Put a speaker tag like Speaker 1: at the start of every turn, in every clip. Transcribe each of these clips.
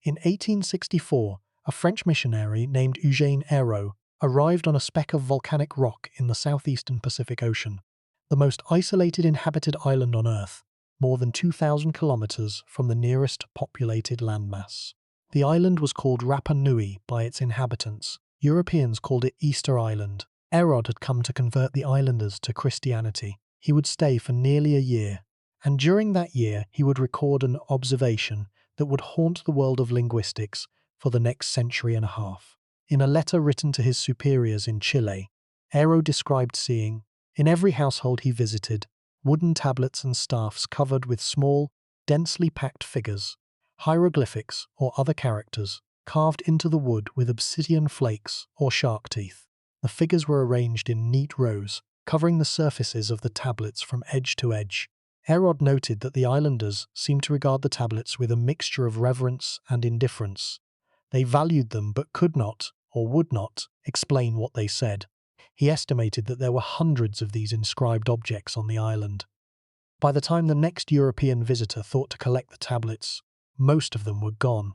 Speaker 1: In 1864, a French missionary named Eugène Ayrault arrived on a speck of volcanic rock in the southeastern Pacific Ocean, the most isolated inhabited island on Earth, more than 2,000 kilometers from the nearest populated landmass. The island was called Rapa Nui by its inhabitants. Europeans called it Easter Island. Ayrault had come to convert the islanders to Christianity. He would stay for nearly a year, and during that year he would record an observation that would haunt the world of linguistics for the next century and a half. In a letter written to his superiors in Chile, Ayrault described seeing, in every household he visited, wooden tablets and staffs covered with small, densely packed figures, hieroglyphics or other characters, carved into the wood with obsidian flakes or shark teeth. The figures were arranged in neat rows, covering the surfaces of the tablets from edge to edge. Ayrault noted that the islanders seemed to regard the tablets with a mixture of reverence and indifference. They valued them but could not, or would not, explain what they said. He estimated that there were hundreds of these inscribed objects on the island. By the time the next European visitor thought to collect the tablets, most of them were gone,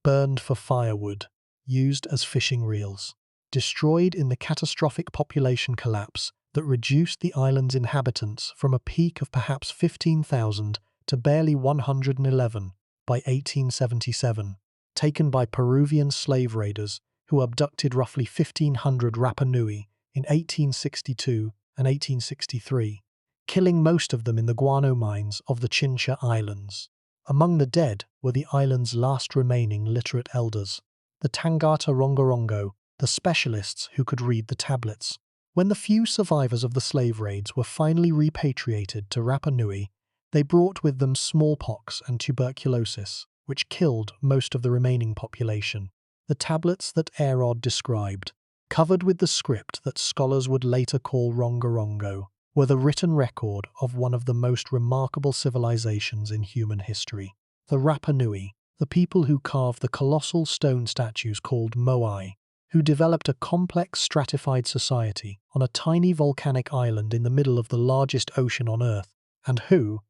Speaker 1: burned for firewood, used as fishing reels, destroyed in the catastrophic population collapse that reduced the island's inhabitants from a peak of perhaps 15,000 to barely 111 by 1877, taken by Peruvian slave raiders who abducted roughly 1,500 Rapa Nui in 1862 and 1863, killing most of them in the guano mines of the Chincha Islands. Among the dead were the island's last remaining literate elders, the Tangata Rongorongo, the specialists who could read the tablets. When the few survivors of the slave raids were finally repatriated to Rapa Nui, they brought with them smallpox and tuberculosis, which killed most of the remaining population. The tablets that Ayrault described, covered with the script that scholars would later call Rongorongo, were the written record of one of the most remarkable civilizations in human history. The Rapa Nui, the people who carved the colossal stone statues called Moai, who developed a complex stratified society on a tiny volcanic island in the middle of the largest ocean on Earth, and who,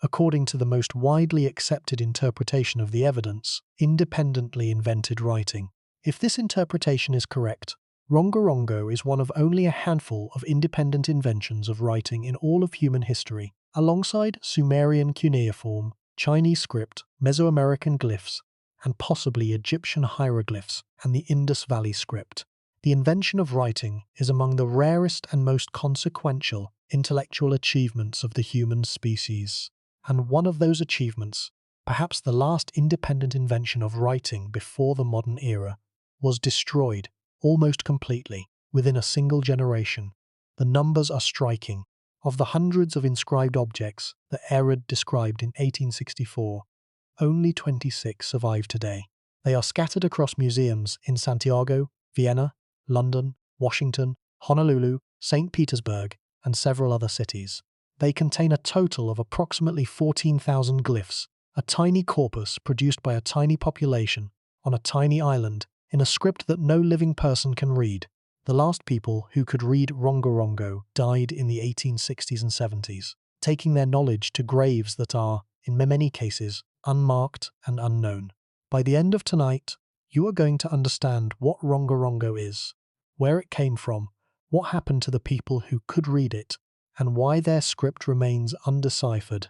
Speaker 1: according to the most widely accepted interpretation of the evidence, independently invented writing. If this interpretation is correct, Rongorongo is one of only a handful of independent inventions of writing in all of human history, alongside Sumerian cuneiform, Chinese script, Mesoamerican glyphs, and possibly Egyptian hieroglyphs and the Indus Valley script. The invention of writing is among the rarest and most consequential intellectual achievements of the human species. And one of those achievements, perhaps the last independent invention of writing before the modern era, was destroyed almost completely within a single generation. The numbers are striking. Of the hundreds of inscribed objects that Ayrault described in 1864, only 26 survive today. They are scattered across museums in Santiago, Vienna, London, Washington, Honolulu, St. Petersburg, and several other cities. They contain a total of approximately 14,000 glyphs, a tiny corpus produced by a tiny population on a tiny island in a script that no living person can read. The last people who could read Rongorongo died in the 1860s and 70s, taking their knowledge to graves that are, in many cases, unmarked and unknown. By the end of tonight, you are going to understand what Rongorongo is, where it came from, what happened to the people who could read it, and why their script remains undeciphered,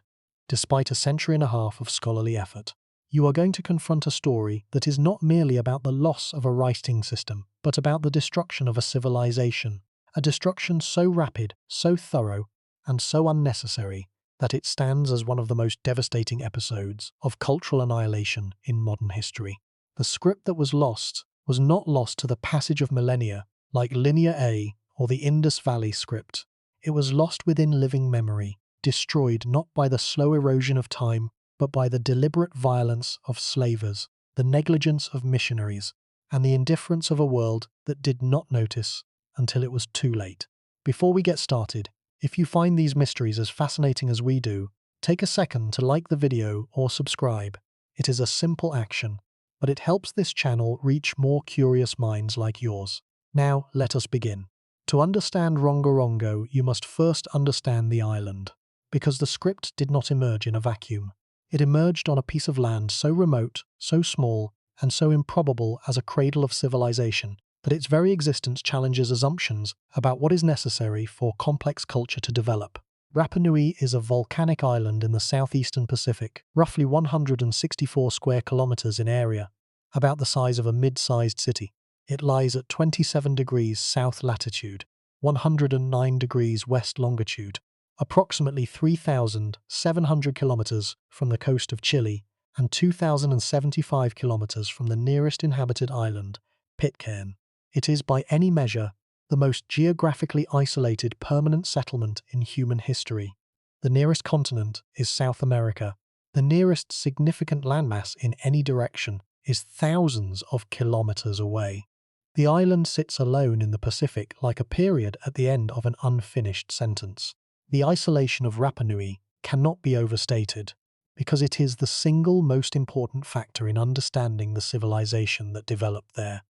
Speaker 1: despite a century and a half of scholarly effort. You are going to confront a story that is not merely about the loss of a writing system, but about the destruction of a civilization, a destruction so rapid, so thorough, and so unnecessary that it stands as one of the most devastating episodes of cultural annihilation in modern history. The script that was not lost to the passage of millennia, like Linear A or the Indus Valley script. It was lost within living memory, destroyed not by the slow erosion of time, but by the deliberate violence of slavers, the negligence of missionaries, and the indifference of a world that did not notice until it was too late. Before we get started, if you find these mysteries as fascinating as we do, take a second to like the video or subscribe. It is a simple action, but it helps this channel reach more curious minds like yours. Now, let us begin. To understand Rongorongo, you must first understand the island, because the script did not emerge in a vacuum. It emerged on a piece of land so remote, so small, and so improbable as a cradle of civilization that its very existence challenges assumptions about what is necessary for complex culture to develop. Rapa Nui is a volcanic island in the southeastern Pacific, roughly 164 square kilometers in area, about the size of a mid-sized city. It lies at 27 degrees south latitude, 109 degrees west longitude, approximately 3,700 kilometers from the coast of Chile and 2,075 kilometers from the nearest inhabited island, Pitcairn. It is by any measure the most geographically isolated permanent settlement in human history. The nearest continent is South America. The nearest significant landmass in any direction is thousands of kilometers away. The island sits alone in the Pacific like a period at the end of an unfinished sentence. The isolation of Rapa Nui cannot be overstated, because it is the single most important factor in understanding the civilization that developed there.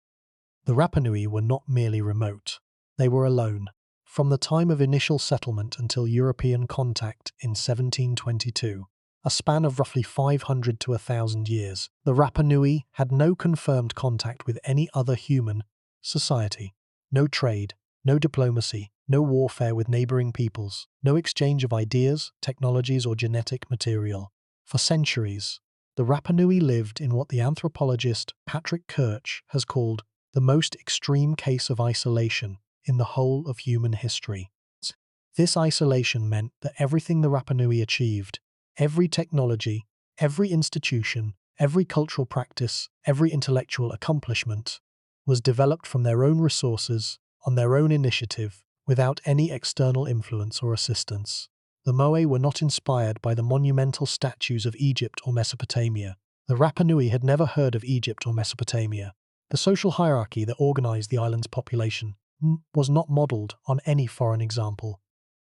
Speaker 1: The Rapa Nui were not merely remote, they were alone. From the time of initial settlement until European contact in 1722, a span of roughly 500 to 1,000 years, the Rapa Nui had no confirmed contact with any other human society. No trade, no diplomacy, no warfare with neighboring peoples, no exchange of ideas, technologies, or genetic material. For centuries, the Rapa Nui lived in what the anthropologist Patrick Kirch has called the most extreme case of isolation in the whole of human history. This isolation meant that everything the Rapa Nui achieved, every technology, every institution, every cultural practice, every intellectual accomplishment, was developed from their own resources, on their own initiative, without any external influence or assistance. The Moai were not inspired by the monumental statues of Egypt or Mesopotamia. The Rapa Nui had never heard of Egypt or Mesopotamia. The social hierarchy that organized the island's population was not modeled on any foreign example.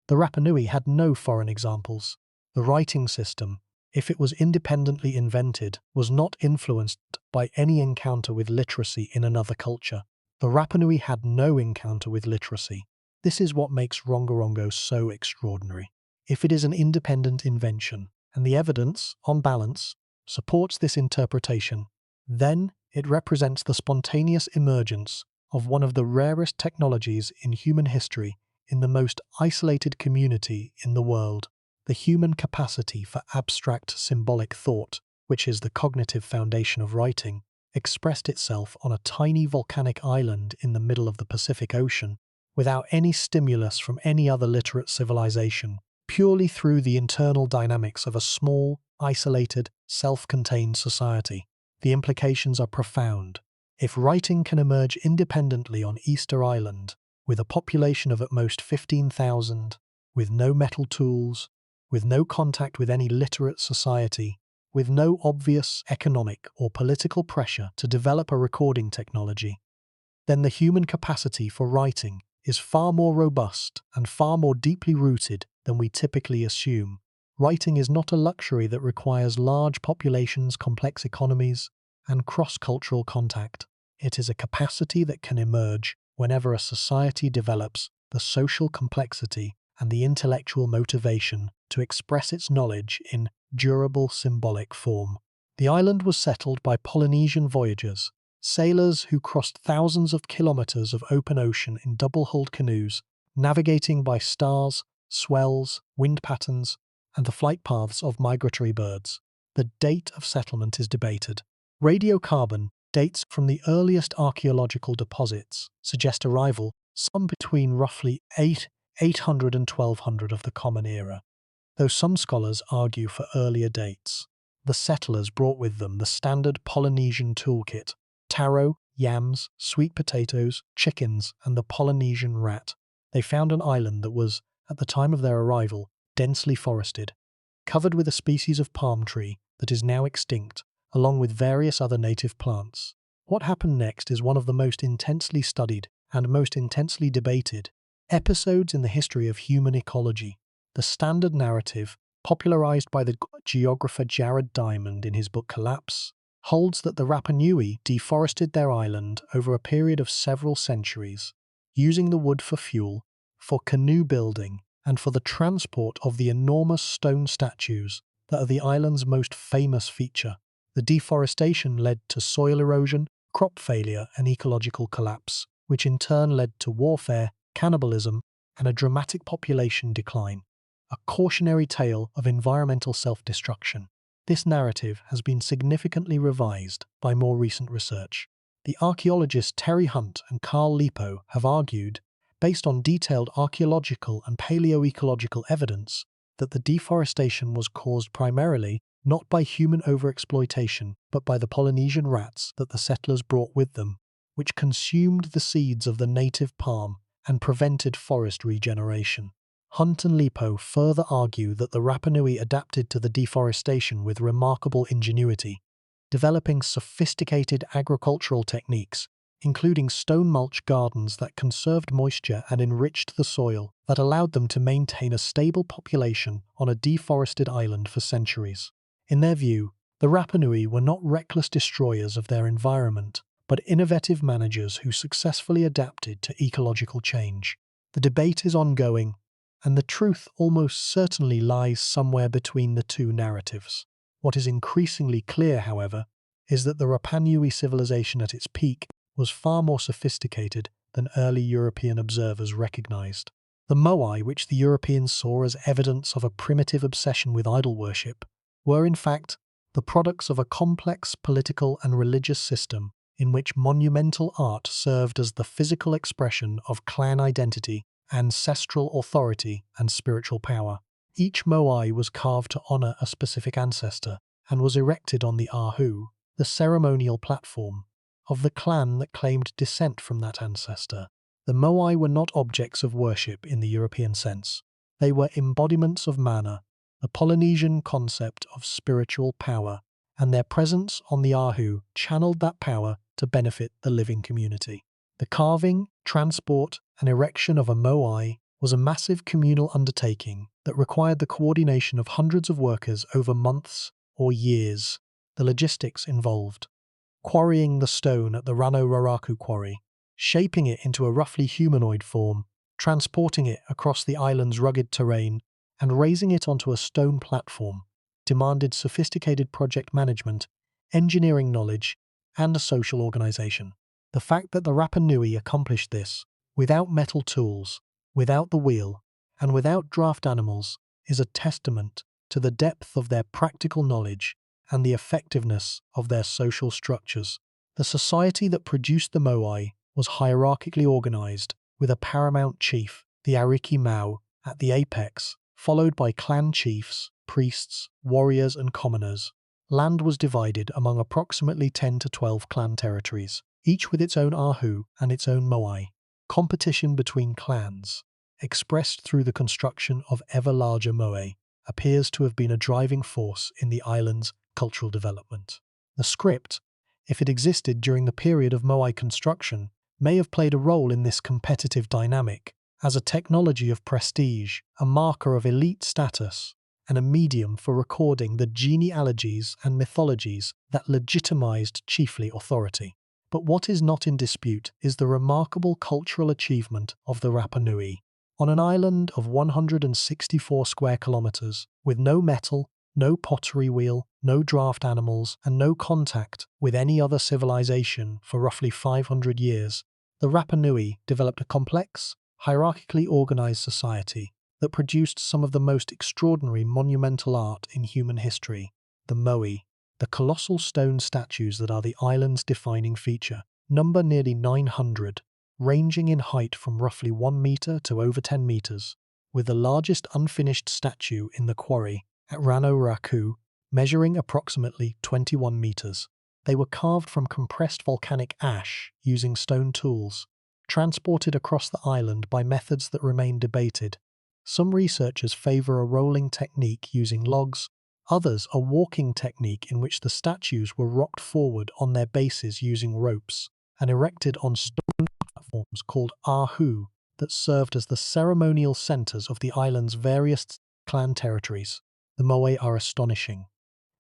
Speaker 1: The Rapa Nui had no foreign examples. The writing system, if it was independently invented, was not influenced by any encounter with literacy in another culture. The Rapa Nui had no encounter with literacy. This is what makes Rongorongo so extraordinary. If it is an independent invention, and the evidence, on balance, supports this interpretation, then it represents the spontaneous emergence of one of the rarest technologies in human history in the most isolated community in the world. The human capacity for abstract symbolic thought, which is the cognitive foundation of writing, expressed itself on a tiny volcanic island in the middle of the Pacific Ocean, without any stimulus from any other literate civilization, purely through the internal dynamics of a small, isolated, self-contained society. The implications are profound. If writing can emerge independently on Easter Island, with a population of at most 15,000, with no metal tools, with no contact with any literate society, with no obvious economic or political pressure to develop a recording technology, then the human capacity for writing is far more robust and far more deeply rooted than we typically assume. Writing is not a luxury that requires large populations, complex economies, and cross-cultural contact. It is a capacity that can emerge whenever a society develops the social complexity and the intellectual motivation to express its knowledge in durable symbolic form. The island was settled by Polynesian voyagers, sailors who crossed thousands of kilometers of open ocean in double-hulled canoes, navigating by stars, swells, wind patterns, and the flight paths of migratory birds. The date of settlement is debated. Radiocarbon dates from the earliest archaeological deposits suggest arrival some between roughly 800 and 1200 of the Common Era, though some scholars argue for earlier dates. The settlers brought with them the standard Polynesian toolkit: taro, yams, sweet potatoes, chickens, and the Polynesian rat. They found an island that was, at the time of their arrival, densely forested, covered with a species of palm tree that is now extinct, along with various other native plants. What happened next is one of the most intensely studied and most intensely debated episodes in the history of human ecology. The standard narrative, popularized by the geographer Jared Diamond in his book Collapse, holds that the Rapa Nui deforested their island over a period of several centuries, using the wood for fuel, for canoe building, and for the transport of the enormous stone statues that are the island's most famous feature. The deforestation led to soil erosion, crop failure, and ecological collapse, which in turn led to warfare, cannibalism, and a dramatic population decline. A cautionary tale of environmental self-destruction. This narrative has been significantly revised by more recent research. The archaeologists Terry Hunt and Carl Lipo have argued, based on detailed archaeological and paleoecological evidence, that the deforestation was caused primarily not by human overexploitation, but by the Polynesian rats that the settlers brought with them, which consumed the seeds of the native palm and prevented forest regeneration. Hunt and Lipo further argue that the Rapa Nui adapted to the deforestation with remarkable ingenuity, developing sophisticated agricultural techniques, including stone mulch gardens that conserved moisture and enriched the soil, that allowed them to maintain a stable population on a deforested island for centuries. In their view, the Rapa Nui were not reckless destroyers of their environment, but innovative managers who successfully adapted to ecological change. The debate is ongoing, and the truth almost certainly lies somewhere between the two narratives. What is increasingly clear, however, is that the Rapa Nui civilization at its peak was far more sophisticated than early European observers recognized. The Moai, which the Europeans saw as evidence of a primitive obsession with idol worship, were in fact the products of a complex political and religious system in which monumental art served as the physical expression of clan identity, ancestral authority, and spiritual power. Each Moai was carved to honor a specific ancestor and was erected on the Ahu, the ceremonial platform, of the clan that claimed descent from that ancestor. The Moai were not objects of worship in the European sense. They were embodiments of mana, the Polynesian concept of spiritual power, and their presence on the Ahu channeled that power to benefit the living community. The carving, transport, and erection of a Moai was a massive communal undertaking that required the coordination of hundreds of workers over months or years. The logistics involved quarrying the stone at the Rongorongo quarry, shaping it into a roughly humanoid form, transporting it across the island's rugged terrain, and raising it onto a stone platform, demanded sophisticated project management, engineering knowledge, and a social organization. The fact that the Rapa Nui accomplished this without metal tools, without the wheel, and without draft animals is a testament to the depth of their practical knowledge and the effectiveness of their social structures. The society that produced the Moai was hierarchically organized, with a paramount chief, the Ariki Mau, at the apex, followed by clan chiefs, priests, warriors, and commoners. Land was divided among approximately 10 to 12 clan territories, each with its own Ahu and its own Moai. Competition between clans, expressed through the construction of ever larger moai, appears to have been a driving force in the island's cultural development. The script, if it existed during the period of Moai construction, may have played a role in this competitive dynamic, as a technology of prestige, a marker of elite status, and a medium for recording the genealogies and mythologies that legitimized chiefly authority. But what is not in dispute is the remarkable cultural achievement of the Rapa Nui. On an island of 164 square kilometers, with no metal, no pottery wheel, no draft animals, and no contact with any other civilization for roughly 500 years, the Rapa Nui developed a complex, hierarchically organized society that produced some of the most extraordinary monumental art in human history. The Moai, the colossal stone statues that are the island's defining feature, number nearly 900, ranging in height from roughly 1 meter to over 10 meters, with the largest unfinished statue in the quarry at Rongorongo measuring approximately 21 meters. They were carved from compressed volcanic ash using stone tools, transported across the island by methods that remain debated. Some researchers favor a rolling technique using logs, others a walking technique in which the statues were rocked forward on their bases using ropes and erected on stone platforms called Ahu that served as the ceremonial centers of the island's various clan territories. The Moai are astonishing,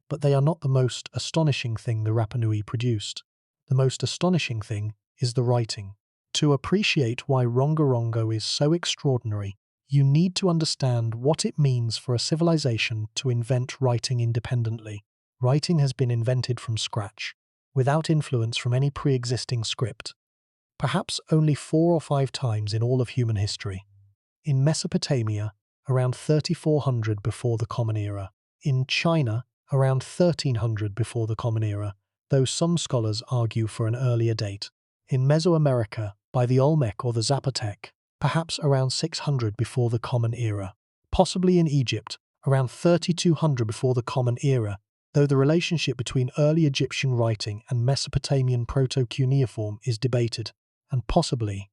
Speaker 1: but they are not the most astonishing thing the Rapa Nui produced. The most astonishing thing is the writing. To appreciate why Rongorongo is so extraordinary, you need to understand what it means for a civilization to invent writing independently. writing has been invented from scratch, without influence from any pre-existing script, perhaps only 4 or 5 times in all of human history. In Mesopotamia, around 3400 before the Common Era. In China, around 1300 before the Common Era, though some scholars argue for an earlier date. In Mesoamerica, by the Olmec or the Zapotec, perhaps around 600 before the Common Era. Possibly in Egypt, around 3200 before the Common Era, though the relationship between early Egyptian writing and Mesopotamian proto-cuneiform is debated, and possibly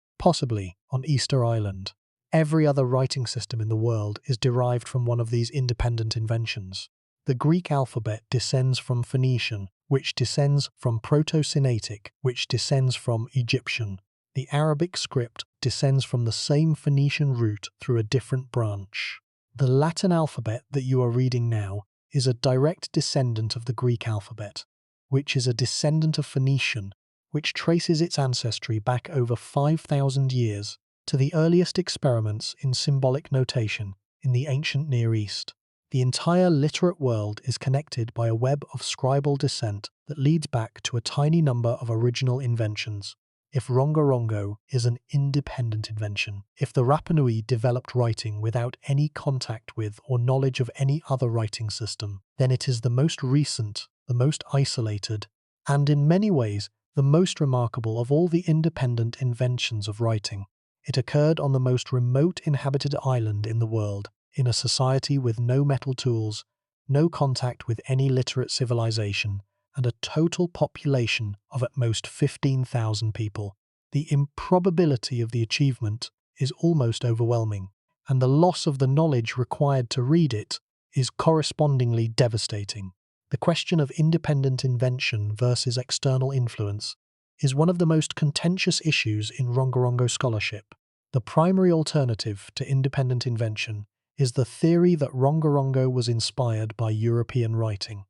Speaker 1: on Easter Island. Every other writing system in the world is derived from one of these independent inventions. The Greek alphabet descends from Phoenician, which descends from Proto-Sinaitic, which descends from Egyptian. The Arabic script descends from the same Phoenician root through a different branch. The Latin alphabet that you are reading now is a direct descendant of the Greek alphabet, which is a descendant of Phoenician, which traces its ancestry back over 5,000 years to the earliest experiments in symbolic notation in the ancient Near East. The entire literate world is connected by a web of scribal descent that leads back to a tiny number of original inventions. If Rongorongo is an independent invention, if the Rapa Nui developed writing without any contact with or knowledge of any other writing system, then it is the most recent, the most isolated, and in many ways the most remarkable of all the independent inventions of writing. It occurred on the most remote inhabited island in the world, in a society with no metal tools, no contact with any literate civilization, and a total population of at most 15,000 people. The improbability of the achievement is almost overwhelming, and the loss of the knowledge required to read it is correspondingly devastating. The question of independent invention versus external influence is one of the most contentious issues in Rongorongo scholarship. The primary alternative to independent invention is the theory that Rongorongo was inspired by European writing.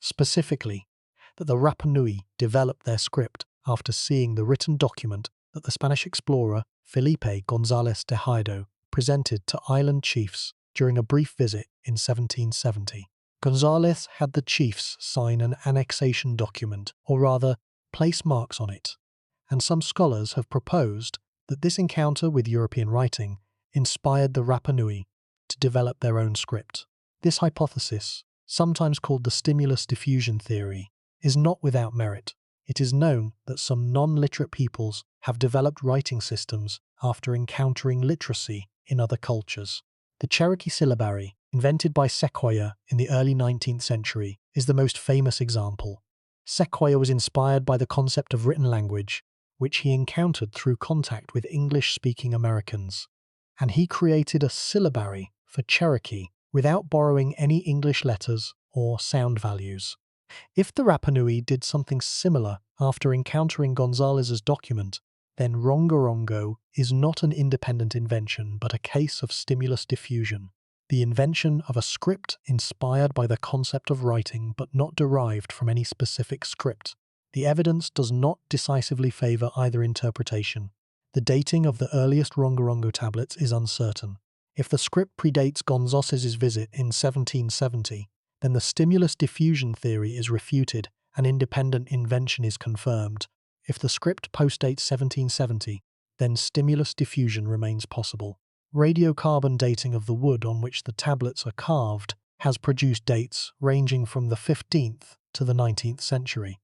Speaker 1: Specifically, that the Rapa Nui developed their script after seeing the written document that the Spanish explorer Felipe González de Haido presented to island chiefs during a brief visit in 1770. González had the chiefs sign an annexation document, or rather, place marks on it, and some scholars have proposed that this encounter with European writing inspired the Rapa Nui to develop their own script. This hypothesis, sometimes called the stimulus diffusion theory, is not without merit. It is known that some non-literate peoples have developed writing systems after encountering literacy in other cultures. The Cherokee syllabary, invented by Sequoyah in the early 19th century, is the most famous example. Sequoyah was inspired by the concept of written language, which he encountered through contact with English-speaking Americans, and he created a syllabary for Cherokee without borrowing any English letters or sound values. If the Rapa Nui did something similar after encountering Gonzalez's document, then Rongorongo is not an independent invention but a case of stimulus diffusion, the invention of a script inspired by the concept of writing but not derived from any specific script. The evidence does not decisively favour either interpretation. The dating of the earliest Rongorongo tablets is uncertain. If the script predates Gonzalez's visit in 1770, then the stimulus diffusion theory is refuted and independent invention is confirmed. If the script postdates 1770, then stimulus diffusion remains possible. Radiocarbon dating of the wood on which the tablets are carved has produced dates ranging from the 15th to the 19th century.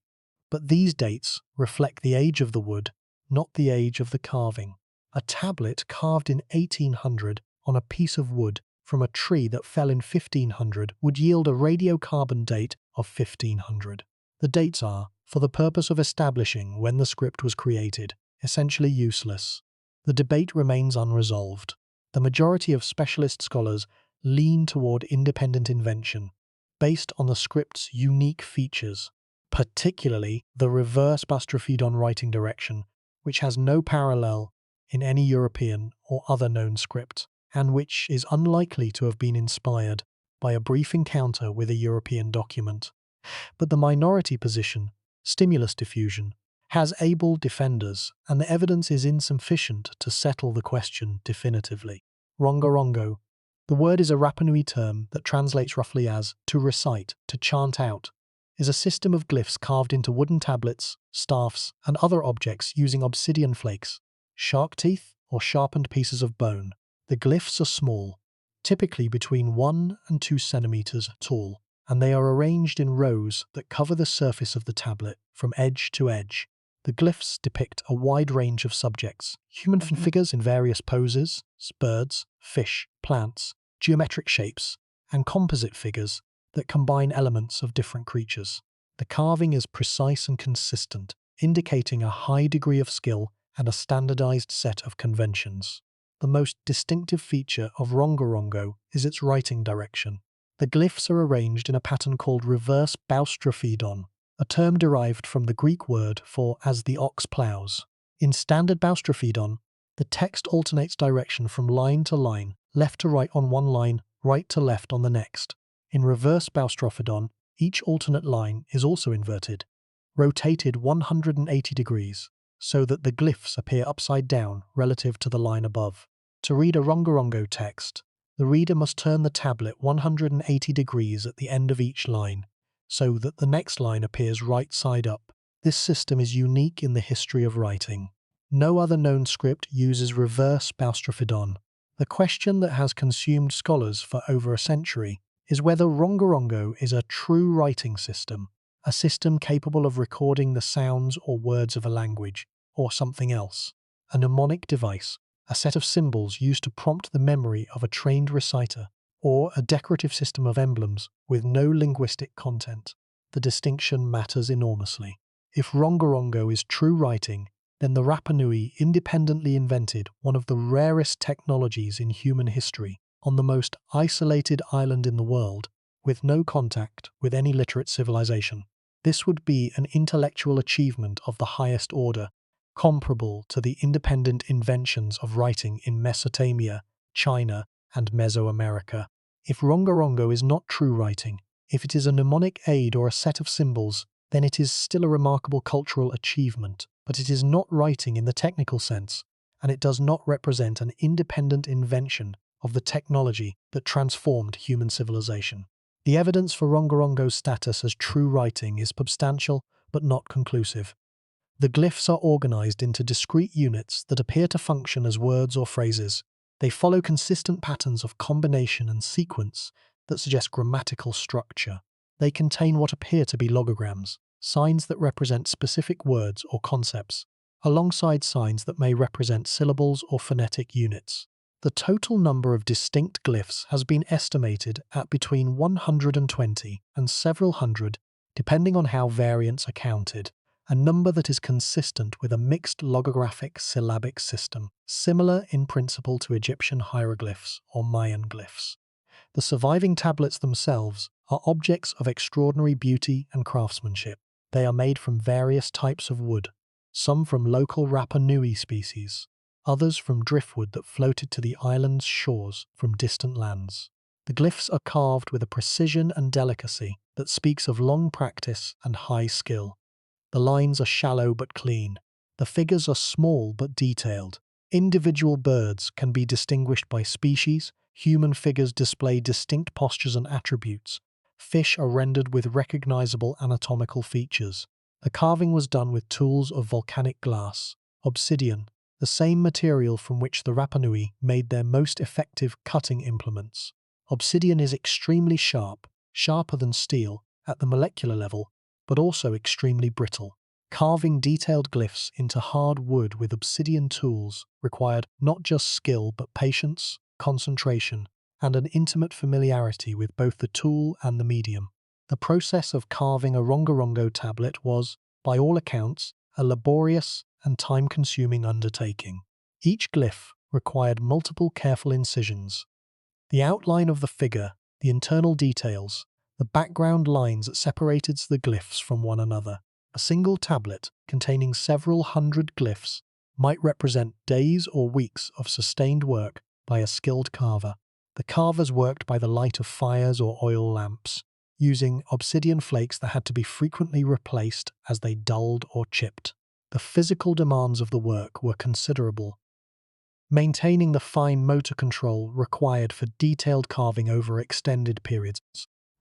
Speaker 1: But these dates reflect the age of the wood, not the age of the carving. A tablet carved in 1800 on a piece of wood from a tree that fell in 1500 would yield a radiocarbon date of 1500. The dates are, for the purpose of establishing when the script was created, essentially useless. The debate remains unresolved. The majority of specialist scholars lean toward independent invention, based on the script's unique features, particularly the reverse boustrophedon writing direction, which has no parallel in any European or other known script, and which is unlikely to have been inspired by a brief encounter with a European document. But the minority position, stimulus diffusion, has able defenders, and the evidence is insufficient to settle the question definitively. Rongorongo. The word is a Rapa Nui term that translates roughly as to recite, to chant out, is a system of glyphs carved into wooden tablets, staffs, and other objects using obsidian flakes, shark teeth, or sharpened pieces of bone. The glyphs are small, typically between 1 and 2 centimeters tall, and they are arranged in rows that cover the surface of the tablet from edge to edge. The glyphs depict a wide range of subjects: human figures in various poses, birds, fish, plants, geometric shapes, and composite figures that combine elements of different creatures. The carving is precise and consistent, indicating a high degree of skill and a standardized set of conventions. The most distinctive feature of Rongorongo is its writing direction. The glyphs are arranged in a pattern called reverse boustrophedon, a term derived from the Greek word for "as the ox plows." In standard boustrophedon, the text alternates direction from line to line, left to right on one line, right to left on the next. In reverse boustrophedon, each alternate line is also inverted, rotated 180 degrees, so that the glyphs appear upside down relative to the line above. To read a Rongorongo text, the reader must turn the tablet 180 degrees at the end of each line, so that the next line appears right side up. This system is unique in the history of writing. No other known script uses reverse boustrophedon. The question that has consumed scholars for over a century is whether Rongorongo is a true writing system, a system capable of recording the sounds or words of a language, or something else. A mnemonic device, a set of symbols used to prompt the memory of a trained reciter, or a decorative system of emblems with no linguistic content. The distinction matters enormously. If Rongorongo is true writing, then the Rapa Nui independently invented one of the rarest technologies in human history on the most isolated island in the world, with no contact with any literate civilization. This would be an intellectual achievement of the highest order, comparable to the independent inventions of writing in Mesopotamia, China, and Mesoamerica. If Rongorongo is not true writing, if it is a mnemonic aid or a set of symbols, then it is still a remarkable cultural achievement, but it is not writing in the technical sense, and it does not represent an independent invention of the technology that transformed human civilization. The evidence for Rongorongo's status as true writing is substantial but not conclusive. The glyphs are organized into discrete units that appear to function as words or phrases. They follow consistent patterns of combination and sequence that suggest grammatical structure. They contain what appear to be logograms, signs that represent specific words or concepts, alongside signs that may represent syllables or phonetic units. The total number of distinct glyphs has been estimated at between 120 and several hundred, depending on how variants are counted, a number that is consistent with a mixed logographic syllabic system, similar in principle to Egyptian hieroglyphs or Mayan glyphs. The surviving tablets themselves are objects of extraordinary beauty and craftsmanship. They are made from various types of wood, some from local Rapa Nui species, others from driftwood that floated to the island's shores from distant lands. The glyphs are carved with a precision and delicacy that speaks of long practice and high skill. The lines are shallow but clean. The figures are small but detailed. Individual birds can be distinguished by species. Human figures display distinct postures and attributes. Fish are rendered with recognizable anatomical features. The carving was done with tools of volcanic glass, obsidian, the same material from which the Rapa Nui made their most effective cutting implements. Obsidian is extremely sharp, sharper than steel at the molecular level, but also extremely brittle. Carving detailed glyphs into hard wood with obsidian tools required not just skill but patience, concentration, and an intimate familiarity with both the tool and the medium. The process of carving a Rongorongo tablet was, by all accounts, a laborious and time-consuming undertaking. Each glyph required multiple careful incisions. The outline of the figure, the internal details, the background lines that separated the glyphs from one another. A single tablet containing several hundred glyphs might represent days or weeks of sustained work by a skilled carver. The carvers worked by the light of fires or oil lamps, using obsidian flakes that had to be frequently replaced as they dulled or chipped. The physical demands of the work were considerable, maintaining the fine motor control required for detailed carving over extended periods.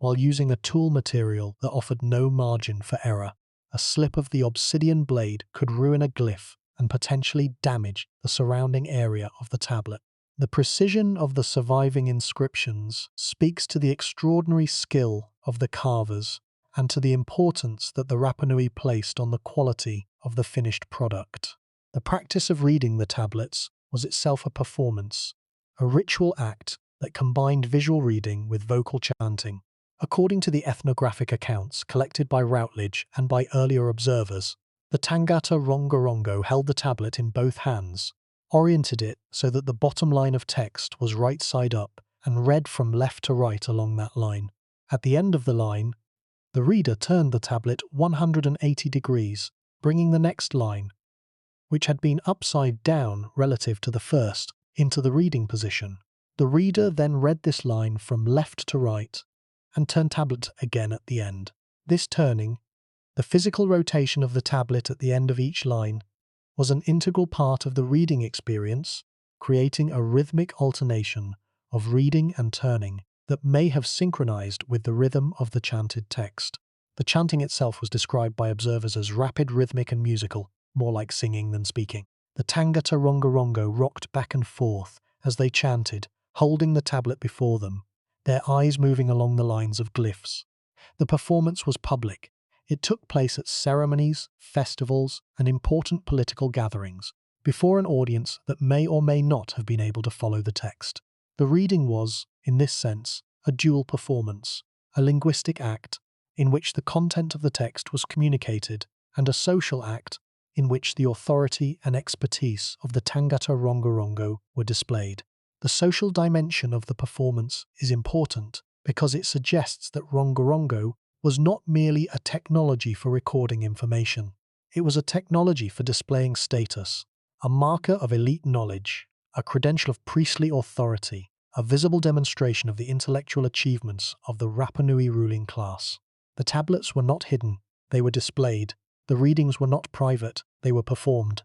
Speaker 1: while using a tool material that offered no margin for error. A slip of the obsidian blade could ruin a glyph and potentially damage the surrounding area of the tablet. The precision of the surviving inscriptions speaks to the extraordinary skill of the carvers and to the importance that the Rapa Nui placed on the quality of the finished product. The practice of reading the tablets was itself a performance, a ritual act that combined visual reading with vocal chanting. According to the ethnographic accounts collected by Routledge and by earlier observers, the Tangata Rongorongo held the tablet in both hands, oriented it so that the bottom line of text was right side up, and read from left to right along that line. At the end of the line, the reader turned the tablet 180 degrees, bringing the next line, which had been upside down relative to the first, into the reading position. The reader then read this line from left to right and turned tablet again at the end. This turning, the physical rotation of the tablet at the end of each line, was an integral part of the reading experience, creating a rhythmic alternation of reading and turning that may have synchronized with the rhythm of the chanted text. The chanting itself was described by observers as rapid, rhythmic and musical, more like singing than speaking. The Tangata Rongorongo rocked back and forth as they chanted, holding the tablet before them, their eyes moving along the lines of glyphs. The performance was public. It took place at ceremonies, festivals, and important political gatherings, before an audience that may or may not have been able to follow the text. The reading was, in this sense, a dual performance, a linguistic act in which the content of the text was communicated, and a social act in which the authority and expertise of the Tangata Rongorongo were displayed. The social dimension of the performance is important because it suggests that Rongorongo was not merely a technology for recording information. It was a technology for displaying status, a marker of elite knowledge, a credential of priestly authority, a visible demonstration of the intellectual achievements of the Rapa Nui ruling class. The tablets were not hidden, they were displayed. The readings were not private, they were performed.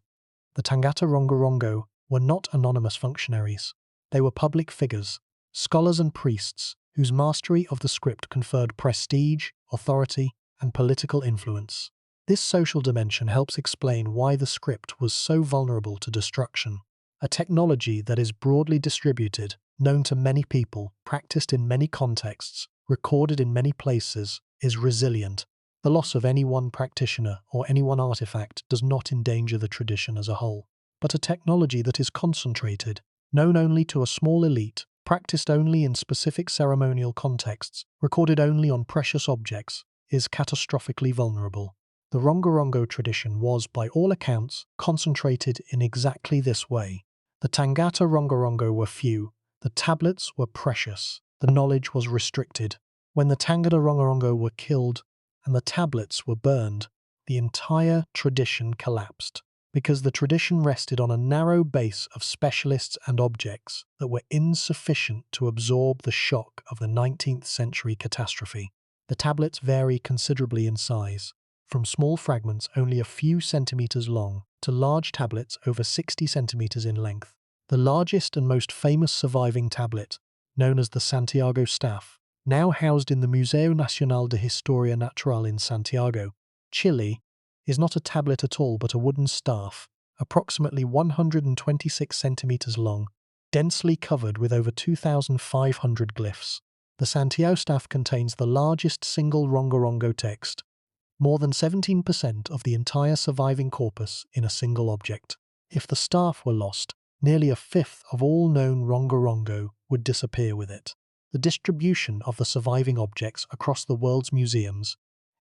Speaker 1: The Tangata Rongorongo were not anonymous functionaries. They were public figures, scholars and priests, whose mastery of the script conferred prestige, authority, and political influence. This social dimension helps explain why the script was so vulnerable to destruction. A technology that is broadly distributed, known to many people, practiced in many contexts, recorded in many places, is resilient. The loss of any one practitioner or any one artifact does not endanger the tradition as a whole. But a technology that is concentrated, known only to a small elite, practiced only in specific ceremonial contexts, recorded only on precious objects, is catastrophically vulnerable. The Rongorongo tradition was, by all accounts, concentrated in exactly this way. The Tangata Rongorongo were few, the tablets were precious, the knowledge was restricted. When the Tangata Rongorongo were killed and the tablets were burned, the entire tradition collapsed, because the tradition rested on a narrow base of specialists and objects that were insufficient to absorb the shock of the 19th century catastrophe. The tablets vary considerably in size, from small fragments only a few centimeters long to large tablets over 60 centimeters in length. The largest and most famous surviving tablet, known as the Santiago staff, now housed in the Museo Nacional de Historia Natural in Santiago, Chile, is not a tablet at all but a wooden staff, approximately 126 centimeters long, densely covered with over 2,500 glyphs. The Santiago staff contains the largest single Rongorongo text, more than 17% of the entire surviving corpus in a single object. If the staff were lost, nearly a fifth of all known Rongorongo would disappear with it. The distribution of the surviving objects across the world's museums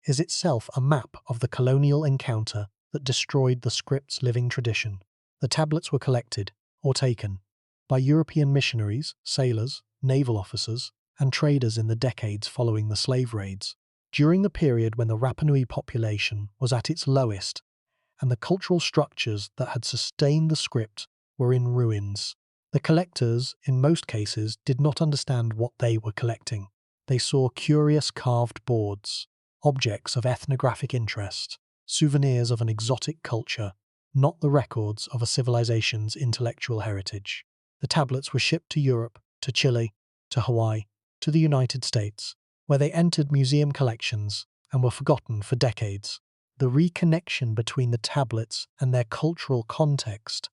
Speaker 1: is itself a map of the colonial encounter that destroyed the script's living tradition. The tablets were collected, or taken, by European missionaries, sailors, naval officers, and traders in the decades following the slave raids. During the period when the Rapa Nui population was at its lowest, and the cultural structures that had sustained the script were in ruins, the collectors, in most cases, did not understand what they were collecting. They saw curious carved boards, objects of ethnographic interest, souvenirs of an exotic culture, not the records of a civilization's intellectual heritage. The tablets were shipped to Europe, to Chile, to Hawaii, to the United States, where they entered museum collections and were forgotten for decades. The reconnection between the tablets and their cultural context,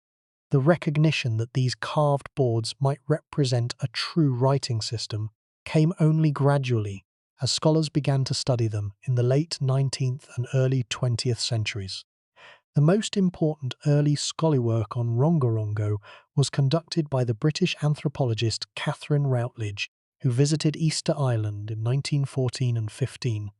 Speaker 1: the recognition that these carved boards might represent a true writing system, came only gradually as scholars began to study them in the late 19th and early 20th centuries. The most important early scholarly work on Rongorongo was conducted by the British anthropologist Catherine Routledge, who visited Easter Island in 1914 and 15,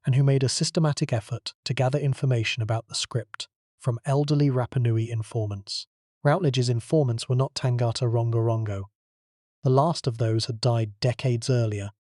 Speaker 1: and who made a systematic effort to gather information about the script from elderly Rapa Nui informants. Routledge's informants were not Tangata Rongorongo. The last of those had died decades earlier,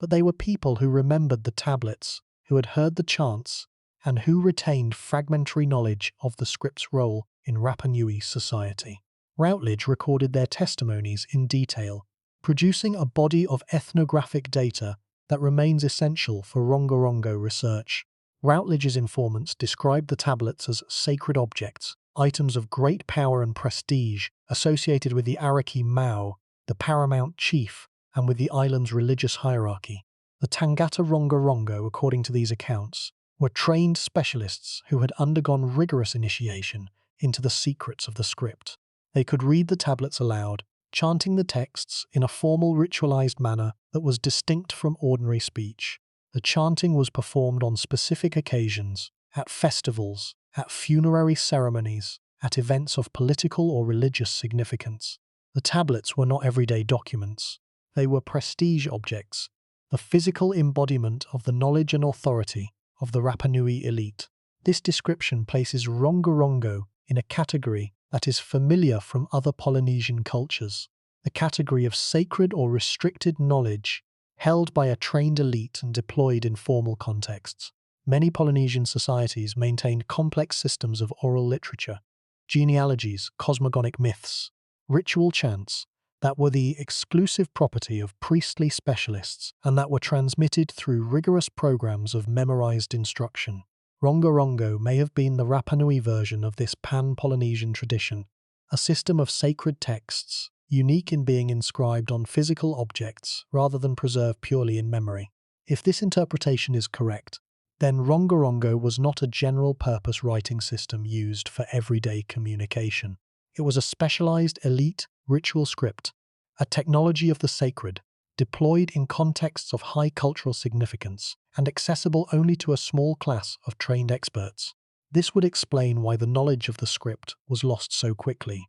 Speaker 1: but they were people who remembered the tablets, who had heard the chants, and who retained fragmentary knowledge of the script's role in Rapa Nui society. Routledge recorded their testimonies in detail, producing a body of ethnographic data that remains essential for Rongorongo research. Routledge's informants described the tablets as sacred objects, items of great power and prestige associated with the Araki Mau, the paramount chief, and with the island's religious hierarchy. The Tangata Rongorongo, according to these accounts, were trained specialists who had undergone rigorous initiation into the secrets of the script. They could read the tablets aloud, chanting the texts in a formal ritualized manner that was distinct from ordinary speech. The chanting was performed on specific occasions, at festivals, at funerary ceremonies, at events of political or religious significance. The tablets were not everyday documents. They were prestige objects, the physical embodiment of the knowledge and authority of the Rapa Nui elite. This description places Rongorongo in a category that is familiar from other Polynesian cultures, the category of sacred or restricted knowledge held by a trained elite and deployed in formal contexts. Many Polynesian societies maintained complex systems of oral literature, genealogies, cosmogonic myths, ritual chants that were the exclusive property of priestly specialists and that were transmitted through rigorous programs of memorized instruction. Rongorongo may have been the Rapa Nui version of this pan-Polynesian tradition, a system of sacred texts, unique in being inscribed on physical objects rather than preserved purely in memory. If this interpretation is correct, then Rongorongo was not a general-purpose writing system used for everyday communication. It was a specialized elite ritual script, a technology of the sacred, deployed in contexts of high cultural significance and accessible only to a small class of trained experts. This would explain why the knowledge of the script was lost so quickly.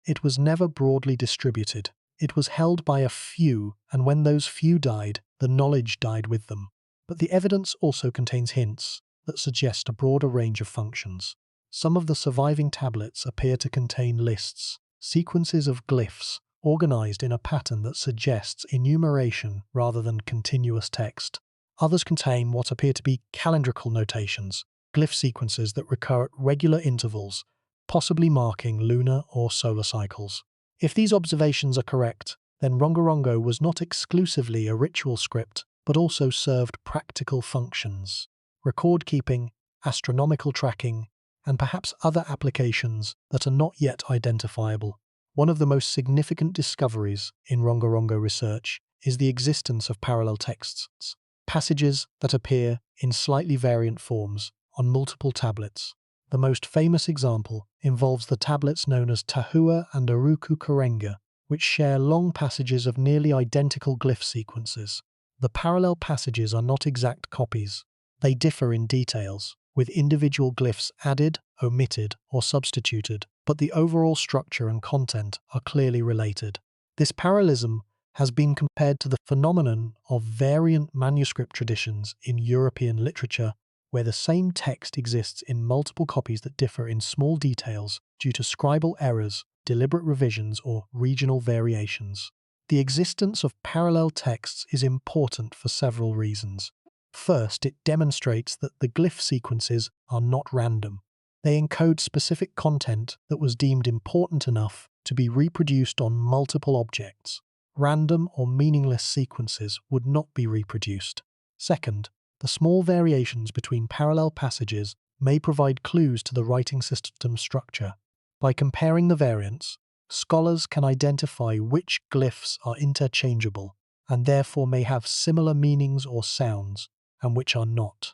Speaker 1: It was never broadly distributed. It was held by a few, and when those few died, the knowledge died with them. But the evidence also contains hints that suggest a broader range of functions. Some of the surviving tablets appear to contain lists, sequences of glyphs, organized in a pattern that suggests enumeration rather than continuous text. Others contain what appear to be calendrical notations, glyph sequences that recur at regular intervals, possibly marking lunar or solar cycles. If these observations are correct, then Rongorongo was not exclusively a ritual script, but also served practical functions: record keeping, astronomical tracking, and perhaps other applications that are not yet identifiable. One of the most significant discoveries in Rongorongo research is the existence of parallel texts, passages that appear in slightly variant forms on multiple tablets. The most famous example involves the tablets known as Tahua and Aruku Karenga, which share long passages of nearly identical glyph sequences. The parallel passages are not exact copies. They differ in details, with individual glyphs added, omitted, or substituted, but the overall structure and content are clearly related. This parallelism has been compared to the phenomenon of variant manuscript traditions in European literature, where the same text exists in multiple copies that differ in small details due to scribal errors, deliberate revisions, or regional variations. The existence of parallel texts is important for several reasons. First, it demonstrates that the glyph sequences are not random. They encode specific content that was deemed important enough to be reproduced on multiple objects. Random or meaningless sequences would not be reproduced. Second, the small variations between parallel passages may provide clues to the writing system structure. By comparing the variants, scholars can identify which glyphs are interchangeable, and therefore may have similar meanings or sounds, and which are not.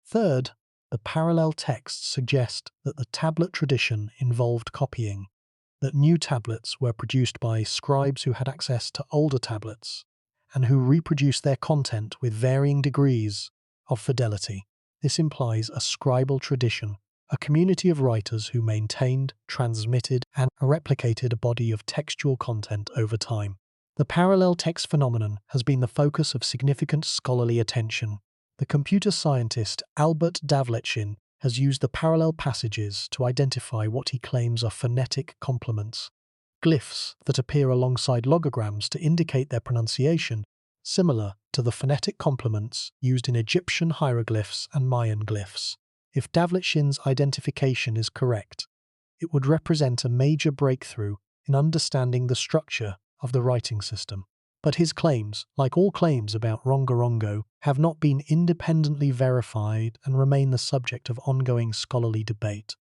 Speaker 1: Third, the parallel texts suggest that the tablet tradition involved copying, that new tablets were produced by scribes who had access to older tablets, and who reproduced their content with varying degrees of fidelity. This implies a scribal tradition, a community of writers who maintained, transmitted, and replicated a body of textual content over time. The parallel text phenomenon has been the focus of significant scholarly attention. The computer scientist Albert Davletchin has used the parallel passages to identify what he claims are phonetic complements, glyphs that appear alongside logograms to indicate their pronunciation, similar to the phonetic complements used in Egyptian hieroglyphs and Mayan glyphs. If Davletchin's identification is correct, it would represent a major breakthrough in understanding the structure of the writing system. But his claims, like all claims about Rongorongo, have not been independently verified and remain the subject of ongoing scholarly debate.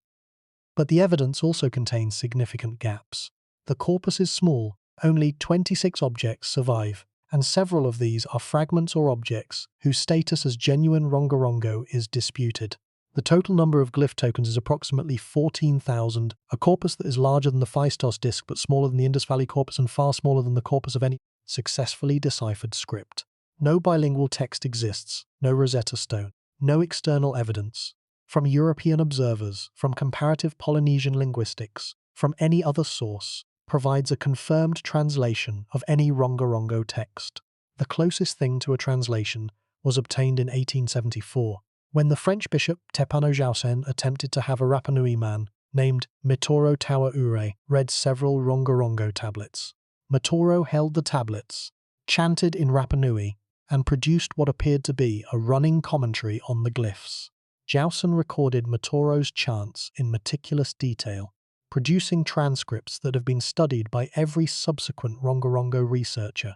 Speaker 1: But the evidence also contains significant gaps. The corpus is small, only 26 objects survive, and several of these are fragments or objects whose status as genuine Rongorongo is disputed. The total number of glyph tokens is approximately 14,000, a corpus that is larger than the Phaistos disk but smaller than the Indus Valley corpus and far smaller than the corpus of any successfully deciphered script. No bilingual text exists, no Rosetta Stone, no external evidence, from European observers, from comparative Polynesian linguistics, from any other source, provides a confirmed translation of any Rongorongo text. The closest thing to a translation was obtained in 1874, when the French bishop Tepano Jausen attempted to have a Rapa Nui man named Mitoro Tawa Ure read several Rongorongo tablets. Mitoro held the tablets, chanted in Rapa Nui, and produced what appeared to be a running commentary on the glyphs. Jausen recorded Mitoro's chants in meticulous detail, producing transcripts that have been studied by every subsequent Rongorongo researcher.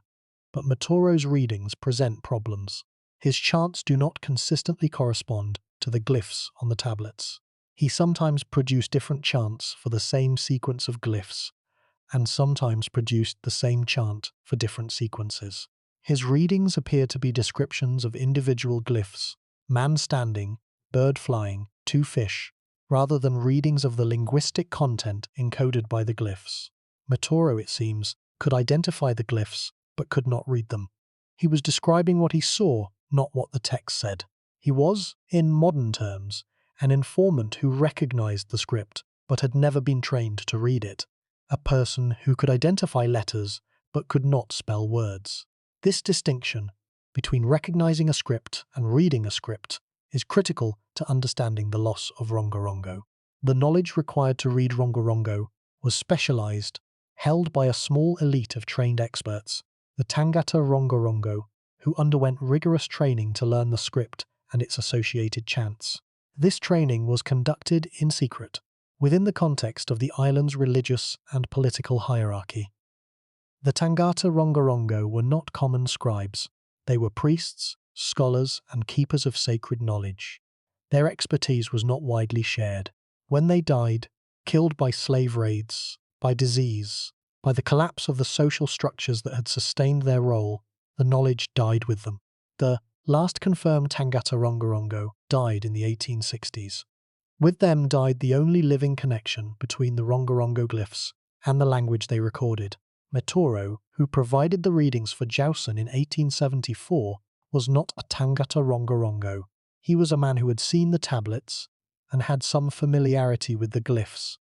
Speaker 1: But Mitoro's readings present problems. His chants do not consistently correspond to the glyphs on the tablets. He sometimes produced different chants for the same sequence of glyphs, and sometimes produced the same chant for different sequences. His readings appear to be descriptions of individual glyphs, man standing, bird flying, two fish, rather than readings of the linguistic content encoded by the glyphs. Mitoro, it seems, could identify the glyphs, but could not read them. He was describing what he saw, not what the text said. He was, in modern terms, an informant who recognized the script, but had never been trained to read it. A person who could identify letters, but could not spell words. This distinction between recognizing a script and reading a script is critical to understanding the loss of Rongorongo. The knowledge required to read Rongorongo was specialized, held by a small elite of trained experts, the Tangata Rongorongo, who underwent rigorous training to learn the script and its associated chants. This training was conducted in secret, within the context of the island's religious and political hierarchy. The Tangata Rongorongo were not common scribes. They were priests, scholars, and keepers of sacred knowledge. Their expertise was not widely shared. When they died, killed by slave raids, by disease, by the collapse of the social structures that had sustained their role, the knowledge died with them. The last confirmed Tangata Rongorongo died in the 1860s. With them died the only living connection between the Rongorongo glyphs and the language they recorded. Mitoro, who provided the readings for Jausen in 1874, was not a Tangata Rongorongo. He was a man who had seen the tablets and had some familiarity with the glyphs,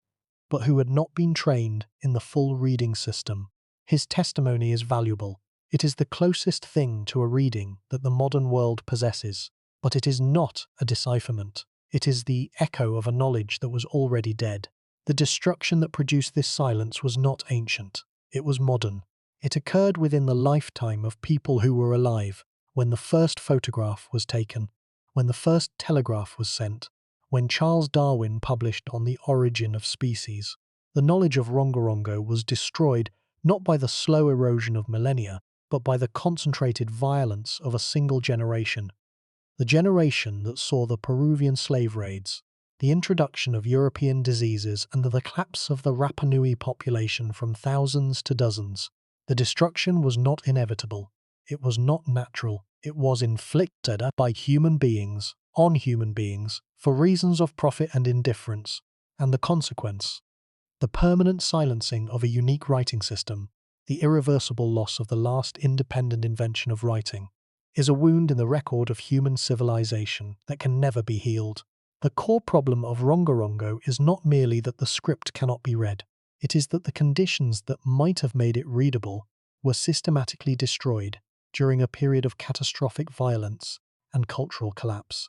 Speaker 1: but who had not been trained in the full reading system. His testimony is valuable. It is the closest thing to a reading that the modern world possesses, but it is not a decipherment. It is the echo of a knowledge that was already dead. The destruction that produced this silence was not ancient. It was modern. It occurred within the lifetime of people who were alive, when the first photograph was taken, when the first telegraph was sent, when Charles Darwin published On the Origin of Species. The knowledge of Rongorongo was destroyed not by the slow erosion of millennia, but by the concentrated violence of a single generation. The generation that saw the Peruvian slave raids, the introduction of European diseases, and the collapse of the Rapa Nui population from thousands to dozens. The destruction was not inevitable. It was not natural. It was inflicted by human beings, on human beings, for reasons of profit and indifference, and the consequence, the permanent silencing of a unique writing system, the irreversible loss of the last independent invention of writing, is a wound in the record of human civilization that can never be healed. The core problem of Rongorongo is not merely that the script cannot be read, it is that the conditions that might have made it readable were systematically destroyed during a period of catastrophic violence and cultural collapse.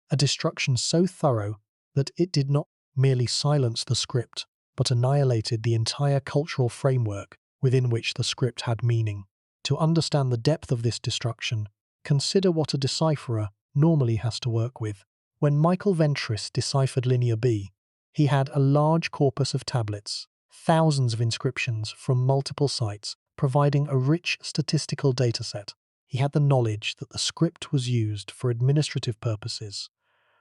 Speaker 1: A destruction so thorough that it did not merely silence the script, but annihilated the entire cultural framework within which the script had meaning. To understand the depth of this destruction, consider what a decipherer normally has to work with. When Michael Ventris deciphered Linear B, he had a large corpus of tablets, thousands of inscriptions from multiple sites, providing a rich statistical dataset. He had the knowledge that the script was used for administrative purposes,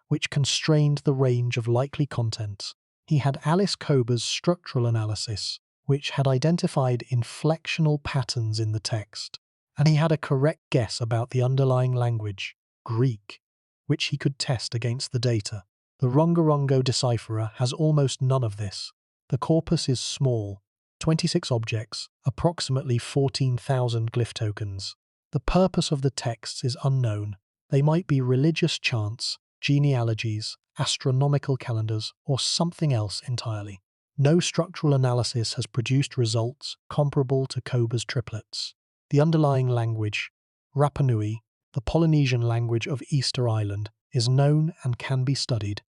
Speaker 1: which constrained the range of likely contents. He had Alice Kober's structural analysis, which had identified inflectional patterns in the text, and he had a correct guess about the underlying language, Greek, which he could test against the data. The Rongorongo decipherer has almost none of this. The corpus is small, 26 objects, approximately 14,000 glyph tokens. The purpose of the texts is unknown. They might be religious chants, genealogies, astronomical calendars, or something else entirely. No structural analysis has produced results comparable to Kober's triplets. The underlying language, Rapa Nui, the Polynesian language of Easter Island, is known and can be studied,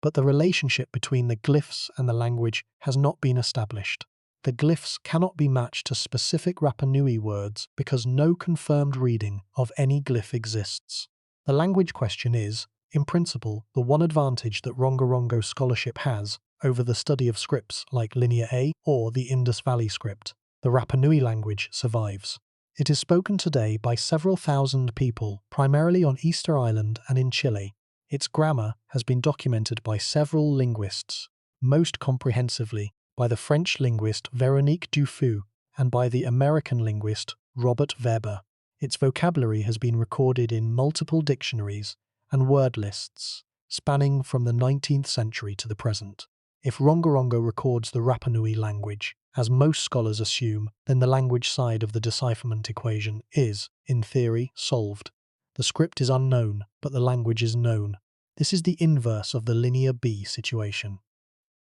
Speaker 1: but the relationship between the glyphs and the language has not been established. The glyphs cannot be matched to specific Rapa Nui words because no confirmed reading of any glyph exists. The language question is, in principle, the one advantage that Rongorongo scholarship has over the study of scripts like Linear A or the Indus Valley script. The Rapa Nui language survives. It is spoken today by several thousand people, primarily on Easter Island and in Chile. Its grammar has been documented by several linguists, most comprehensively by the French linguist Véronique Dufour and by the American linguist Robert Weber. Its vocabulary has been recorded in multiple dictionaries and word lists, spanning from the 19th century to the present. If Rongorongo records the Rapa Nui language, as most scholars assume, then the language side of the decipherment equation is, in theory, solved. The script is unknown, but the language is known. This is the inverse of the Linear B situation,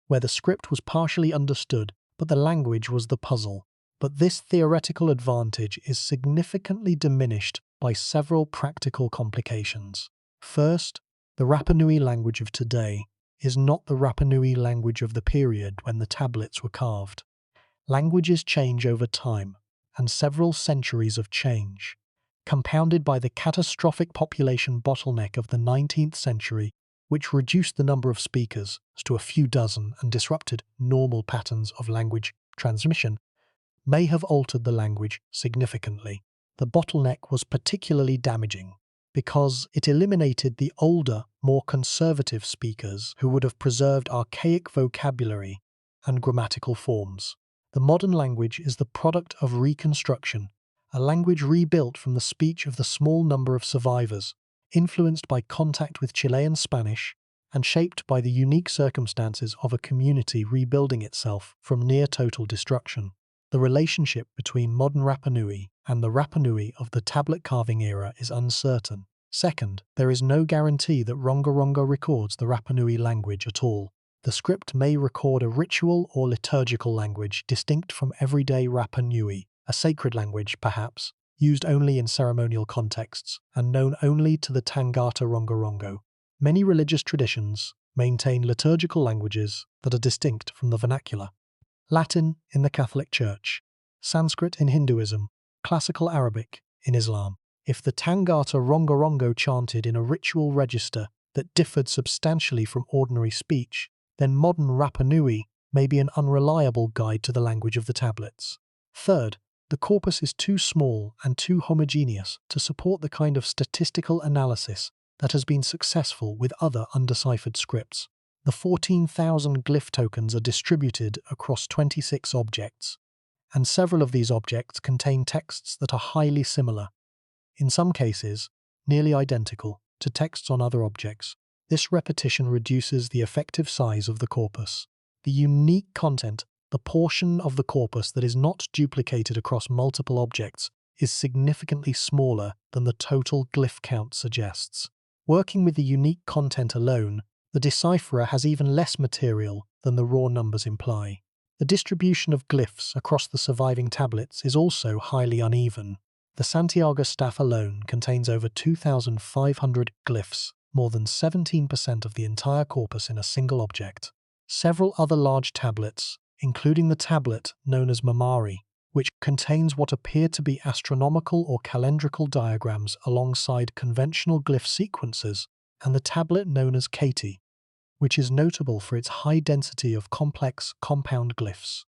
Speaker 1: where the script was partially understood, but the language was the puzzle. But this theoretical advantage is significantly diminished by several practical complications. First, the Rapa Nui language of today is not the Rapa Nui language of the period when the tablets were carved. Languages change over time, and several centuries of change, compounded by the catastrophic population bottleneck of the 19th century, which reduced the number of speakers to a few dozen and disrupted normal patterns of language transmission, may have altered the language significantly. The bottleneck was particularly damaging because it eliminated the older, more conservative speakers who would have preserved archaic vocabulary and grammatical forms. The modern language is the product of reconstruction, a language rebuilt from the speech of the small number of survivors, influenced by contact with Chilean Spanish and shaped by the unique circumstances of a community rebuilding itself from near-total destruction. The relationship between modern Rapa Nui and the Rapa Nui of the tablet carving era is uncertain. Second, there is no guarantee that Rongorongo records the Rapa Nui language at all. The script may record a ritual or liturgical language distinct from everyday Rapa Nui, a sacred language, perhaps, used only in ceremonial contexts and known only to the Tangata Rongorongo. Many religious traditions maintain liturgical languages that are distinct from the vernacular. Latin in the Catholic Church, Sanskrit in Hinduism, Classical Arabic in Islam. If the Tangata Rongorongo chanted in a ritual register that differed substantially from ordinary speech, then modern Rapa Nui may be an unreliable guide to the language of the tablets. Third, the corpus is too small and too homogeneous to support the kind of statistical analysis that has been successful with other undeciphered scripts. The 14,000 glyph tokens are distributed across 26 objects, and several of these objects contain texts that are highly similar, in some cases nearly identical to texts on other objects. This repetition reduces the effective size of the corpus. The unique content, the portion of the corpus that is not duplicated across multiple objects, is significantly smaller than the total glyph count suggests. Working with the unique content alone, the decipherer has even less material than the raw numbers imply. The distribution of glyphs across the surviving tablets is also highly uneven. The Santiago staff alone contains over 2,500 glyphs, more than 17% of the entire corpus in a single object. Several other large tablets, including the tablet known as Moai, which contains what appear to be astronomical or calendrical diagrams alongside conventional glyph sequences, and the tablet known as Katie, which is notable for its high density of complex compound glyphs,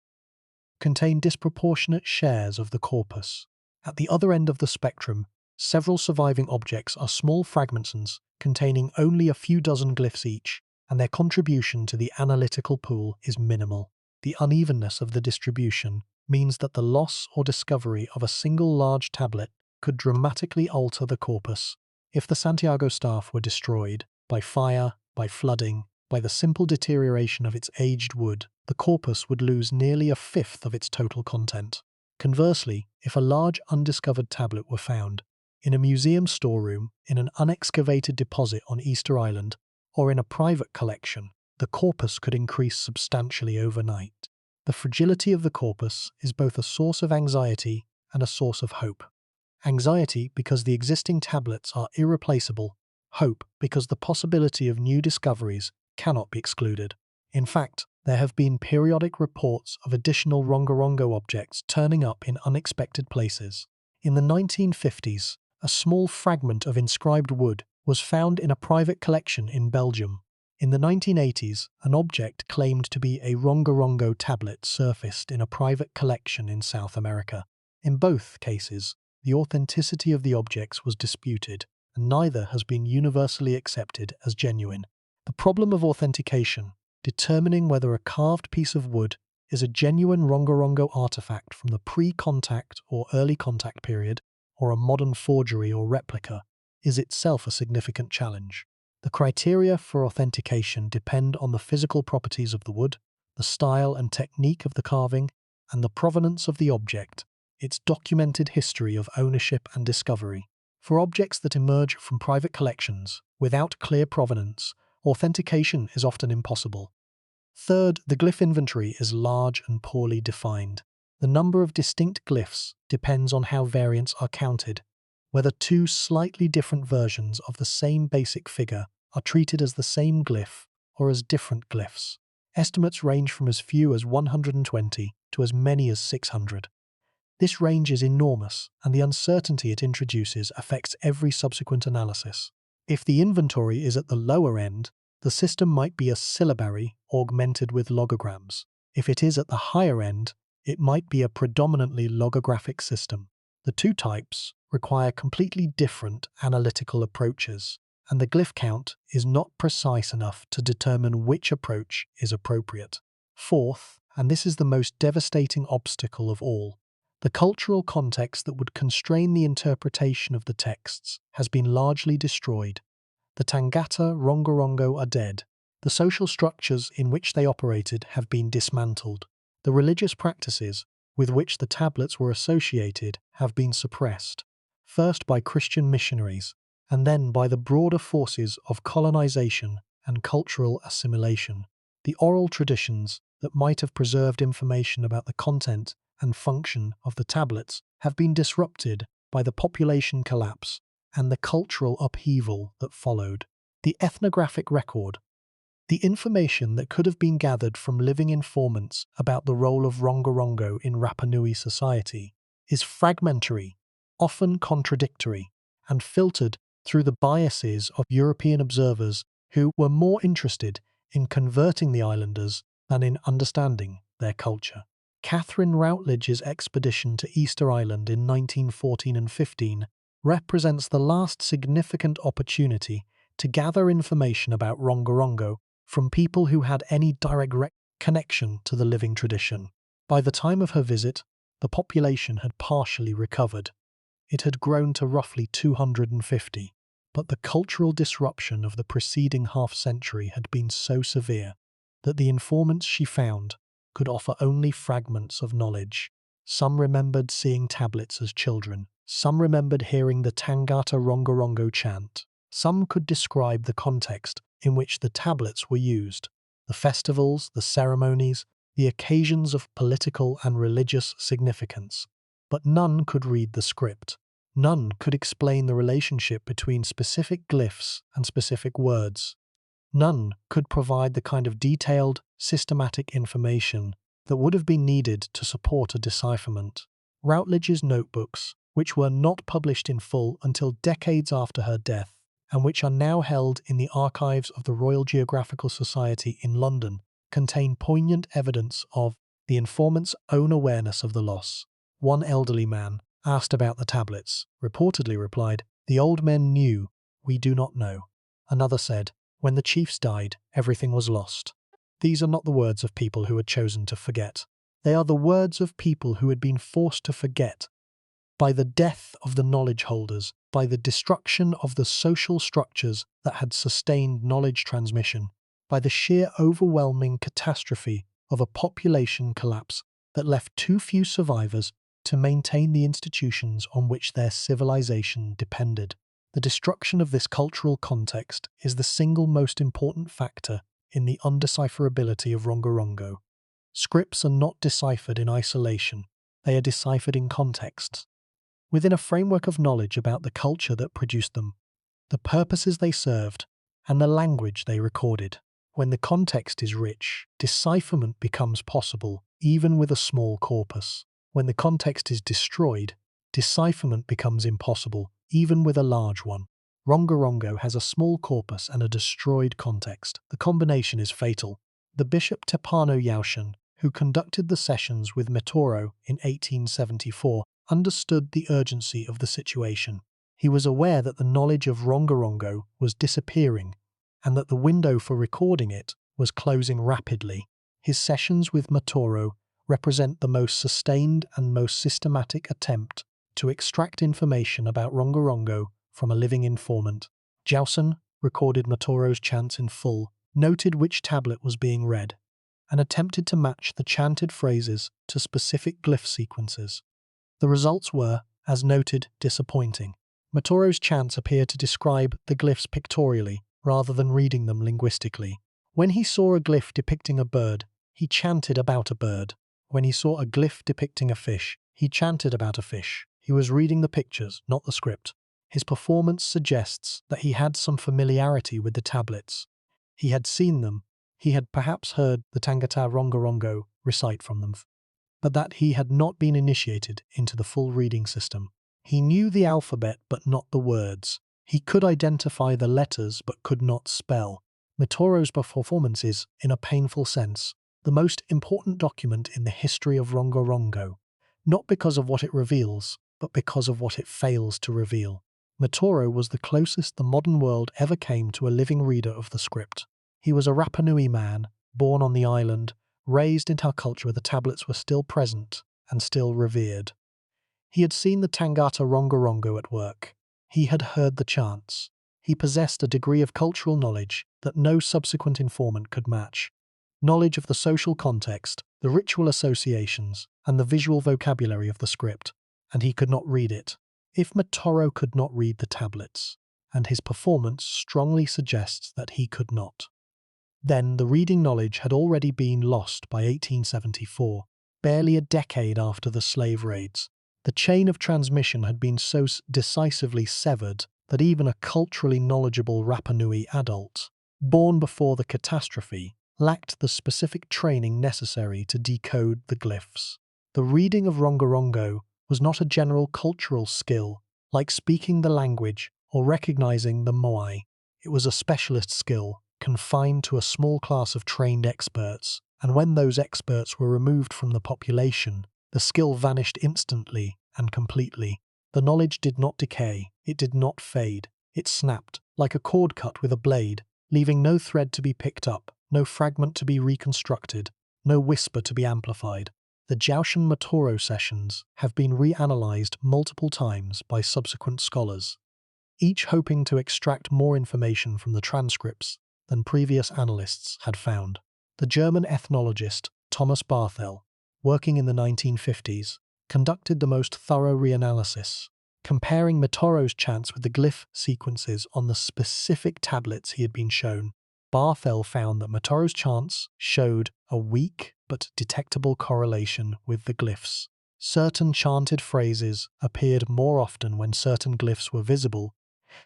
Speaker 1: contain disproportionate shares of the corpus. At the other end of the spectrum, several surviving objects are small fragments containing only a few dozen glyphs each, and their contribution to the analytical pool is minimal. The unevenness of the distribution means that the loss or discovery of a single large tablet could dramatically alter the corpus. If the Santiago staff were destroyed by fire, by flooding, by the simple deterioration of its aged wood, the corpus would lose nearly a fifth of its total content. Conversely, if a large undiscovered tablet were found in a museum storeroom, in an unexcavated deposit on Easter Island, or in a private collection, the corpus could increase substantially overnight. The fragility of the corpus is both a source of anxiety and a source of hope. Anxiety because the existing tablets are irreplaceable, hope because the possibility of new discoveries cannot be excluded. In fact, there have been periodic reports of additional Rongorongo objects turning up in unexpected places. In the 1950s, a small fragment of inscribed wood was found in a private collection in Belgium. In the 1980s, an object claimed to be a Rongorongo tablet surfaced in a private collection in South America. In both cases, the authenticity of the objects was disputed, and neither has been universally accepted as genuine. The problem of authentication, determining whether a carved piece of wood is a genuine Rongorongo artifact from the pre-contact or early contact period, or a modern forgery or replica, is itself a significant challenge. The criteria for authentication depend on the physical properties of the wood, the style and technique of the carving, and the provenance of the object, its documented history of ownership and discovery. For objects that emerge from private collections without clear provenance, authentication is often impossible. Third, the glyph inventory is large and poorly defined. The number of distinct glyphs depends on how variants are counted, whether two slightly different versions of the same basic figure are treated as the same glyph or as different glyphs. Estimates range from as few as 120 to as many as 600. This range is enormous, and the uncertainty it introduces affects every subsequent analysis. If the inventory is at the lower end, the system might be a syllabary augmented with logograms. If it is at the higher end, it might be a predominantly logographic system. The two types require completely different analytical approaches, and the glyph count is not precise enough to determine which approach is appropriate. Fourth, and this is the most devastating obstacle of all, the cultural context that would constrain the interpretation of the texts has been largely destroyed. The Tangata Rongorongo are dead. The social structures in which they operated have been dismantled. The religious practices with which the tablets were associated have been suppressed, first by Christian missionaries, and then by the broader forces of colonization and cultural assimilation. The oral traditions that might have preserved information about the content and function of the tablets have been disrupted by the population collapse and the cultural upheaval that followed. The ethnographic record, the information that could have been gathered from living informants about the role of Rongorongo in Rapa Nui society, is fragmentary, often contradictory, and filtered through the biases of European observers who were more interested in converting the islanders than in understanding their culture. Catherine Routledge's expedition to Easter Island in 1914 and 15 represents the last significant opportunity to gather information about Rongorongo from people who had any direct connection to the living tradition. By the time of her visit, the population had partially recovered. it had grown to roughly 250. But the cultural disruption of the preceding half-century had been so severe that the informants she found could offer only fragments of knowledge. Some remembered seeing tablets as children. Some remembered hearing the Tangata Rongorongo chant. Some could describe the context in which the tablets were used, the festivals, the ceremonies, the occasions of political and religious significance. But none could read the script. None could explain the relationship between specific glyphs and specific words. None could provide the kind of detailed, systematic information that would have been needed to support a decipherment. Routledge's notebooks, which were not published in full until decades after her death, and which are now held in the archives of the Royal Geographical Society in London, contain poignant evidence of the informant's own awareness of the loss. One elderly man, asked about the tablets, reportedly replied, "The old men knew, we do not know." Another said, "When the chiefs died, everything was lost." These are not the words of people who had chosen to forget. They are the words of people who had been forced to forget by the death of the knowledge holders, by the destruction of the social structures that had sustained knowledge transmission, by the sheer overwhelming catastrophe of a population collapse that left too few survivors to maintain the institutions on which their civilization depended. The destruction of this cultural context is the single most important factor in the undecipherability of Rongorongo. Scripts are not deciphered in isolation, they are deciphered in context, within a framework of knowledge about the culture that produced them, the purposes they served, and the language they recorded. When the context is rich, decipherment becomes possible, even with a small corpus. When the context is destroyed, decipherment becomes impossible, even with a large one. Rongorongo has a small corpus and a destroyed context. The combination is fatal. The Bishop Tepano Yaushan, who conducted the sessions with Metoro in 1874, understood the urgency of the situation. He was aware that the knowledge of Rongorongo was disappearing and that the window for recording it was closing rapidly. His sessions with Metoro represent the most sustained and most systematic attempt to extract information about Rongorongo from a living informant. Jausen recorded Metoro's chants in full, noted which tablet was being read, and attempted to match the chanted phrases to specific glyph sequences. The results were, as noted, disappointing. Metoro's chants appeared to describe the glyphs pictorially rather than reading them linguistically. When he saw a glyph depicting a bird, he chanted about a bird. When he saw a glyph depicting a fish, he chanted about a fish. He was reading the pictures, not the script. His performance suggests that he had some familiarity with the tablets. He had seen them. He had perhaps heard the Tangata Rongorongo recite from them, but that he had not been initiated into the full reading system. He knew the alphabet but not the words. He could identify the letters but could not spell. Metoro's performance is, in a painful sense, the most important document in the history of Rongorongo, not because of what it reveals, but because of what it fails to reveal. Metoro was the closest the modern world ever came to a living reader of the script. He was a Rapa Nui man, born on the island, raised into a culture where the tablets were still present and still revered. He had seen the Tangata Rongorongo at work. He had heard the chants. He possessed a degree of cultural knowledge that no subsequent informant could match. Knowledge of the social context, the ritual associations, and the visual vocabulary of the script, and he could not read it. If Metoro could not read the tablets, and his performance strongly suggests that he could not, then the reading knowledge had already been lost by 1874, barely a decade after the slave raids. The chain of transmission had been so decisively severed that even a culturally knowledgeable Rapa Nui adult, born before the catastrophe, lacked the specific training necessary to decode the glyphs. The reading of Rongorongo was not a general cultural skill, like speaking the language or recognizing the Moai. It was a specialist skill, confined to a small class of trained experts, and when those experts were removed from the population, the skill vanished instantly and completely. The knowledge did not decay, it did not fade, it snapped, like a cord cut with a blade, leaving no thread to be picked up, no fragment to be reconstructed, no whisper to be amplified. The Jiaoshan Matoro sessions have been reanalyzed multiple times by subsequent scholars, each hoping to extract more information from the transcripts than previous analysts had found. The German ethnologist Thomas Barthel, working in the 1950s, conducted the most thorough reanalysis, comparing Matoro's chants with the glyph sequences on the specific tablets he had been shown. Barthel found that Matoro's chants showed a weak but detectable correlation with the glyphs. Certain chanted phrases appeared more often when certain glyphs were visible,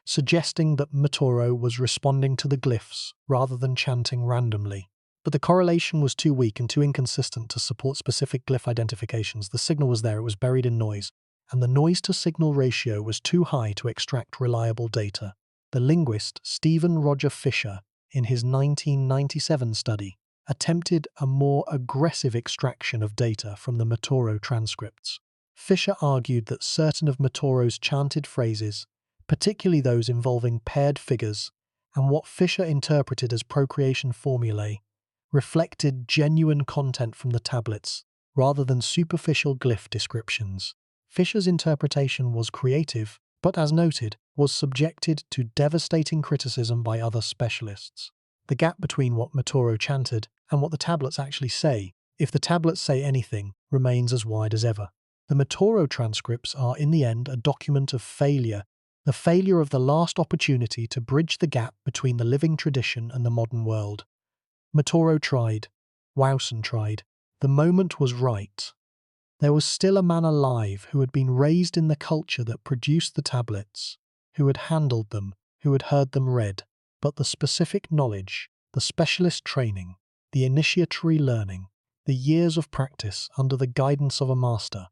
Speaker 1: suggesting that Matoro was responding to the glyphs rather than chanting randomly. But the correlation was too weak and too inconsistent to support specific glyph identifications. The signal was there, it was buried in noise, and the noise-to-signal ratio was too high to extract reliable data. The linguist Stephen Roger Fisher, in his 1997 study, attempted a more aggressive extraction of data from the Matoro transcripts. Fisher argued that certain of Matoro's chanted phrases, particularly those involving paired figures and what Fisher interpreted as procreation formulae, reflected genuine content from the tablets rather than superficial glyph descriptions. Fisher's interpretation was creative, but as noted, was subjected to devastating criticism by other specialists. The gap between what Matoro chanted and what the tablets actually say, if the tablets say anything, remains as wide as ever. The Matoro transcripts are in the end a document of failure, the failure of the last opportunity to bridge the gap between the living tradition and the modern world. Matoro tried. Wowson tried. The moment was right. There was still a man alive who had been raised in the culture that produced the tablets, who had handled them, who had heard them read, but the specific knowledge, the specialist training, the initiatory learning, the years of practice under the guidance of a master,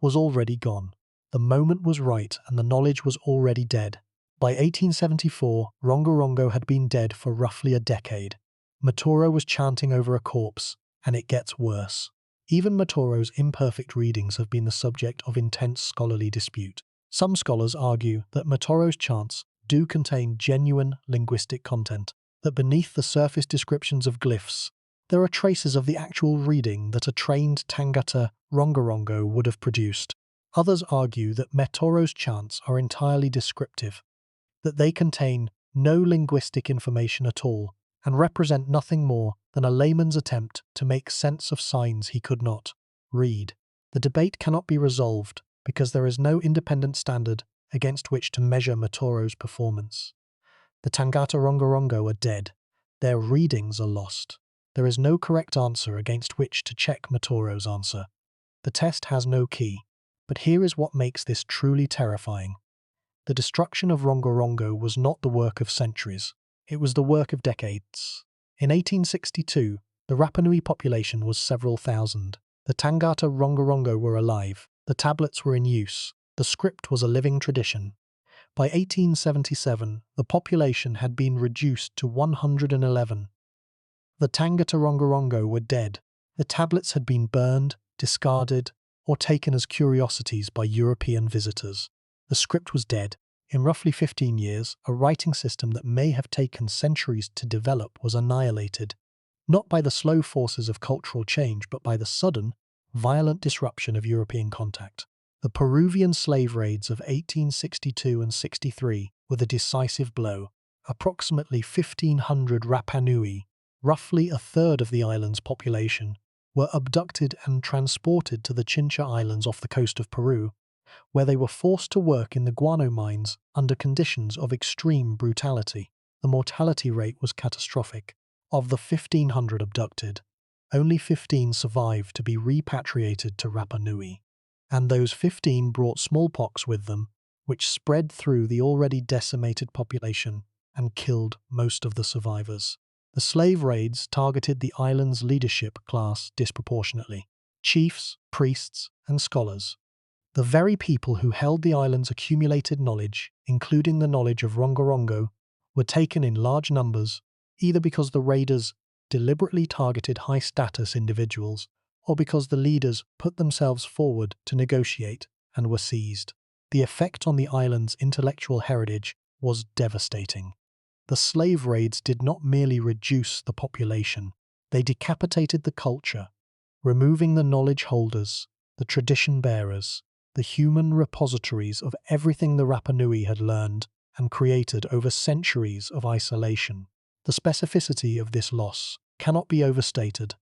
Speaker 1: was already gone. The moment was right and the knowledge was already dead. By 1874, Rongorongo had been dead for roughly a decade. Matoro was chanting over a corpse, and it gets worse. Even Matoro's imperfect readings have been the subject of intense scholarly dispute. Some scholars argue that Matoro's chants do contain genuine linguistic content, that beneath the surface descriptions of glyphs, there are traces of the actual reading that a trained Tangata Rongorongo would have produced. Others argue that Matoro's chants are entirely descriptive, that they contain no linguistic information at all, and represent nothing more than a layman's attempt to make sense of signs he could not read. The debate cannot be resolved because there is no independent standard against which to measure Matoro's performance. The Tangata Rongorongo are dead. Their readings are lost. There is no correct answer against which to check Matoro's answer. The test has no key, but here is what makes this truly terrifying. The destruction of Rongorongo was not the work of centuries. It was the work of decades. In 1862, the Rapa Nui population was several thousand. The Tangata Rongorongo were alive. The tablets were in use. The script was a living tradition. By 1877, the population had been reduced to 111. The Tangata Rongorongo were dead. The tablets had been burned, discarded, or taken as curiosities by European visitors. The script was dead. In roughly 15 years, a writing system that may have taken centuries to develop was annihilated, not by the slow forces of cultural change, but by the sudden, violent disruption of European contact. The Peruvian slave raids of 1862 and 63 were the decisive blow. Approximately 1,500 Rapa Nui, roughly a third of the island's population, were abducted and transported to the Chincha Islands off the coast of Peru, where they were forced to work in the guano mines under conditions of extreme brutality. The mortality rate was catastrophic. Of the 1,500 abducted, only 15 survived to be repatriated to Rapa Nui, and those 15 brought smallpox with them, which spread through the already decimated population and killed most of the survivors. The slave raids targeted the island's leadership class disproportionately: chiefs, priests, and scholars. The very people who held the island's accumulated knowledge, including the knowledge of Rongorongo, were taken in large numbers, either because the raiders deliberately targeted high-status individuals, or because the leaders put themselves forward to negotiate and were seized. The effect on the island's intellectual heritage was devastating. The slave raids did not merely reduce the population, they decapitated the culture, removing the knowledge holders, the tradition bearers, the human repositories of everything the Rapa Nui had learned and created over centuries of isolation. The specificity of this loss cannot be overstated.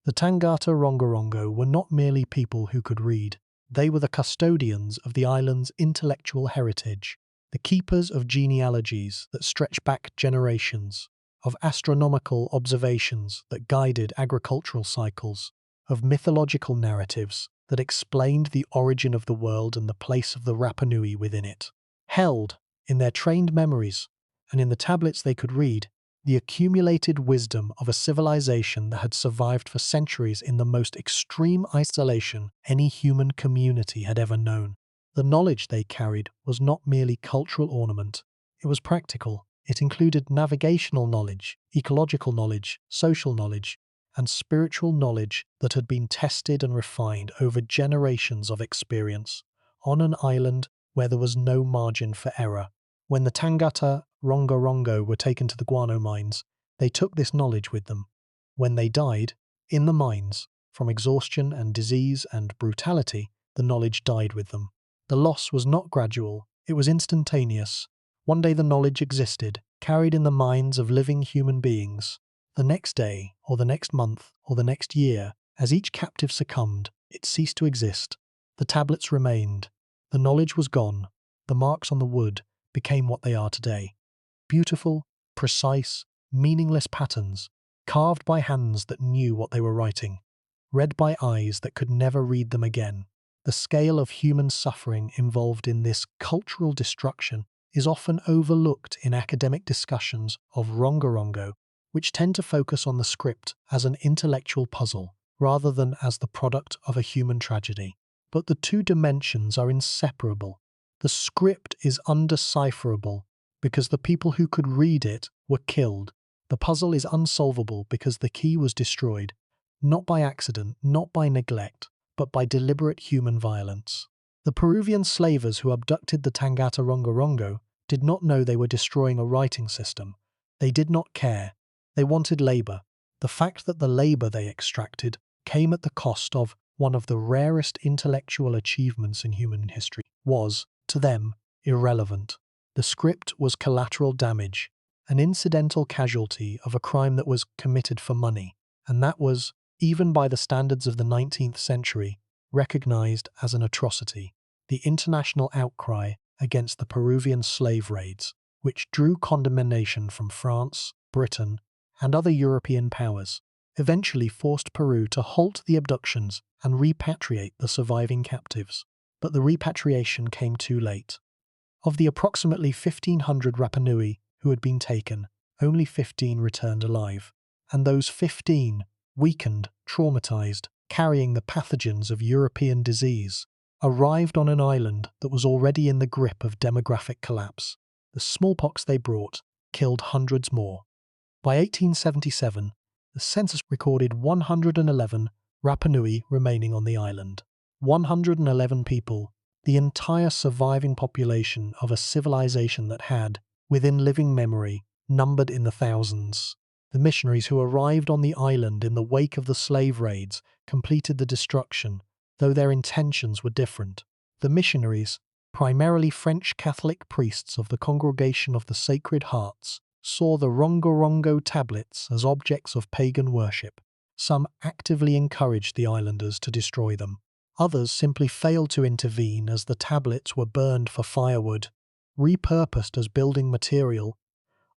Speaker 1: The Tangata Rongorongo were not merely people who could read. They were the custodians of the island's intellectual heritage, the keepers of genealogies that stretch back generations, of astronomical observations that guided agricultural cycles, of mythological narratives that explained the origin of the world and the place of the Rapa Nui within it. Held, in their trained memories, and in the tablets they could read, the accumulated wisdom of a civilization that had survived for centuries in the most extreme isolation any human community had ever known. The knowledge they carried was not merely cultural ornament, it was practical. It included navigational knowledge, ecological knowledge, social knowledge, and spiritual knowledge that had been tested and refined over generations of experience, on an island where there was no margin for error. When the Tangata Rongorongo were taken to the guano mines, they took this knowledge with them. When they died, in the mines, from exhaustion and disease and brutality, the knowledge died with them. The loss was not gradual, it was instantaneous. One day the knowledge existed, carried in the minds of living human beings. The next day, or the next month, or the next year, as each captive succumbed, it ceased to exist. The tablets remained. The knowledge was gone. The marks on the wood became what they are today. Beautiful, precise, meaningless patterns, carved by hands that knew what they were writing, read by eyes that could never read them again. The scale of human suffering involved in this cultural destruction is often overlooked in academic discussions of Rongorongo, which tend to focus on the script as an intellectual puzzle rather than as the product of a human tragedy. But the two dimensions are inseparable. The script is undecipherable because the people who could read it were killed. The puzzle is unsolvable because the key was destroyed, not by accident, not by neglect, but by deliberate human violence. The Peruvian slavers who abducted the Tangata Rongorongo did not know they were destroying a writing system. They did not care. They wanted labour. The fact that the labour they extracted came at the cost of one of the rarest intellectual achievements in human history was, to them, irrelevant. The script was collateral damage, an incidental casualty of a crime that was committed for money, and that was, even by the standards of the 19th century, recognized as an atrocity. The international outcry against the Peruvian slave raids, which drew condemnation from France, Britain, and other European powers, eventually forced Peru to halt the abductions and repatriate the surviving captives. But the repatriation came too late. Of the approximately 1,500 Rapa Nui who had been taken, only 15 returned alive, and those 15, weakened, traumatized, carrying the pathogens of European disease, arrived on an island that was already in the grip of demographic collapse. The smallpox they brought killed hundreds more. By 1877, the census recorded 111 Rapa Nui remaining on the island. 111 people, the entire surviving population of a civilization that had, within living memory, numbered in the thousands. The missionaries who arrived on the island in the wake of the slave raids completed the destruction, though their intentions were different. The missionaries, primarily French Catholic priests of the Congregation of the Sacred Hearts, saw the Rongorongo tablets as objects of pagan worship. Some actively encouraged the islanders to destroy them. Others simply failed to intervene as the tablets were burned for firewood, repurposed as building material,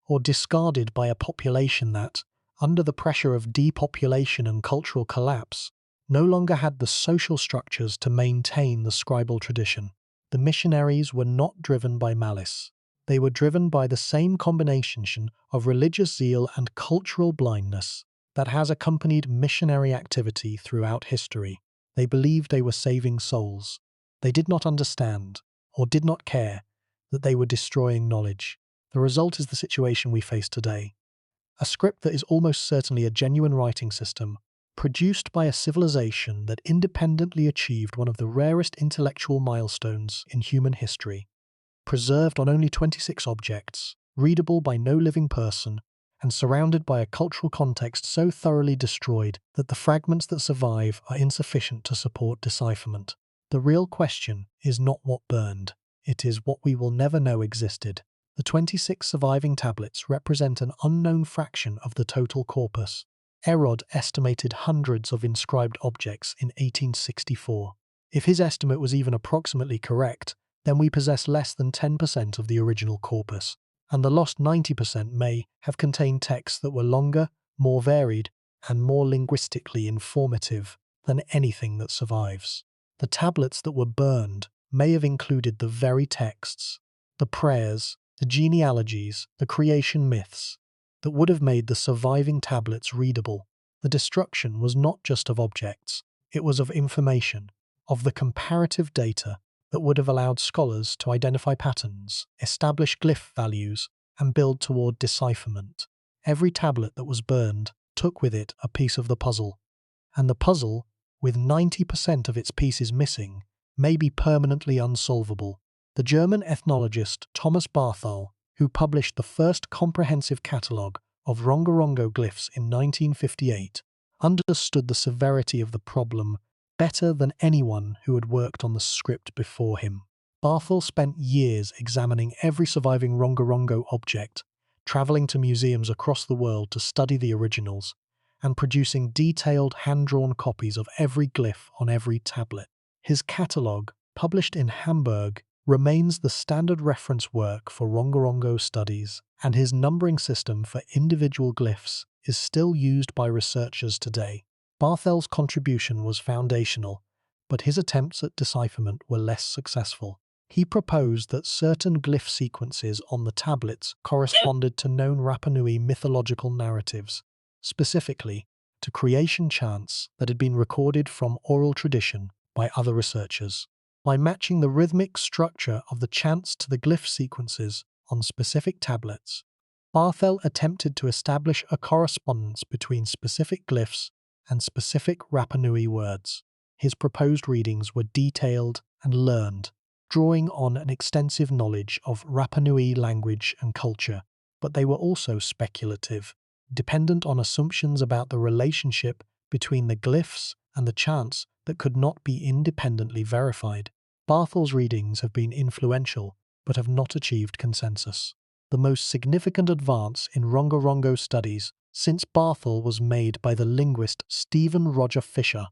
Speaker 1: or discarded by a population that, under the pressure of depopulation and cultural collapse, no longer had the social structures to maintain the scribal tradition. The missionaries were not driven by malice. They were driven by the same combination of religious zeal and cultural blindness that has accompanied missionary activity throughout history. They believed they were saving souls. They did not understand, or did not care, that they were destroying knowledge. The result is the situation we face today. A script that is almost certainly a genuine writing system, produced by a civilization that independently achieved one of the rarest intellectual milestones in human history, preserved on only 26 objects, readable by no living person, and surrounded by a cultural context so thoroughly destroyed that the fragments that survive are insufficient to support decipherment. The real question is not what burned, it is what we will never know existed. The 26 surviving tablets represent an unknown fraction of the total corpus. Erod estimated hundreds of inscribed objects in 1864. If his estimate was even approximately correct, then we possess less than 10% of the original corpus, and the lost 90% may have contained texts that were longer, more varied, and more linguistically informative than anything that survives. The tablets that were burned may have included the very texts, the prayers, the genealogies, the creation myths, that would have made the surviving tablets readable. The destruction was not just of objects, it was of information, of the comparative data that would have allowed scholars to identify patterns, establish glyph values, and build toward decipherment. Every tablet that was burned took with it a piece of the puzzle, and the puzzle, with 90% of its pieces missing, may be permanently unsolvable. The German ethnologist Thomas Barthol, who published the first comprehensive catalogue of Rongorongo glyphs in 1958, understood the severity of the problem better than anyone who had worked on the script before him. Barthol spent years examining every surviving Rongorongo object, travelling to museums across the world to study the originals, and producing detailed hand-drawn copies of every glyph on every tablet. His catalogue, published in Hamburg, remains the standard reference work for Rongorongo studies, and his numbering system for individual glyphs is still used by researchers today. Barthel's contribution was foundational, but his attempts at decipherment were less successful. He proposed that certain glyph sequences on the tablets corresponded to known Rapa Nui mythological narratives, specifically to creation chants that had been recorded from oral tradition by other researchers. By matching the rhythmic structure of the chants to the glyph sequences on specific tablets, Barthel attempted to establish a correspondence between specific glyphs and specific Rapa Nui words. His proposed readings were detailed and learned, drawing on an extensive knowledge of Rapa Nui language and culture, but they were also speculative, dependent on assumptions about the relationship between the glyphs and the chants that could not be independently verified. Barthel's readings have been influential, but have not achieved consensus. The most significant advance in Rongorongo studies since Barthel was made by the linguist Stephen Roger Fisher,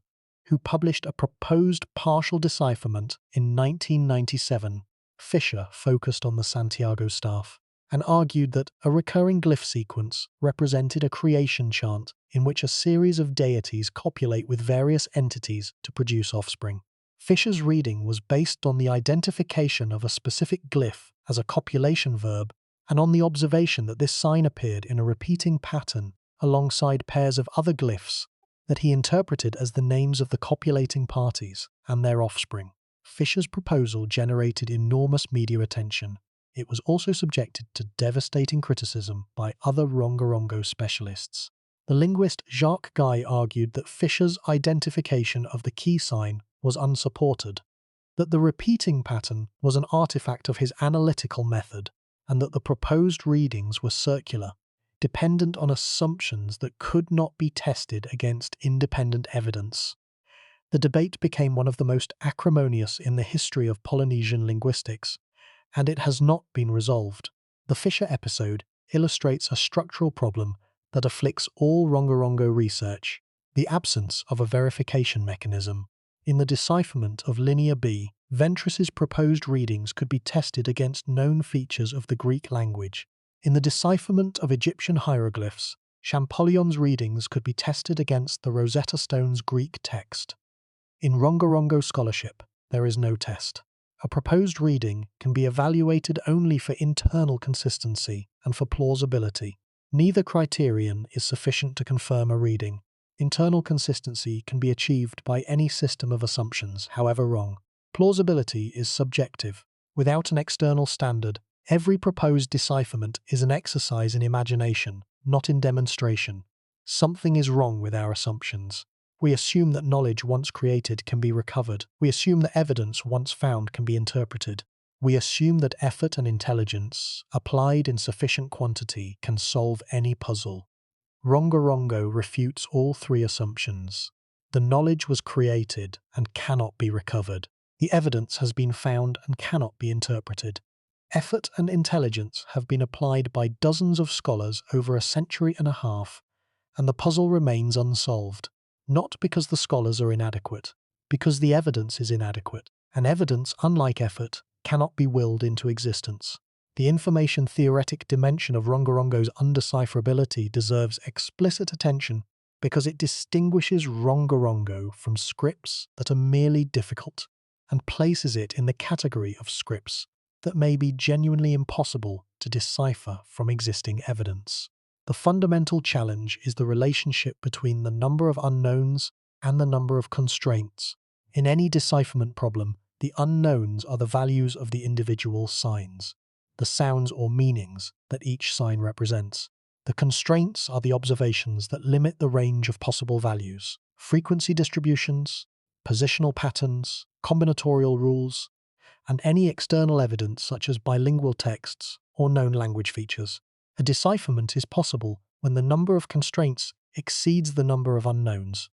Speaker 1: who published a proposed partial decipherment in 1997. Fisher focused on the Santiago staff and argued that a recurring glyph sequence represented a creation chant in which a series of deities copulate with various entities to produce offspring. Fisher's reading was based on the identification of a specific glyph as a copulation verb and on the observation that this sign appeared in a repeating pattern alongside pairs of other glyphs that he interpreted as the names of the copulating parties and their offspring. Fisher's proposal generated enormous media attention. It was also subjected to devastating criticism by other Rongorongo specialists. The linguist Jacques Guy argued that Fisher's identification of the key sign was unsupported, that the repeating pattern was an artifact of his analytical method, and that the proposed readings were circular, dependent on assumptions that could not be tested against independent evidence. The debate became one of the most acrimonious in the history of Polynesian linguistics, and it has not been resolved. The Fisher episode illustrates a structural problem that afflicts all Rongorongo research: the absence of a verification mechanism. In the decipherment of Linear B, Ventrus's proposed readings could be tested against known features of the Greek language. In the decipherment of Egyptian hieroglyphs, Champollion's readings could be tested against the Rosetta Stone's Greek text. In Rongorongo scholarship, there is no test. A proposed reading can be evaluated only for internal consistency and for plausibility. Neither criterion is sufficient to confirm a reading. Internal consistency can be achieved by any system of assumptions, however wrong. Plausibility is subjective. Without an external standard, every proposed decipherment is an exercise in imagination, not in demonstration. Something is wrong with our assumptions. We assume that knowledge once created can be recovered. We assume that evidence once found can be interpreted. We assume that effort and intelligence, applied in sufficient quantity, can solve any puzzle. Rongorongo refutes all three assumptions. The knowledge was created and cannot be recovered. The evidence has been found and cannot be interpreted. Effort and intelligence have been applied by dozens of scholars over a century and a half, and the puzzle remains unsolved. Not because the scholars are inadequate, because the evidence is inadequate, and evidence, unlike effort, cannot be willed into existence. The information theoretic dimension of Rongorongo's undecipherability deserves explicit attention because it distinguishes Rongorongo from scripts that are merely difficult and places it in the category of scripts that may be genuinely impossible to decipher from existing evidence. The fundamental challenge is the relationship between the number of unknowns and the number of constraints. In any decipherment problem, the unknowns are the values of the individual signs, the sounds or meanings that each sign represents. The constraints are the observations that limit the range of possible values, frequency distributions, positional patterns, combinatorial rules, and any external evidence such as bilingual texts or known language features. A decipherment is possible when the number of constraints exceeds the number of unknowns,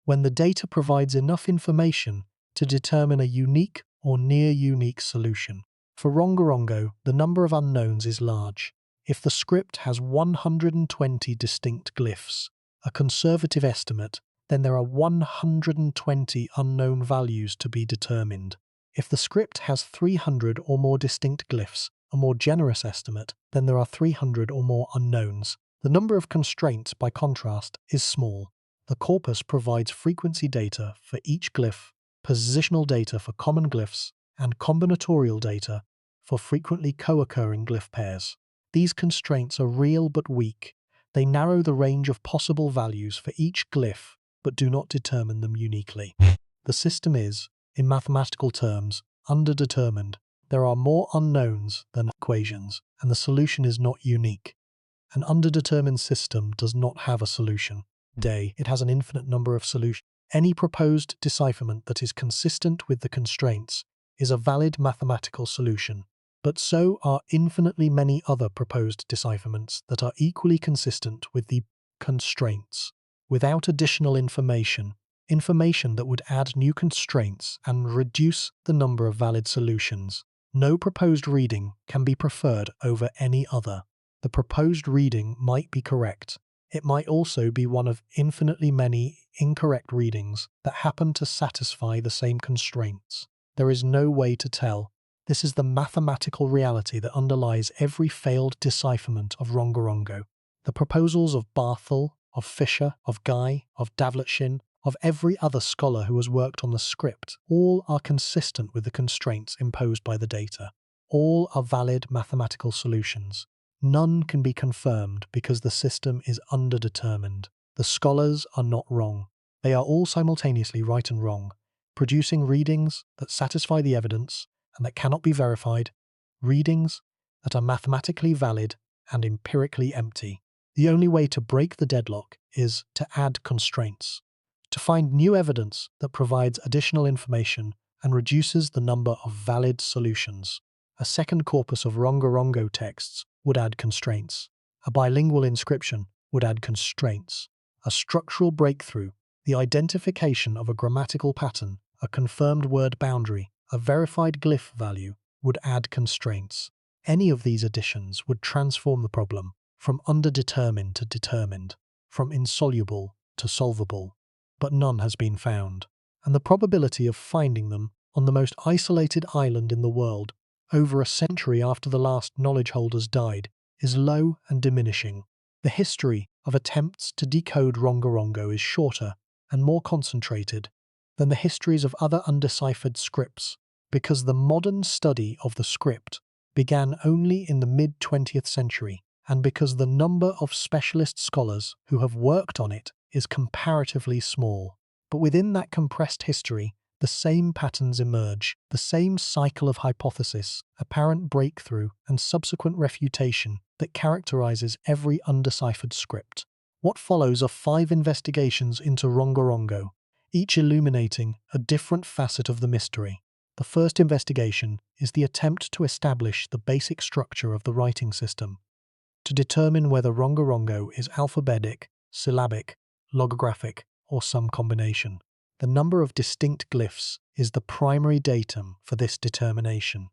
Speaker 1: when the data provides enough information to determine a unique or near-unique solution. For Rongorongo, the number of unknowns is large. If the script has 120 distinct glyphs, a conservative estimate, then there are 120 unknown values to be determined. If the script has 300 or more distinct glyphs, a more generous estimate, then there are 300 or more unknowns. The number of constraints, by contrast, is small. The corpus provides frequency data for each glyph, positional data for common glyphs, and combinatorial data for frequently co-occurring glyph pairs. These constraints are real but weak. They narrow the range of possible values for each glyph, but do not determine them uniquely. The system is, in mathematical terms, underdetermined. There are more unknowns than equations, and the solution is not unique. An underdetermined system does not have a solution. It has an infinite number of solutions. Any proposed decipherment that is consistent with the constraints is a valid mathematical solution, but so are infinitely many other proposed decipherments that are equally consistent with the constraints. Without additional information that would add new constraints and reduce the number of valid solutions, no proposed reading can be preferred over any other. The proposed reading might be correct. It might also be one of infinitely many incorrect readings that happen to satisfy the same constraints. There is no way to tell. This is the mathematical reality that underlies every failed decipherment of Rongorongo. The proposals of Barthel, of Fisher, of Guy, of Davletshin, of every other scholar who has worked on the script, all are consistent with the constraints imposed by the data. All are valid mathematical solutions. None can be confirmed because the system is underdetermined. The scholars are not wrong. They are all simultaneously right and wrong, producing readings that satisfy the evidence and that cannot be verified, readings that are mathematically valid and empirically empty. The only way to break the deadlock is to add constraints, to find new evidence that provides additional information and reduces the number of valid solutions. A second corpus of Rongorongo texts would add constraints. A bilingual inscription would add constraints. A structural breakthrough, the identification of a grammatical pattern, a confirmed word boundary, a verified glyph value, would add constraints. Any of these additions would transform the problem from underdetermined to determined, from insoluble to solvable. But none has been found, and the probability of finding them on the most isolated island in the world, over a century after the last knowledge holders died, is low and diminishing. The history of attempts to decode Rongorongo is shorter and more concentrated than the histories of other undeciphered scripts, because the modern study of the script began only in the mid-20th century, and because the number of specialist scholars who have worked on it is comparatively small. But within that compressed history, the same patterns emerge, the same cycle of hypothesis, apparent breakthrough, and subsequent refutation that characterizes every undeciphered script. What follows are 5 investigations into Rongorongo, each illuminating a different facet of the mystery. The first investigation is the attempt to establish the basic structure of the writing system, to determine whether Rongorongo is alphabetic, syllabic, logographic, or some combination. The number of distinct glyphs is the primary datum for this determination.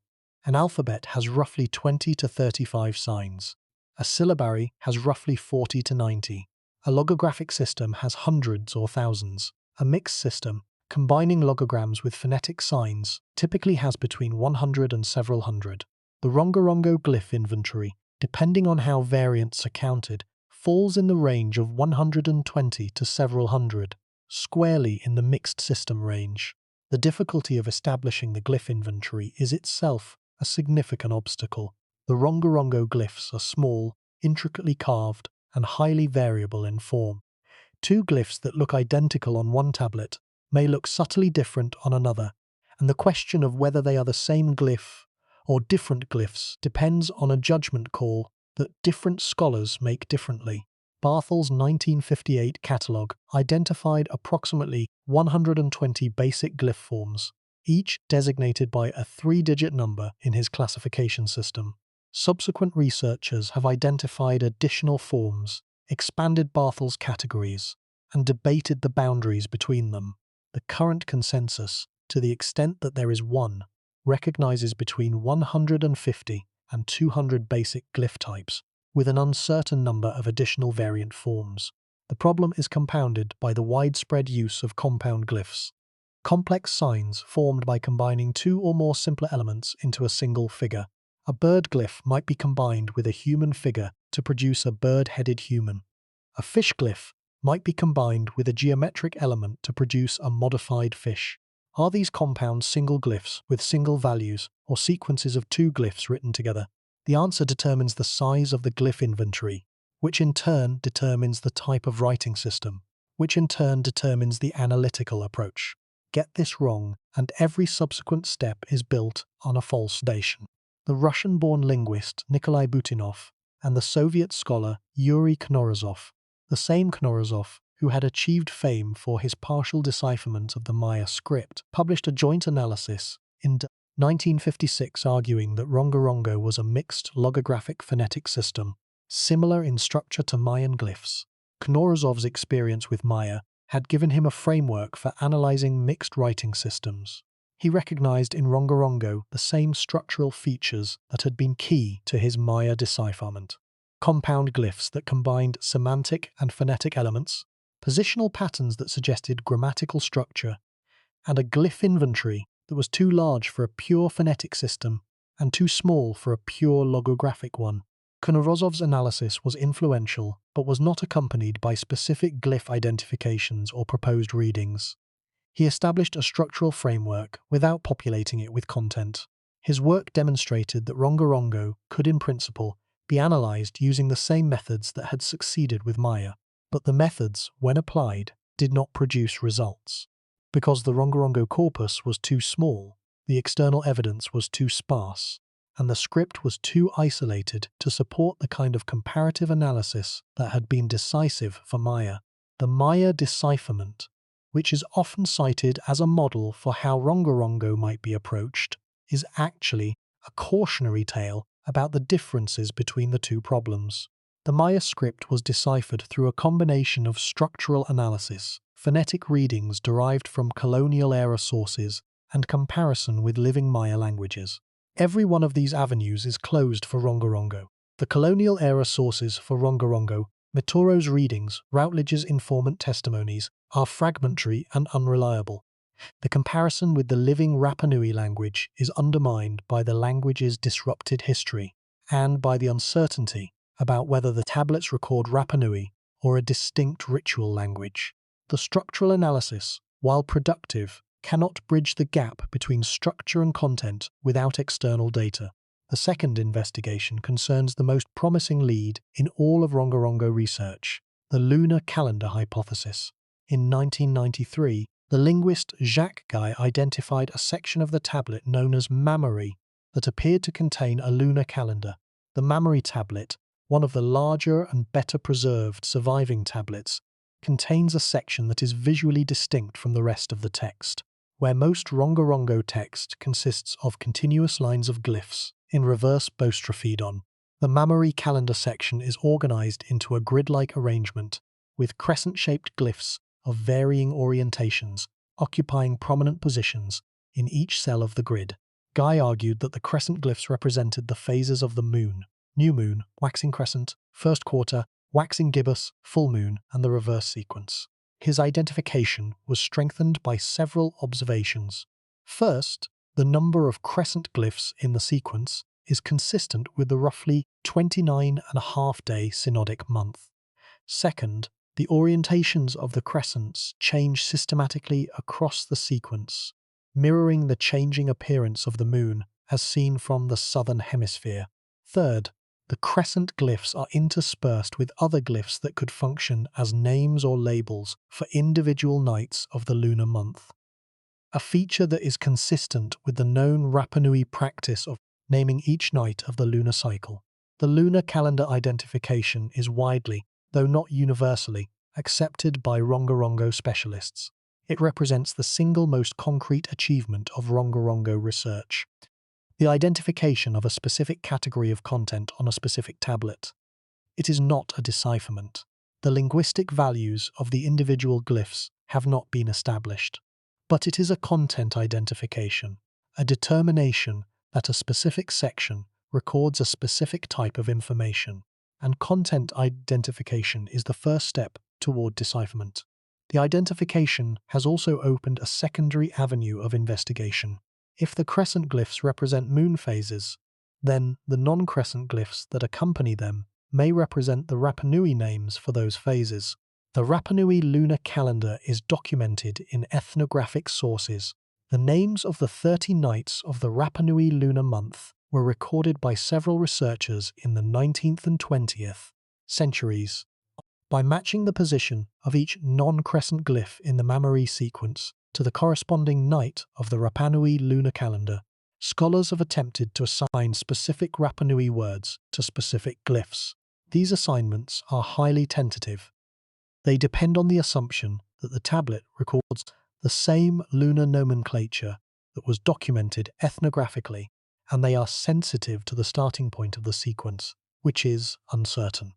Speaker 1: An alphabet has roughly 20 to 35 signs. A syllabary has roughly 40 to 90. A logographic system has hundreds or thousands. A mixed system, combining logograms with phonetic signs, typically has between 100 and several hundred. The Rongorongo glyph inventory, depending on how variants are counted, falls in the range of 120 to several hundred, squarely in the mixed system range. The difficulty of establishing the glyph inventory is itself a significant obstacle. The Rongorongo glyphs are small, intricately carved, and highly variable in form. Two glyphs that look identical on one tablet may look subtly different on another, and the question of whether they are the same glyph or different glyphs depends on a judgment call that different scholars make differently. Barthel's 1958 catalogue identified approximately 120 basic glyph forms, each designated by a 3-digit number in his classification system. Subsequent researchers have identified additional forms, expanded Barthel's categories, and debated the boundaries between them. The current consensus, to the extent that there is one, recognizes between 150 and 200 basic glyph types, with an uncertain number of additional variant forms. The problem is compounded by the widespread use of compound glyphs, complex signs formed by combining two or more simpler elements into a single figure. A bird glyph might be combined with a human figure to produce a bird-headed human. A fish glyph might be combined with a geometric element to produce a modified fish. Are these compounds single glyphs with single values, or sequences of two glyphs written together? The answer determines the size of the glyph inventory, which in turn determines the type of writing system, which in turn determines the analytical approach. Get this wrong, and every subsequent step is built on a false foundation. The Russian-born linguist Nikolai Butinov and the Soviet scholar Yuri Knorozov, the same Knorozov who had achieved fame for his partial decipherment of the Maya script, published a joint analysis in 1956 arguing that Rongorongo was a mixed logographic phonetic system, similar in structure to Mayan glyphs. Knorozov's experience with Maya had given him a framework for analyzing mixed writing systems. He recognized in Rongorongo the same structural features that had been key to his Maya decipherment. Compound glyphs that combined semantic and phonetic elements, positional patterns that suggested grammatical structure, and a glyph inventory that was too large for a pure phonetic system and too small for a pure logographic one. Knorozov's analysis was influential, but was not accompanied by specific glyph identifications or proposed readings. He established a structural framework without populating it with content. His work demonstrated that Rongorongo could, in principle, be analyzed using the same methods that had succeeded with Maya, but the methods, when applied, did not produce results. Because the Rongorongo corpus was too small, the external evidence was too sparse, and the script was too isolated to support the kind of comparative analysis that had been decisive for Maya. The Maya decipherment, which is often cited as a model for how Rongorongo might be approached, is actually a cautionary tale about the differences between the two problems. The Maya script was deciphered through a combination of structural analysis, phonetic readings derived from colonial-era sources, and comparison with living Maya languages. Every one of these avenues is closed for Rongorongo. The colonial-era sources for Rongorongo, Mitoro's readings, Routledge's informant testimonies, are fragmentary and unreliable. The comparison with the living Rapa Nui language is undermined by the language's disrupted history and by the uncertainty about whether the tablets record Rapa Nui or a distinct ritual language. The structural analysis, while productive, cannot bridge the gap between structure and content without external data. The second investigation concerns the most promising lead in all of Rongorongo research, the lunar calendar hypothesis. In 1993, the linguist Jacques Guy identified a section of the tablet known as mammary that appeared to contain a lunar calendar. The mammary tablet, one of the larger and better preserved surviving tablets, contains a section that is visually distinct from the rest of the text. where most Rongorongo text consists of continuous lines of glyphs in reverse boustrophedon. The Moai calendar section is organized into a grid-like arrangement, with crescent-shaped glyphs of varying orientations occupying prominent positions in each cell of the grid. Guy argued that the crescent glyphs represented the phases of the moon: new moon, waxing crescent, first quarter, waxing gibbous, full moon, and the reverse sequence. His identification was strengthened by several observations. First, the number of crescent glyphs in the sequence is consistent with the roughly 29.5-day synodic month. Second, the orientations of the crescents change systematically across the sequence, mirroring the changing appearance of the moon as seen from the southern hemisphere. Third, the crescent glyphs are interspersed with other glyphs that could function as names or labels for individual nights of the lunar month, a feature that is consistent with the known Rapa Nui practice of naming each night of the lunar cycle. The lunar calendar identification is widely, though not universally, accepted by Rongorongo specialists. It represents the single most concrete achievement of Rongorongo research: the identification of a specific category of content on a specific tablet. It is not a decipherment. The linguistic values of the individual glyphs have not been established, but it is a content identification, a determination that a specific section records a specific type of information, and content identification is the first step toward decipherment. The identification has also opened a secondary avenue of investigation. If the crescent glyphs represent moon phases, then the non-crescent glyphs that accompany them may represent the Rapa Nui names for those phases. The Rapa Nui lunar calendar is documented in ethnographic sources. The names of the 30 nights of the Rapa Nui lunar month were recorded by several researchers in the 19th and 20th centuries. By matching the position of each non-crescent glyph in the Moai sequence to the corresponding night of the Rapa Nui lunar calendar, scholars have attempted to assign specific Rapa Nui words to specific glyphs. These assignments are highly tentative. They depend on the assumption that the tablet records the same lunar nomenclature that was documented ethnographically, and they are sensitive to the starting point of the sequence, which is uncertain.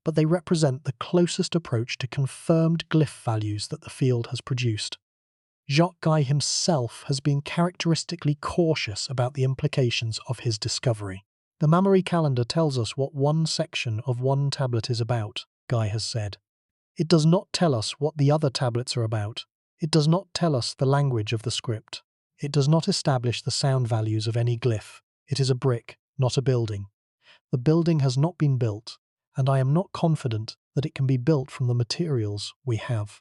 Speaker 1: But they represent the closest approach to confirmed glyph values that the field has produced. Jacques Guy himself has been characteristically cautious about the implications of his discovery. The Moai calendar tells us what one section of one tablet is about, Guy has said. It does not tell us what the other tablets are about. It does not tell us the language of the script. It does not establish the sound values of any glyph. It is a brick, not a building. The building has not been built, and I am not confident that it can be built from the materials we have.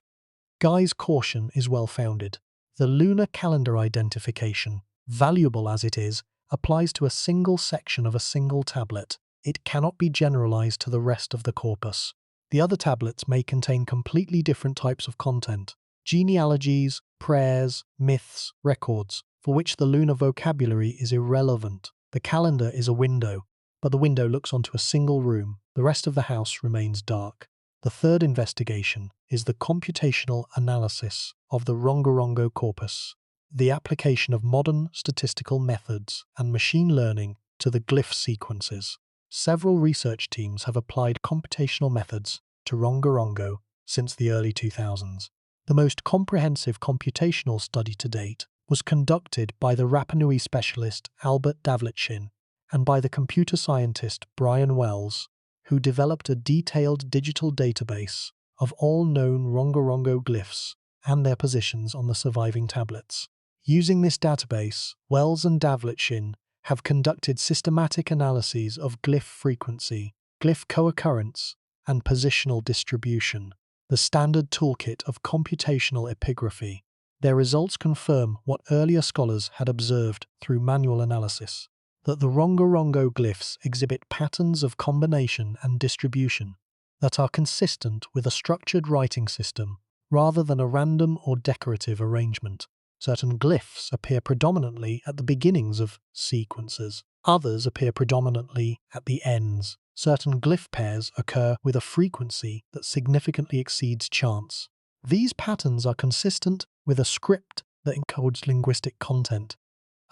Speaker 1: Guy's caution is well-founded. The lunar calendar identification, valuable as it is, applies to a single section of a single tablet. It cannot be generalized to the rest of the corpus. The other tablets may contain completely different types of content: genealogies, prayers, myths, records, for which the lunar vocabulary is irrelevant. The calendar is a window, but the window looks onto a single room. The rest of the house remains dark. The third investigation is the computational analysis of the Rongorongo corpus, the application of modern statistical methods and machine learning to the glyph sequences. Several research teams have applied computational methods to Rongorongo since the early 2000s. The most comprehensive computational study to date was conducted by the Rapa Nui specialist Albert Davletchin and by the computer scientist Brian Wells, who developed a detailed digital database of all known Rongorongo glyphs and their positions on the surviving tablets. Using this database, Wells and Davletchin have conducted systematic analyses of glyph frequency, glyph co-occurrence, and positional distribution, the standard toolkit of computational epigraphy. Their results confirm what earlier scholars had observed through manual analysis, that the Rongorongo glyphs exhibit patterns of combination and distribution that are consistent with a structured writing system rather than a random or decorative arrangement. Certain glyphs appear predominantly at the beginnings of sequences. Others appear predominantly at the ends. Certain glyph pairs occur with a frequency that significantly exceeds chance. These patterns are consistent with a script that encodes linguistic content,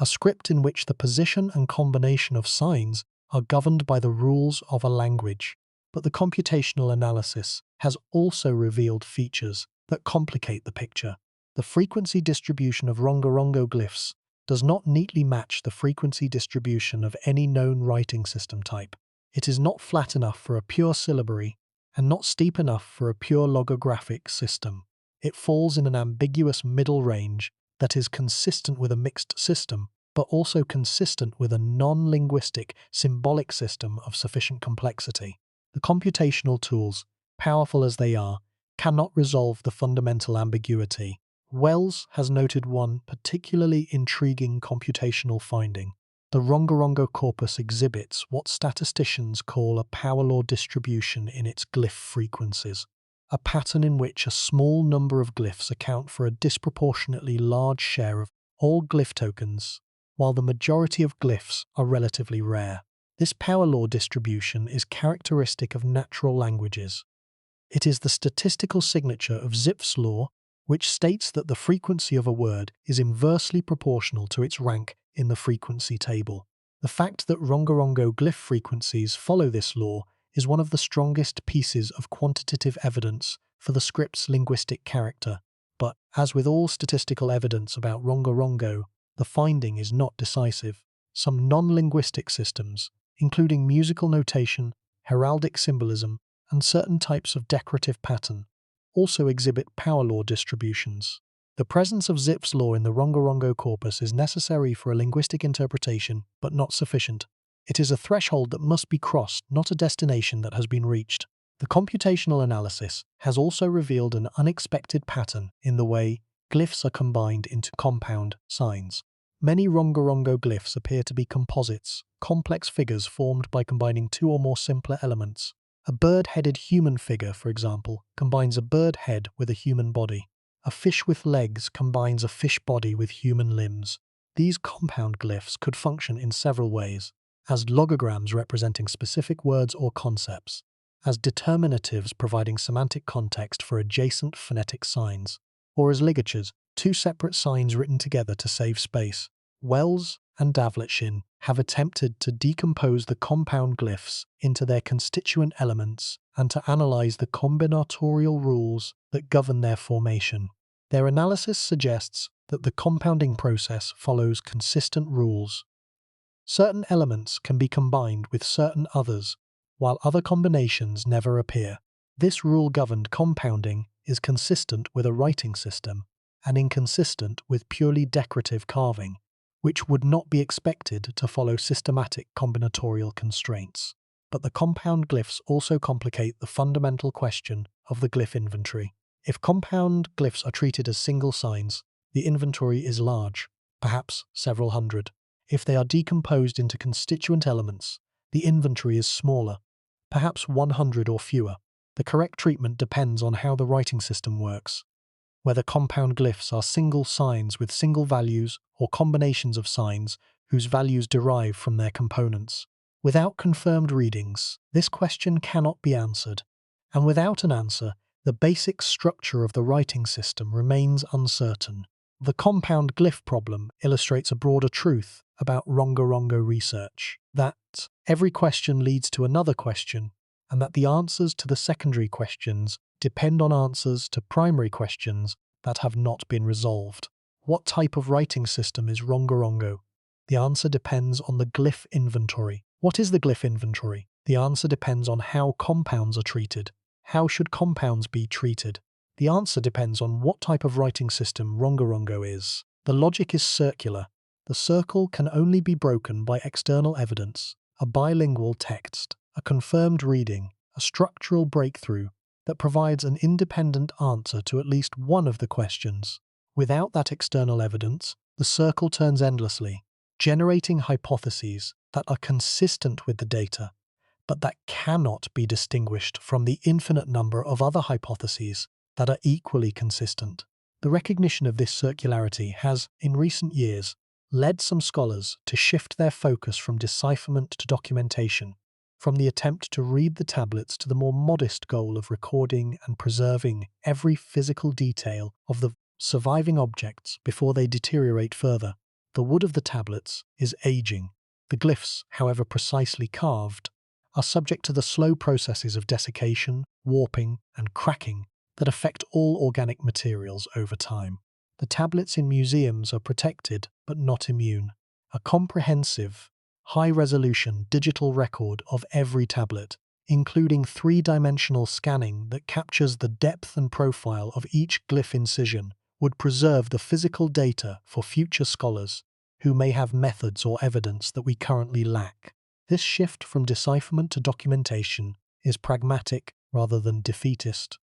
Speaker 1: a script in which the position and combination of signs are governed by the rules of a language. But the computational analysis has also revealed features that complicate the picture. The frequency distribution of Rongorongo glyphs does not neatly match the frequency distribution of any known writing system type. It is not flat enough for a pure syllabary and not steep enough for a pure logographic system. It falls in an ambiguous middle range that is consistent with a mixed system, but also consistent with a non-linguistic symbolic system of sufficient complexity. The computational tools, powerful as they are, cannot resolve the fundamental ambiguity. Wells has noted one particularly intriguing computational finding. The Rongorongo corpus exhibits what statisticians call a power law distribution in its glyph frequencies, a pattern in which a small number of glyphs account for a disproportionately large share of all glyph tokens, while the majority of glyphs are relatively rare. This power law distribution is characteristic of natural languages. It is the statistical signature of Zipf's law, which states that the frequency of a word is inversely proportional to its rank in the frequency table. The fact that Rongorongo glyph frequencies follow this law is one of the strongest pieces of quantitative evidence for the script's linguistic character. But, as with all statistical evidence about Rongorongo, the finding is not decisive. Some non-linguistic systems, including musical notation, heraldic symbolism, and certain types of decorative pattern, also exhibit power law distributions. The presence of Zipf's law in the Rongorongo corpus is necessary for a linguistic interpretation, but not sufficient. It is a threshold that must be crossed, not a destination that has been reached. The computational analysis has also revealed an unexpected pattern in the way glyphs are combined into compound signs. Many Rongorongo glyphs appear to be composites, complex figures formed by combining two or more simpler elements. A bird-headed human figure, for example, combines a bird head with a human body. A fish with legs combines a fish body with human limbs. These compound glyphs could function in several ways: as logograms representing specific words or concepts, as determinatives providing semantic context for adjacent phonetic signs, or as ligatures, two separate signs written together to save space. Wells and Davletshin have attempted to decompose the compound glyphs into their constituent elements and to analyze the combinatorial rules that govern their formation. Their analysis suggests that the compounding process follows consistent rules. Certain elements can be combined with certain others, while other combinations never appear. This rule-governed compounding is consistent with a writing system and inconsistent with purely decorative carving, which would not be expected to follow systematic combinatorial constraints. But the compound glyphs also complicate the fundamental question of the glyph inventory. If compound glyphs are treated as single signs, the inventory is large, perhaps several hundred. If they are decomposed into constituent elements, the inventory is smaller, perhaps 100 or fewer. The correct treatment depends on how the writing system works, whether compound glyphs are single signs with single values or combinations of signs whose values derive from their components. Without confirmed readings, this question cannot be answered, and without an answer, the basic structure of the writing system remains uncertain. The compound glyph problem illustrates a broader truth about Rongorongo research, that every question leads to another question, and that the answers to the secondary questions depend on answers to primary questions that have not been resolved. What type of writing system is Rongorongo? The answer depends on the glyph inventory. What is the glyph inventory? The answer depends on how compounds are treated. How should compounds be treated? The answer depends on what type of writing system Rongorongo is. The logic is circular. The circle can only be broken by external evidence, a bilingual text, a confirmed reading, a structural breakthrough that provides an independent answer to at least one of the questions. Without that external evidence, the circle turns endlessly, generating hypotheses that are consistent with the data, but that cannot be distinguished from the infinite number of other hypotheses that are equally consistent. The recognition of this circularity has, in recent years, led some scholars to shift their focus from decipherment to documentation, from the attempt to read the tablets to the more modest goal of recording and preserving every physical detail of the surviving objects before they deteriorate further. The wood of the tablets is aging. The glyphs, however precisely carved, are subject to the slow processes of desiccation, warping, and cracking that affect all organic materials over time. The tablets in museums are protected but not immune. A comprehensive, high-resolution digital record of every tablet, including three-dimensional scanning that captures the depth and profile of each glyph incision, would preserve the physical data for future scholars who may have methods or evidence that we currently lack. This shift from decipherment to documentation is pragmatic rather than defeatist.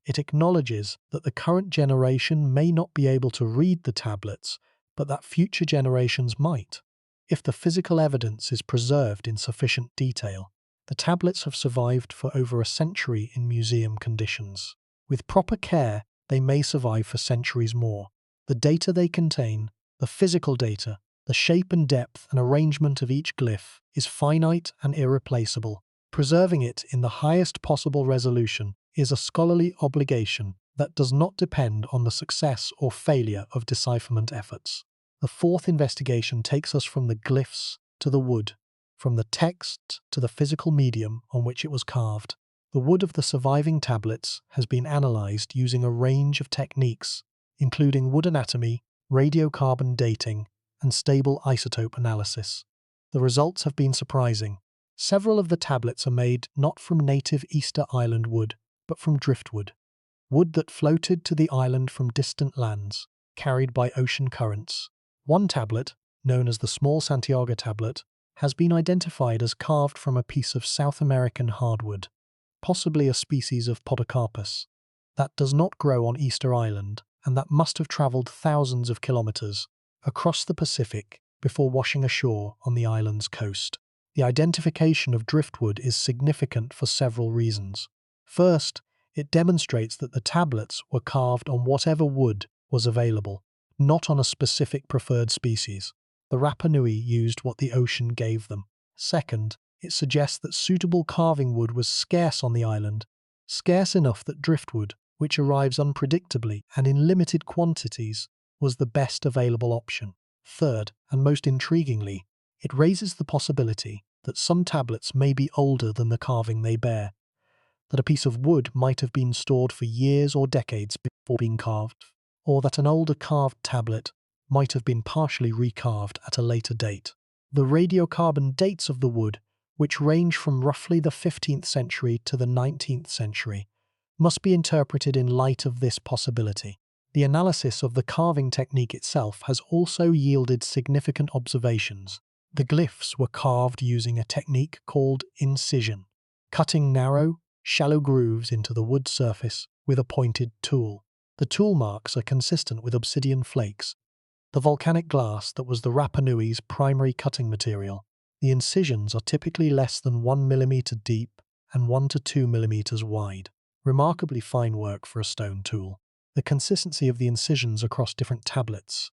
Speaker 1: It acknowledges that the current generation may not be able to read the tablets, but that future generations might. If the physical evidence is preserved in sufficient detail, the tablets have survived for over a century in museum conditions. With proper care, they may survive for centuries more. The data they contain, the physical data, the shape and depth and arrangement of each glyph, is finite and irreplaceable. Preserving it in the highest possible resolution is a scholarly obligation that does not depend on the success or failure of decipherment efforts. The fourth investigation takes us from the glyphs to the wood, from the text to the physical medium on which it was carved. The wood of the surviving tablets has been analysed using a range of techniques, including wood anatomy, radiocarbon dating, and stable isotope analysis. The results have been surprising. Several of the tablets are made not from native Easter Island wood, but from driftwood, wood that floated to the island from distant lands, carried by ocean currents. One tablet, known as the Small Santiago tablet, has been identified as carved from a piece of South American hardwood, possibly a species of Podocarpus, that does not grow on Easter Island and that must have travelled thousands of kilometres across the Pacific before washing ashore on the island's coast. The identification of driftwood is significant for several reasons. First, it demonstrates that the tablets were carved on whatever wood was available, not on a specific preferred species. The Rapa Nui used what the ocean gave them. Second, it suggests that suitable carving wood was scarce on the island, scarce enough that driftwood, which arrives unpredictably and in limited quantities, was the best available option. Third, and most intriguingly, it raises the possibility that some tablets may be older than the carving they bear, that a piece of wood might have been stored for years or decades before being carved, or that an older carved tablet might have been partially recarved at a later date. The radiocarbon dates of the wood, which range from roughly the 15th century to the 19th century, must be interpreted in light of this possibility. The analysis of the carving technique itself has also yielded significant observations. The glyphs were carved using a technique called incision, cutting narrow, shallow grooves into the wood surface with a pointed tool. The tool marks are consistent with obsidian flakes, the volcanic glass that was the Rapa Nui's primary cutting material. The incisions are typically less than 1 millimeter deep and 1 to 2 millimeters wide. Remarkably fine work for a stone tool. The consistency of the incisions across different tablets,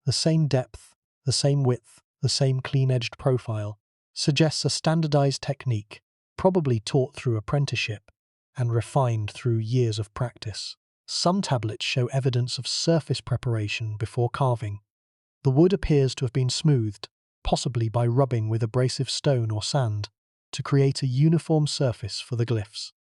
Speaker 1: the same depth, the same width, the same clean-edged profile, suggests a standardized technique, probably taught through apprenticeship and refined through years of practice. Some tablets show evidence of surface preparation before carving. The wood appears to have been smoothed, possibly by rubbing with abrasive stone or sand, to create a uniform surface for the glyphs.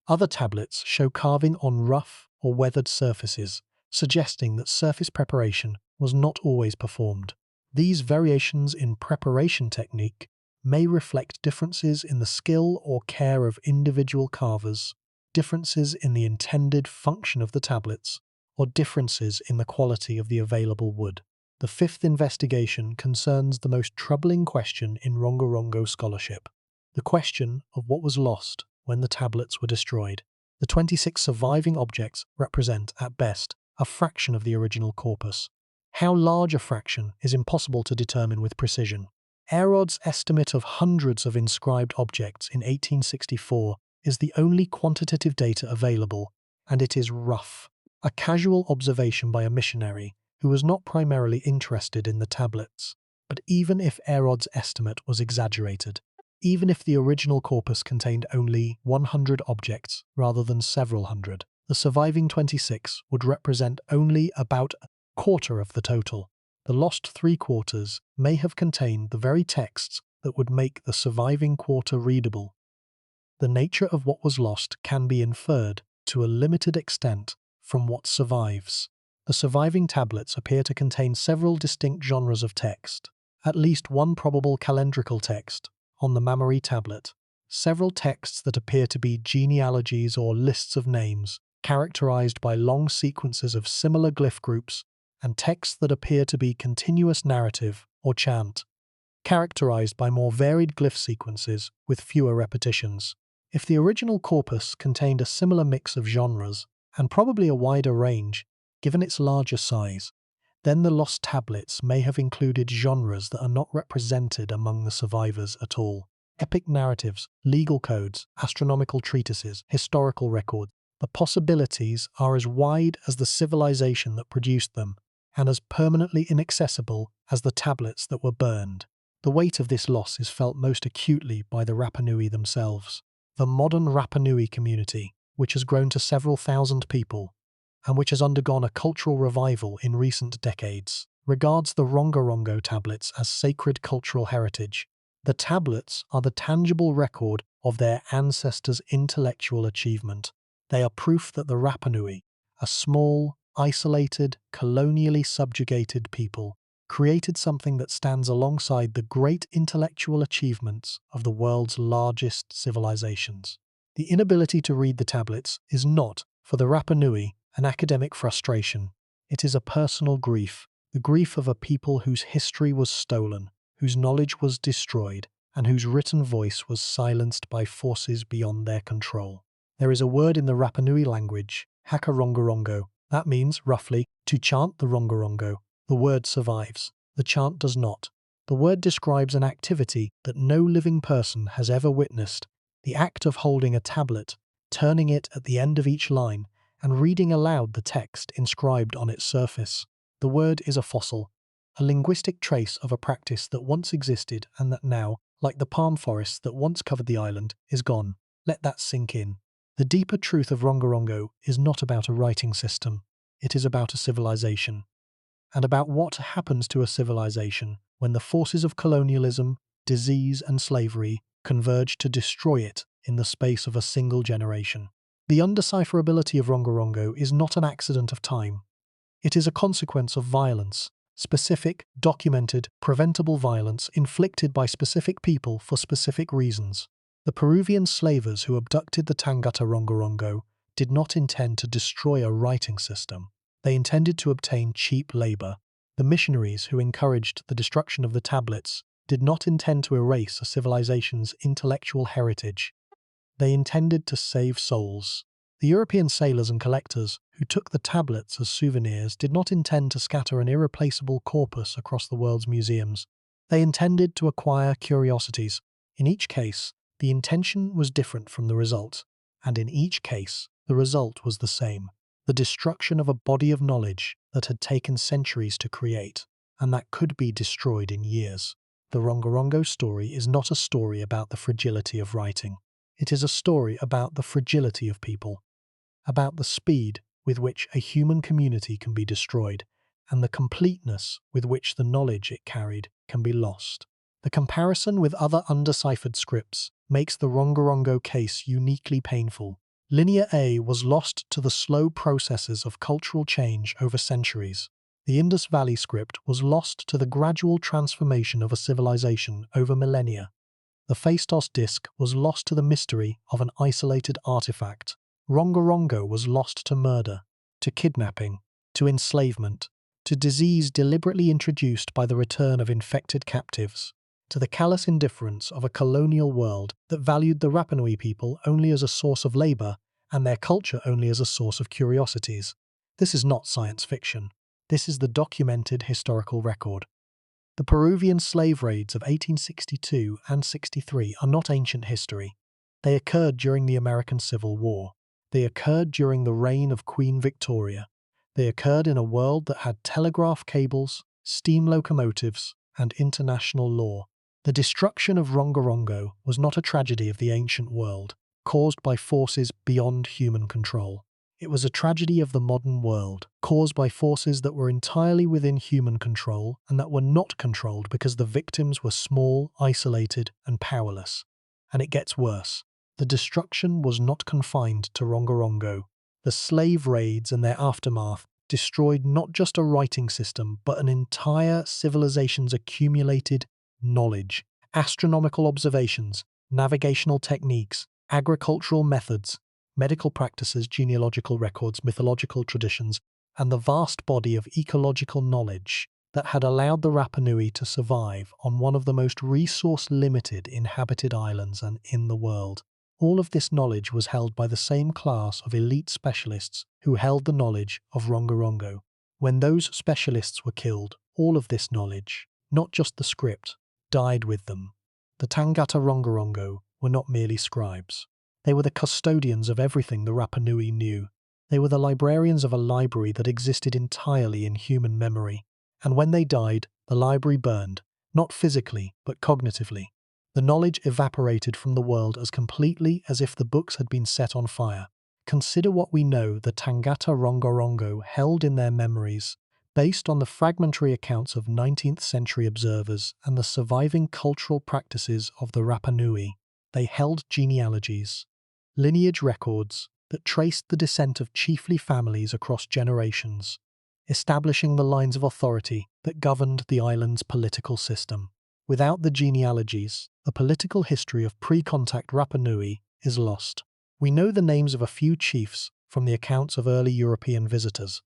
Speaker 1: Other tablets show carving on rough or weathered surfaces, suggesting that surface preparation was not always performed. These variations in preparation technique may reflect differences in the skill or care of individual carvers, differences in the intended function of the tablets, or differences in the quality of the available wood. The fifth investigation concerns the most troubling question in Rongorongo scholarship, the question of what was lost when the tablets were destroyed. The 26 surviving objects represent, at best, a fraction of the original corpus. How large a fraction is impossible to determine with precision. Herod's estimate of hundreds of inscribed objects in 1864 is the only quantitative data available, and it is rough. A casual observation by a missionary who was not primarily interested in the tablets. But even if Herod's estimate was exaggerated, even if the original corpus contained only 100 objects rather than several hundred, The surviving 26 would represent only about a quarter of the total. The lost 3/4 may have contained the very texts that would make the surviving quarter readable. The nature of what was lost can be inferred, to a limited extent, from what survives. The surviving tablets appear to contain several distinct genres of text. At least one probable calendrical text on the Mamori tablet, several texts that appear to be genealogies or lists of names, characterized by long sequences of similar glyph groups, and texts that appear to be continuous narrative or chant, characterized by more varied glyph sequences with fewer repetitions. If the original corpus contained a similar mix of genres, and probably a wider range, given its larger size, then the lost tablets may have included genres that are not represented among the survivors at all. Epic narratives, legal codes, astronomical treatises, historical records. The possibilities are as wide as the civilization that produced them, and as permanently inaccessible as the tablets that were burned. The weight of this loss is felt most acutely by the Rapa Nui themselves. The modern Rapa Nui community, which has grown to several thousand people, and which has undergone a cultural revival in recent decades, regards the Rongorongo tablets as sacred cultural heritage. The tablets are the tangible record of their ancestors' intellectual achievement. They are proof that the Rapa Nui, a small, isolated, colonially subjugated people, created something that stands alongside the great intellectual achievements of the world's largest civilizations. The inability to read the tablets is not, for the Rapa Nui, an academic frustration. It is a personal grief, the grief of a people whose history was stolen, whose knowledge was destroyed, and whose written voice was silenced by forces beyond their control. There is a word in the Rapa Nui language, haka Rongorongo, that means, roughly, to chant the Rongorongo. The word survives. The chant does not. The word describes an activity that no living person has ever witnessed, the act of holding a tablet, turning it at the end of each line, and reading aloud the text inscribed on its surface. The word is a fossil, a linguistic trace of a practice that once existed and that now, like the palm forests that once covered the island, is gone. Let that sink in. The deeper truth of Rongorongo is not about a writing system. It is about a civilization. And about what happens to a civilization when the forces of colonialism, disease, and slavery converge to destroy it in the space of a single generation. The undecipherability of Rongorongo is not an accident of time. It is a consequence of violence, specific, documented, preventable violence inflicted by specific people for specific reasons. The Peruvian slavers who abducted the Tangata Rongorongo did not intend to destroy a writing system. They intended to obtain cheap labor. The missionaries who encouraged the destruction of the tablets did not intend to erase a civilization's intellectual heritage. They intended to save souls. The European sailors and collectors who took the tablets as souvenirs did not intend to scatter an irreplaceable corpus across the world's museums. They intended to acquire curiosities. In each case, the intention was different from the result, and in each case, the result was the same. The destruction of a body of knowledge that had taken centuries to create, and that could be destroyed in years. The Rongorongo story is not a story about the fragility of writing. It is a story about the fragility of people, about the speed with which a human community can be destroyed, and the completeness with which the knowledge it carried can be lost. The comparison with other undeciphered scripts makes the Rongorongo case uniquely painful. Linear A was lost to the slow processes of cultural change over centuries. The Indus Valley script was lost to the gradual transformation of a civilization over millennia. The Phaistos disc was lost to the mystery of an isolated artifact. Rongorongo was lost to murder, to kidnapping, to enslavement, to disease deliberately introduced by the return of infected captives, to the callous indifference of a colonial world that valued the Rapa Nui people only as a source of labor and their culture only as a source of curiosities. This is not science fiction. This is the documented historical record. The Peruvian slave raids of 1862 and 63 are not ancient history. They occurred during the American Civil War. They occurred during the reign of Queen Victoria. They occurred in a world that had telegraph cables, steam locomotives, and international law. The destruction of Rongorongo was not a tragedy of the ancient world, caused by forces beyond human control. It was a tragedy of the modern world, caused by forces that were entirely within human control and that were not controlled because the victims were small, isolated, and powerless. And it gets worse. The destruction was not confined to Rongorongo. The slave raids and their aftermath destroyed not just a writing system, but an entire civilization's accumulated knowledge, astronomical observations, navigational techniques, agricultural methods, medical practices, genealogical records, mythological traditions, and the vast body of ecological knowledge that had allowed the Rapa Nui to survive on one of the most resource-limited inhabited islands and in the world. All of this knowledge was held by the same class of elite specialists who held the knowledge of Rongorongo. When those specialists were killed, all of this knowledge, not just the script, died with them. The Tangata Rongorongo were not merely scribes. They were the custodians of everything the Rapa Nui knew. They were the librarians of a library that existed entirely in human memory. And when they died, the library burned, not physically, but cognitively. The knowledge evaporated from the world as completely as if the books had been set on fire. Consider what we know the Tangata Rongorongo held in their memories, based on the fragmentary accounts of 19th century observers and the surviving cultural practices of the Rapa Nui. They held genealogies, lineage records that traced the descent of chiefly families across generations, establishing the lines of authority that governed the island's political system. Without the genealogies, the political history of pre-contact Rapa Nui is lost. We know the names of a few chiefs from the accounts of early European visitors,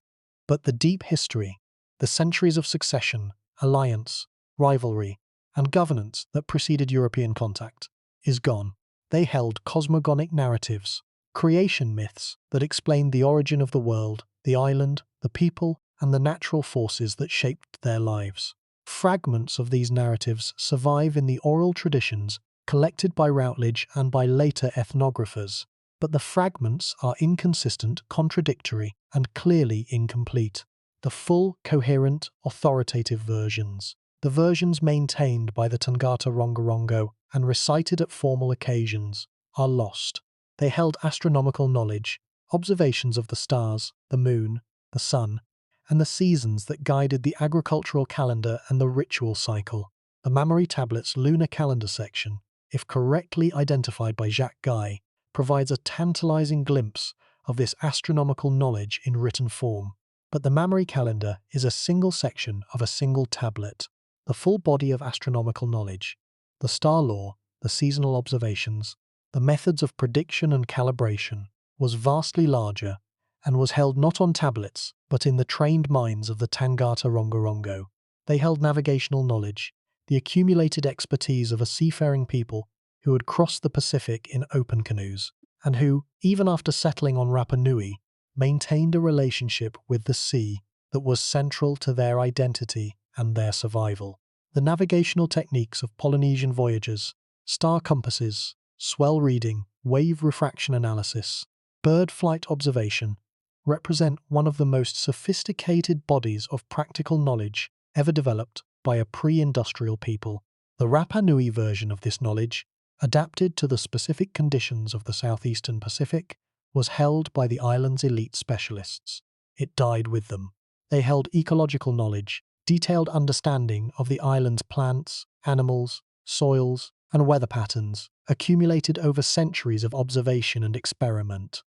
Speaker 1: but the deep history, the centuries of succession, alliance, rivalry, and governance that preceded European contact, is gone. They held cosmogonic narratives, creation myths that explained the origin of the world, the island, the people, and the natural forces that shaped their lives. Fragments of these narratives survive in the oral traditions collected by Routledge and by later ethnographers, but the fragments are inconsistent, contradictory, and clearly incomplete. The full, coherent, authoritative versions, the versions maintained by the Tangata Rongorongo and recited at formal occasions, are lost. They held astronomical knowledge, observations of the stars, the moon, the sun, and the seasons that guided the agricultural calendar and the ritual cycle. The Mamori Tablet's lunar calendar section, if correctly identified by Jacques Guy, provides a tantalizing glimpse of this astronomical knowledge in written form. But the Mamori calendar is a single section of a single tablet. The full body of astronomical knowledge, the star law, the seasonal observations, the methods of prediction and calibration, was vastly larger and was held not on tablets, but in the trained minds of the Tangata Rongorongo. They held navigational knowledge, the accumulated expertise of a seafaring people who had crossed the Pacific in open canoes, and who, even after settling on Rapa Nui, maintained a relationship with the sea that was central to their identity and their survival. The navigational techniques of Polynesian voyagers, star compasses, swell reading, wave refraction analysis, bird flight observation, represent one of the most sophisticated bodies of practical knowledge ever developed by a pre-industrial people. The Rapa Nui version of this knowledge, adapted to the specific conditions of the southeastern Pacific, was held by the island's elite specialists. It died with them. They held ecological knowledge, detailed understanding of the island's plants, animals, soils, and weather patterns, accumulated over centuries of observation and experiment.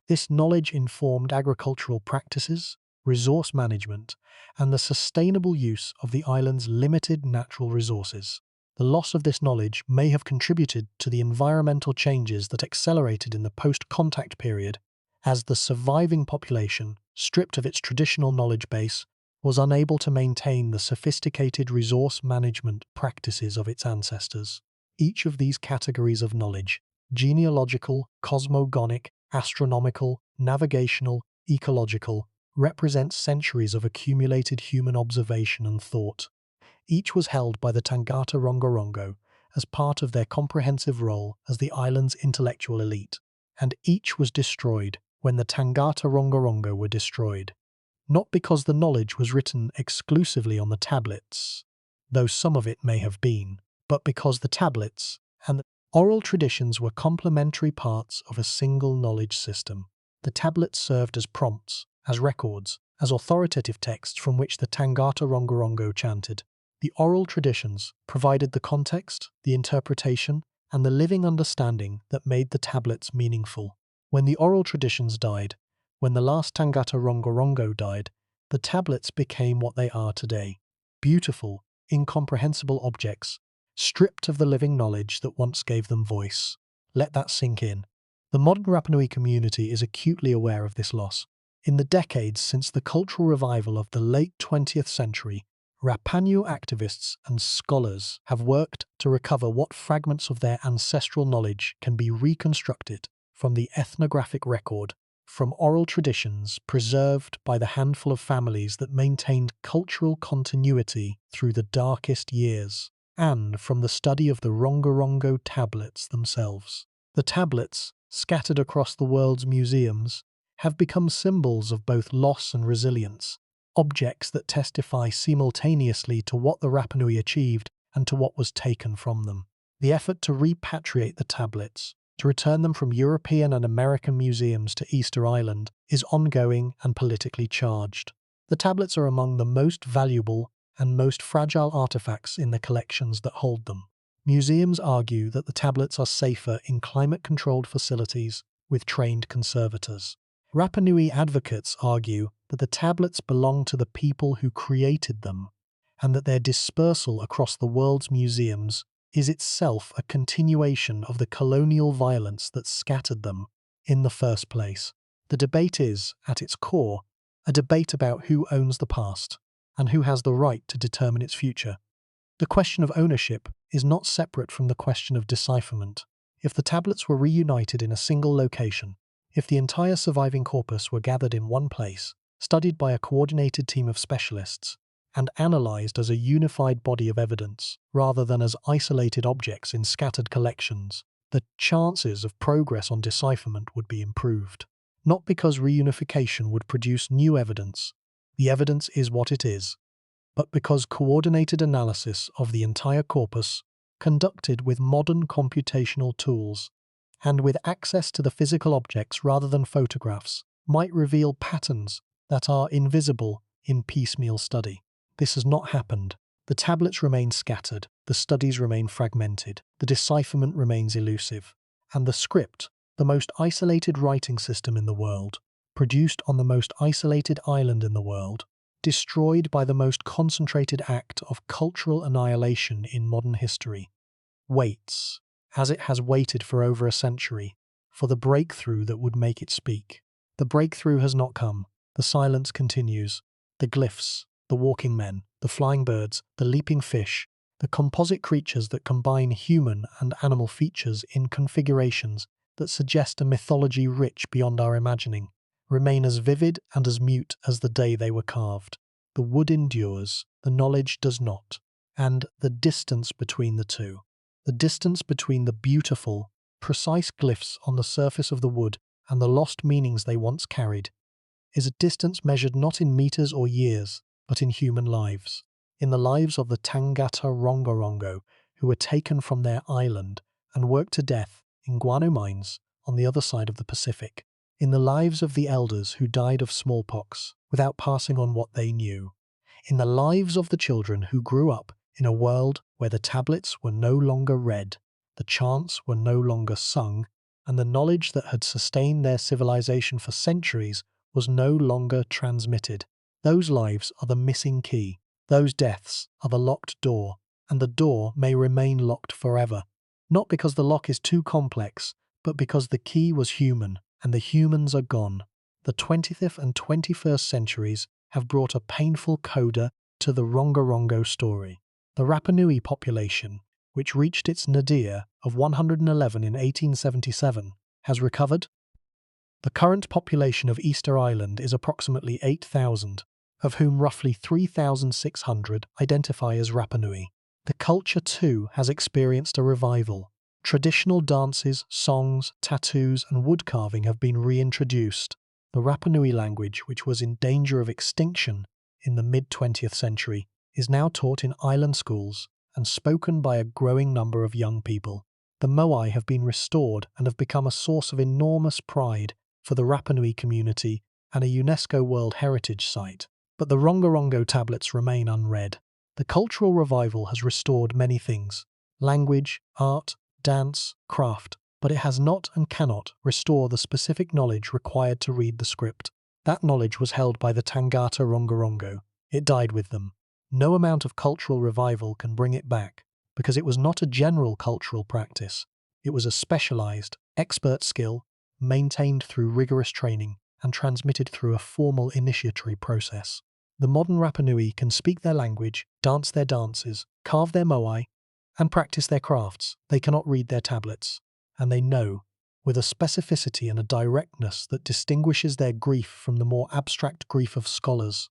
Speaker 1: This knowledge informed agricultural practices, resource management, and the sustainable use of the island's limited natural resources. The loss of this knowledge may have contributed to the environmental changes that accelerated in the post-contact period, as the surviving population, stripped of its traditional knowledge base, was unable to maintain the sophisticated resource management practices of its ancestors. Each of these categories of knowledge, genealogical, cosmogonic, astronomical, navigational, ecological, represents centuries of accumulated human observation and thought. Each was held by the Tangata Rongorongo as part of their comprehensive role as the island's intellectual elite, and each was destroyed when the Tangata Rongorongo were destroyed. Not because the knowledge was written exclusively on the tablets, though some of it may have been, but because the tablets and the oral traditions were complementary parts of a single knowledge system. The tablets served as prompts, as records, as authoritative texts from which the Tangata Rongorongo chanted. The oral traditions provided the context, the interpretation, and the living understanding that made the tablets meaningful. When the oral traditions died, when the last Tangata Rongorongo died, the tablets became what they are today. Beautiful, incomprehensible objects, stripped of the living knowledge that once gave them voice. Let that sink in. The modern Rapa Nui community is acutely aware of this loss. In the decades since the cultural revival of the late 20th century, Rapa Nui activists and scholars have worked to recover what fragments of their ancestral knowledge can be reconstructed from the ethnographic record, from oral traditions preserved by the handful of families that maintained cultural continuity through the darkest years, and from the study of the Rongorongo tablets themselves. The tablets, scattered across the world's museums, have become symbols of both loss and resilience, objects that testify simultaneously to what the Rapa Nui achieved and to what was taken from them. The effort to repatriate the tablets, to return them from European and American museums to Easter Island, is ongoing and politically charged. The tablets are among the most valuable and most fragile artifacts in the collections that hold them. Museums argue that the tablets are safer in climate-controlled facilities with trained conservators. Rapa Nui advocates argue that the tablets belong to the people who created them, and that their dispersal across the world's museums is itself a continuation of the colonial violence that scattered them in the first place. The debate is, at its core, a debate about who owns the past and who has the right to determine its future. The question of ownership is not separate from the question of decipherment. If the tablets were reunited in a single location, if the entire surviving corpus were gathered in one place, studied by a coordinated team of specialists, and analysed as a unified body of evidence, rather than as isolated objects in scattered collections, the chances of progress on decipherment would be improved. Not because reunification would produce new evidence, the evidence is what it is, but because coordinated analysis of the entire corpus, conducted with modern computational tools, and with access to the physical objects rather than photographs, might reveal patterns that are invisible in piecemeal study. This has not happened. The tablets remain scattered, the studies remain fragmented, the decipherment remains elusive, and the script, the most isolated writing system in the world, produced on the most isolated island in the world, destroyed by the most concentrated act of cultural annihilation in modern history, waits, as it has waited for over a century, for the breakthrough that would make it speak. The breakthrough has not come. The silence continues. The glyphs, the walking men, the flying birds, the leaping fish, the composite creatures that combine human and animal features in configurations that suggest a mythology rich beyond our imagining, remain as vivid and as mute as the day they were carved. The wood endures, the knowledge does not, and the distance between the two, the distance between the beautiful, precise glyphs on the surface of the wood and the lost meanings they once carried, is a distance measured not in meters or years, but in human lives, in the lives of the Tangata Rongorongo, who were taken from their island and worked to death in guano mines on the other side of the Pacific, in the lives of the elders who died of smallpox without passing on what they knew, in the lives of the children who grew up in a world where the tablets were no longer read, the chants were no longer sung, and the knowledge that had sustained their civilization for centuries was no longer transmitted. Those lives are the missing key. Those deaths are the locked door, and the door may remain locked forever, not because the lock is too complex, but because the key was human, and the humans are gone. The 20th and 21st centuries have brought a painful coda to the Rongorongo story. The Rapa Nui population, which reached its nadir of 111 in 1877, has recovered. The current population of Easter Island is approximately 8,000, of whom roughly 3,600 identify as Rapa Nui. The culture too has experienced a revival. Traditional dances, songs, tattoos and wood carving have been reintroduced. The Rapa Nui language, which was in danger of extinction in the mid-20th century, is now taught in island schools and spoken by a growing number of young people. The Moai have been restored and have become a source of enormous pride for the Rapa Nui community and a UNESCO World Heritage Site. But the Rongorongo tablets remain unread. The cultural revival has restored many things: language, art, dance, craft, but it has not and cannot restore the specific knowledge required to read the script. That knowledge was held by the Tangata Rongorongo. It died with them. No amount of cultural revival can bring it back, because it was not a general cultural practice. It was a specialized, expert skill, maintained through rigorous training and transmitted through a formal initiatory process. The modern Rapa Nui can speak their language, dance their dances, carve their moai, and practice their crafts. They cannot read their tablets, and they know, with a specificity and a directness that distinguishes their grief from the more abstract grief of scholars,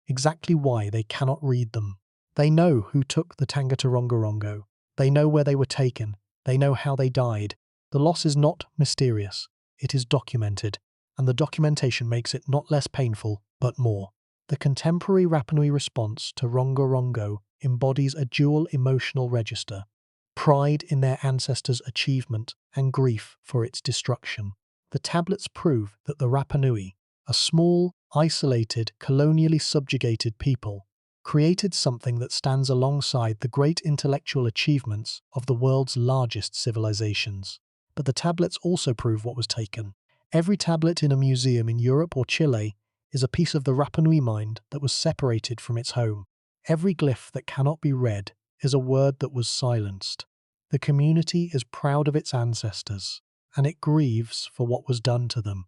Speaker 1: exactly why they cannot read them. They know who took the Tangata Rongorongo. They know where they were taken. They know how they died. The loss is not mysterious. It is documented, and the documentation makes it not less painful, but more. The contemporary Rapa Nui response to Rongorongo embodies a dual emotional register: pride in their ancestors' achievement and grief for its destruction. The tablets prove that the Rapa Nui, a small, isolated, colonially subjugated people, created something that stands alongside the great intellectual achievements of the world's largest civilizations. But the tablets also prove what was taken. Every tablet in a museum in Europe or Chile is a piece of the Rapa Nui mind that was separated from its home. Every glyph that cannot be read is a word that was silenced. The community is proud of its ancestors, and it grieves for what was done to them.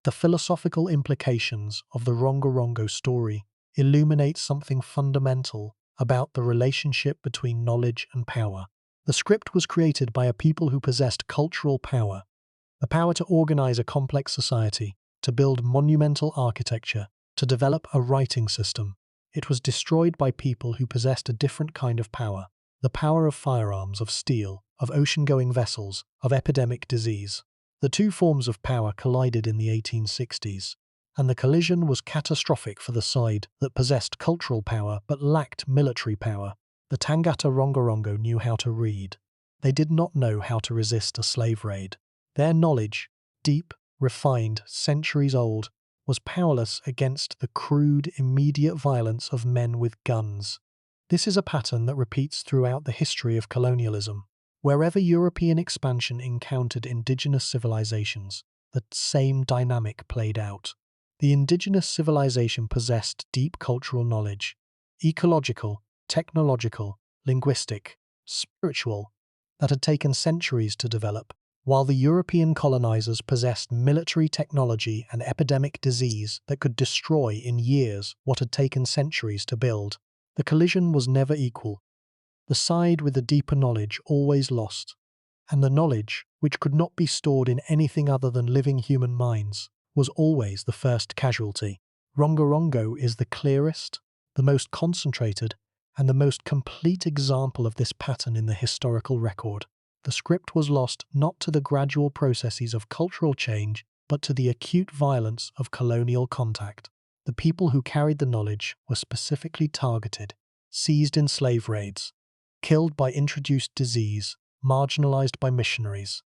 Speaker 1: The philosophical implications of the Rongorongo story illuminate something fundamental about the relationship between knowledge and power. The script was created by a people who possessed cultural power, the power to organize a complex society, to build monumental architecture, to develop a writing system. It was destroyed by people who possessed a different kind of power: the power of firearms, of steel, of ocean-going vessels, of epidemic disease. The two forms of power collided in the 1860s, and the collision was catastrophic for the side that possessed cultural power but lacked military power. The Tangata Rongorongo knew how to read. They did not know how to resist a slave raid. Their knowledge, deep, refined, centuries old, was powerless against the crude, immediate violence of men with guns. This is a pattern that repeats throughout the history of colonialism. Wherever European expansion encountered indigenous civilizations, the same dynamic played out. The indigenous civilization possessed deep cultural knowledge, ecological, technological, linguistic, spiritual, that had taken centuries to develop, while the European colonizers possessed military technology and epidemic disease that could destroy in years what had taken centuries to build. The collision was never equal. The side with the deeper knowledge always lost, and the knowledge, which could not be stored in anything other than living human minds, was always the first casualty. Rongorongo is the clearest, the most concentrated, and the most complete example of this pattern in the historical record. The script was lost not to the gradual processes of cultural change, but to the acute violence of colonial contact. The people who carried the knowledge were specifically targeted, seized in slave raids, killed by introduced disease, marginalized by missionaries.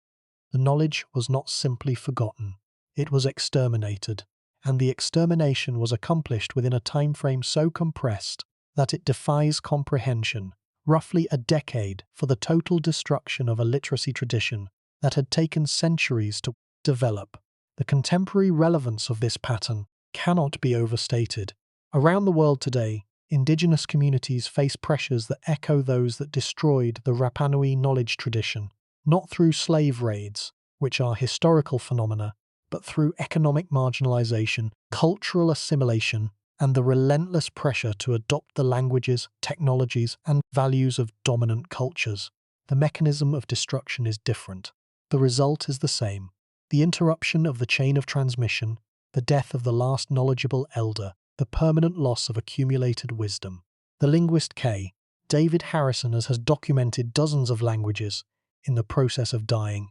Speaker 1: The knowledge was not simply forgotten, it was exterminated, and the extermination was accomplished within a time frame so compressed that it defies comprehension. Roughly a decade for the total destruction of a literacy tradition that had taken centuries to develop. The contemporary relevance of this pattern cannot be overstated. Around the world today, indigenous communities face pressures that echo those that destroyed the Rapa Nui knowledge tradition, not through slave raids, which are historical phenomena, but through economic marginalization, cultural assimilation, and the relentless pressure to adopt the languages, technologies, and values of dominant cultures. The mechanism of destruction is different. The result is the same: the interruption of the chain of transmission, the death of the last knowledgeable elder, the permanent loss of accumulated wisdom. The linguist K. David Harrison has documented dozens of languages in the process of dying.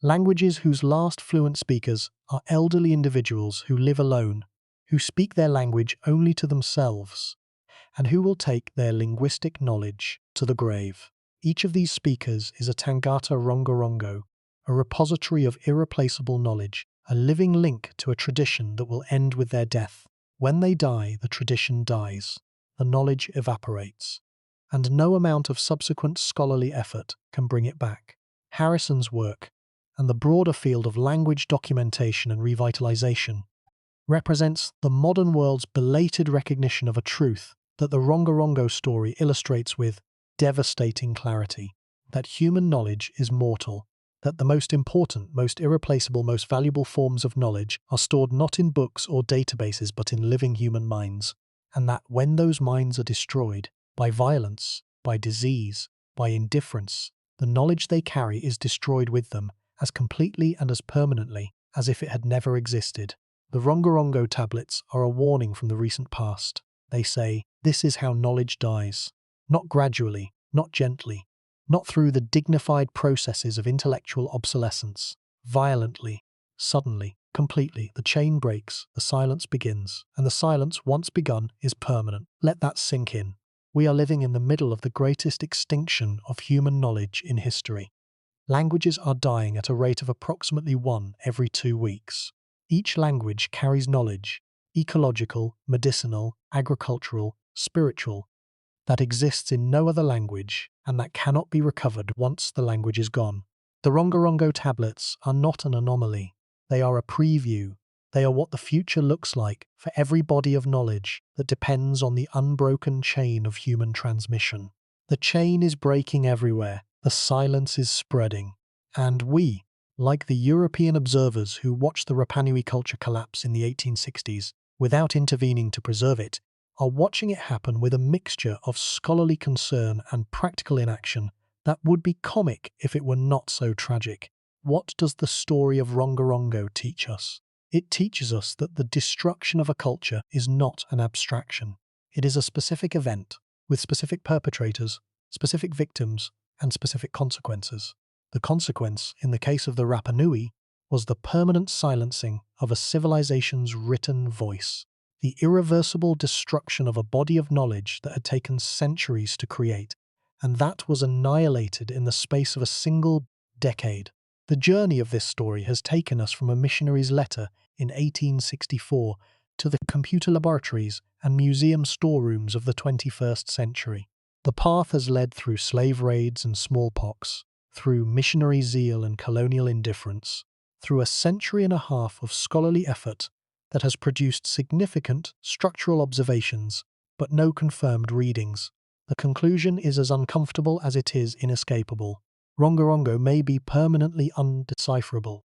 Speaker 1: Languages whose last fluent speakers are elderly individuals who live alone, who speak their language only to themselves, and who will take their linguistic knowledge to the grave. Each of these speakers is a Tangata Rongorongo, a repository of irreplaceable knowledge, a living link to a tradition that will end with their death. When they die, the tradition dies, the knowledge evaporates, and no amount of subsequent scholarly effort can bring it back. Harrison's work, and the broader field of language documentation and revitalization, represents the modern world's belated recognition of a truth that the Rongorongo story illustrates with devastating clarity: that human knowledge is mortal, that the most important, most irreplaceable, most valuable forms of knowledge are stored not in books or databases but in living human minds, and that when those minds are destroyed by violence, by disease, by indifference, the knowledge they carry is destroyed with them as completely and as permanently as if it had never existed. The Rongorongo tablets are a warning from the recent past. They say, this is how knowledge dies. Not gradually, not gently, not through the dignified processes of intellectual obsolescence. Violently, suddenly, completely, the chain breaks, the silence begins, and the silence, once begun, is permanent. Let that sink in. We are living in the middle of the greatest extinction of human knowledge in history. Languages are dying at a rate of approximately 1 every 2 weeks. Each language carries knowledge, ecological, medicinal, agricultural, spiritual, that exists in no other language and that cannot be recovered once the language is gone. The Rongorongo tablets are not an anomaly. They are a preview. They are what the future looks like for every body of knowledge that depends on the unbroken chain of human transmission. The chain is breaking everywhere. The silence is spreading. And we, like the European observers who watched the Rapa Nui culture collapse in the 1860s without intervening to preserve it, are watching it happen with a mixture of scholarly concern and practical inaction that would be comic if it were not so tragic. What does the story of Rongorongo teach us? It teaches us that the destruction of a culture is not an abstraction. It is a specific event, with specific perpetrators, specific victims, and specific consequences. The consequence, in the case of the Rapa Nui, was the permanent silencing of a civilization's written voice, the irreversible destruction of a body of knowledge that had taken centuries to create, and that was annihilated in the space of a single decade. The journey of this story has taken us from a missionary's letter in 1864 to the computer laboratories and museum storerooms of the 21st century. The path has led through slave raids and smallpox, through missionary zeal and colonial indifference, through a century and a half of scholarly effort that has produced significant structural observations, but no confirmed readings. The conclusion is as uncomfortable as it is inescapable. Rongorongo may be permanently undecipherable,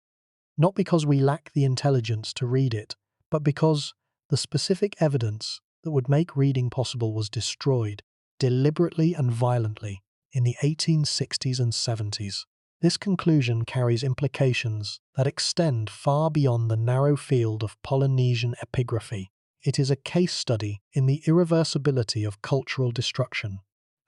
Speaker 1: not because we lack the intelligence to read it, but because the specific evidence that would make reading possible was destroyed, deliberately and violently, in the 1860s and 70s. This conclusion carries implications that extend far beyond the narrow field of Polynesian epigraphy. It is a case study in the irreversibility of cultural destruction,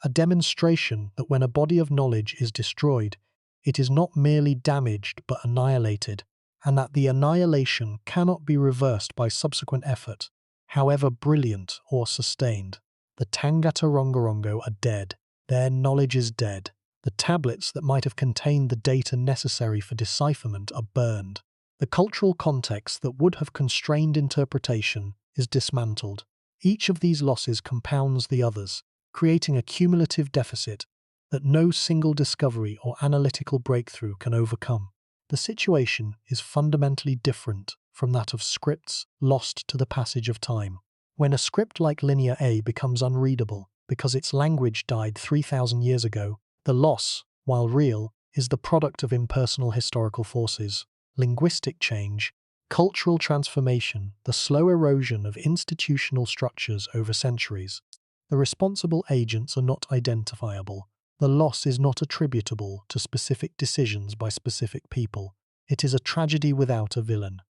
Speaker 1: a demonstration that when a body of knowledge is destroyed, it is not merely damaged but annihilated, and that the annihilation cannot be reversed by subsequent effort, however brilliant or sustained. The Tangata Rongorongo are dead. Their knowledge is dead. The tablets that might have contained the data necessary for decipherment are burned. The cultural context that would have constrained interpretation is dismantled. Each of these losses compounds the others, creating a cumulative deficit that no single discovery or analytical breakthrough can overcome. The situation is fundamentally different from that of scripts lost to the passage of time. When a script like Linear A becomes unreadable because its language died 3,000 years ago, the loss, while real, is the product of impersonal historical forces, linguistic change, cultural transformation, the slow erosion of institutional structures over centuries. The responsible agents are not identifiable. The loss is not attributable to specific decisions by specific people. It is a tragedy without a villain.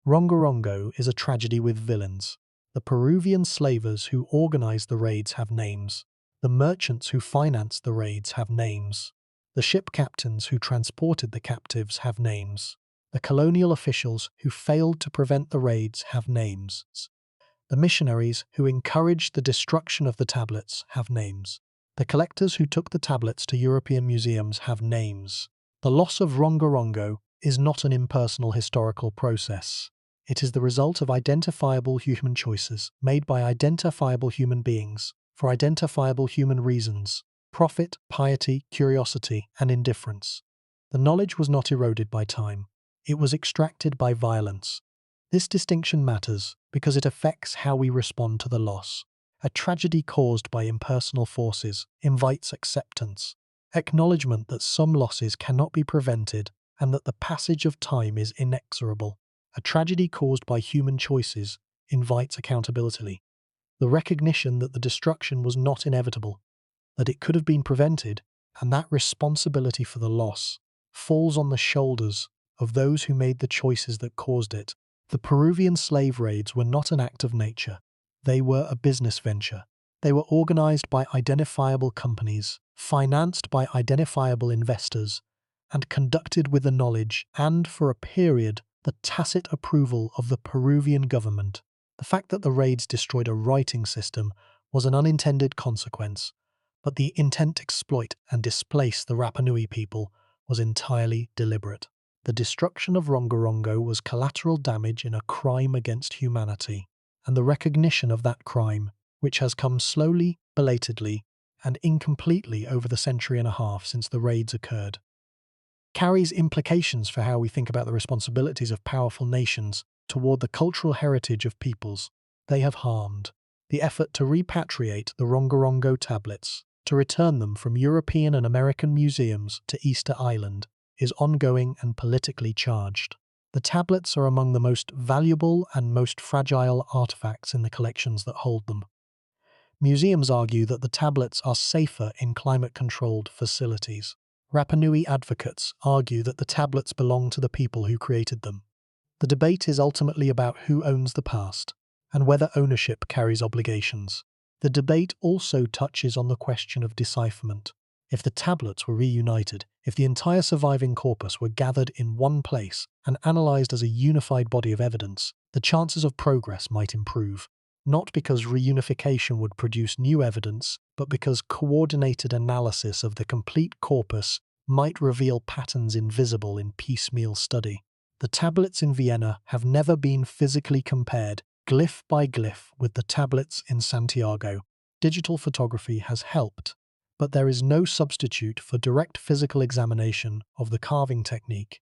Speaker 1: Rongorongo is a tragedy with villains. The Peruvian slavers who organized the raids have names. The merchants who financed the raids have names. The ship captains who transported the captives have names. The colonial officials who failed to prevent the raids have names. The missionaries who encouraged the destruction of the tablets have names. The collectors who took the tablets to European museums have names. The loss of Rongorongo is not an impersonal historical process. It is the result of identifiable human choices made by identifiable human beings for identifiable human reasons: profit, piety, curiosity, and indifference. The knowledge was not eroded by time. It was extracted by violence. This distinction matters because it affects how we respond to the loss. A tragedy caused by impersonal forces invites acceptance, acknowledgement that some losses cannot be prevented and that the passage of time is inexorable. A tragedy caused by human choices invites accountability, the recognition that the destruction was not inevitable, that it could have been prevented, and that responsibility for the loss falls on the shoulders of those who made the choices that caused it. The Peruvian slave raids were not an act of nature. They were a business venture. They were organized by identifiable companies, financed by identifiable investors, and conducted with the knowledge and, for a period, the tacit approval of the Peruvian government. The fact that the raids destroyed a writing system was an unintended consequence, but the intent to exploit and displace the Rapa Nui people was entirely deliberate. The destruction of Rongorongo was collateral damage in a crime against humanity, and the recognition of that crime, which has come slowly, belatedly, and incompletely over the century and a half since the raids occurred, carries implications for how we think about the responsibilities of powerful nations toward the cultural heritage of peoples they have harmed. The effort to repatriate the Rongorongo tablets, to return them from European and American museums to Easter Island, is ongoing and politically charged. The tablets are among the most valuable and most fragile artifacts in the collections that hold them. Museums argue that the tablets are safer in climate-controlled facilities. Rapa Nui advocates argue that the tablets belong to the people who created them. The debate is ultimately about who owns the past and whether ownership carries obligations. The debate also touches on the question of decipherment. If the tablets were reunited, if the entire surviving corpus were gathered in one place and analysed as a unified body of evidence, the chances of progress might improve. Not because reunification would produce new evidence, but because coordinated analysis of the complete corpus might reveal patterns invisible in piecemeal study. The tablets in Vienna have never been physically compared, glyph by glyph, with the tablets in Santiago. Digital photography has helped, but there is no substitute for direct physical examination of the carving technique,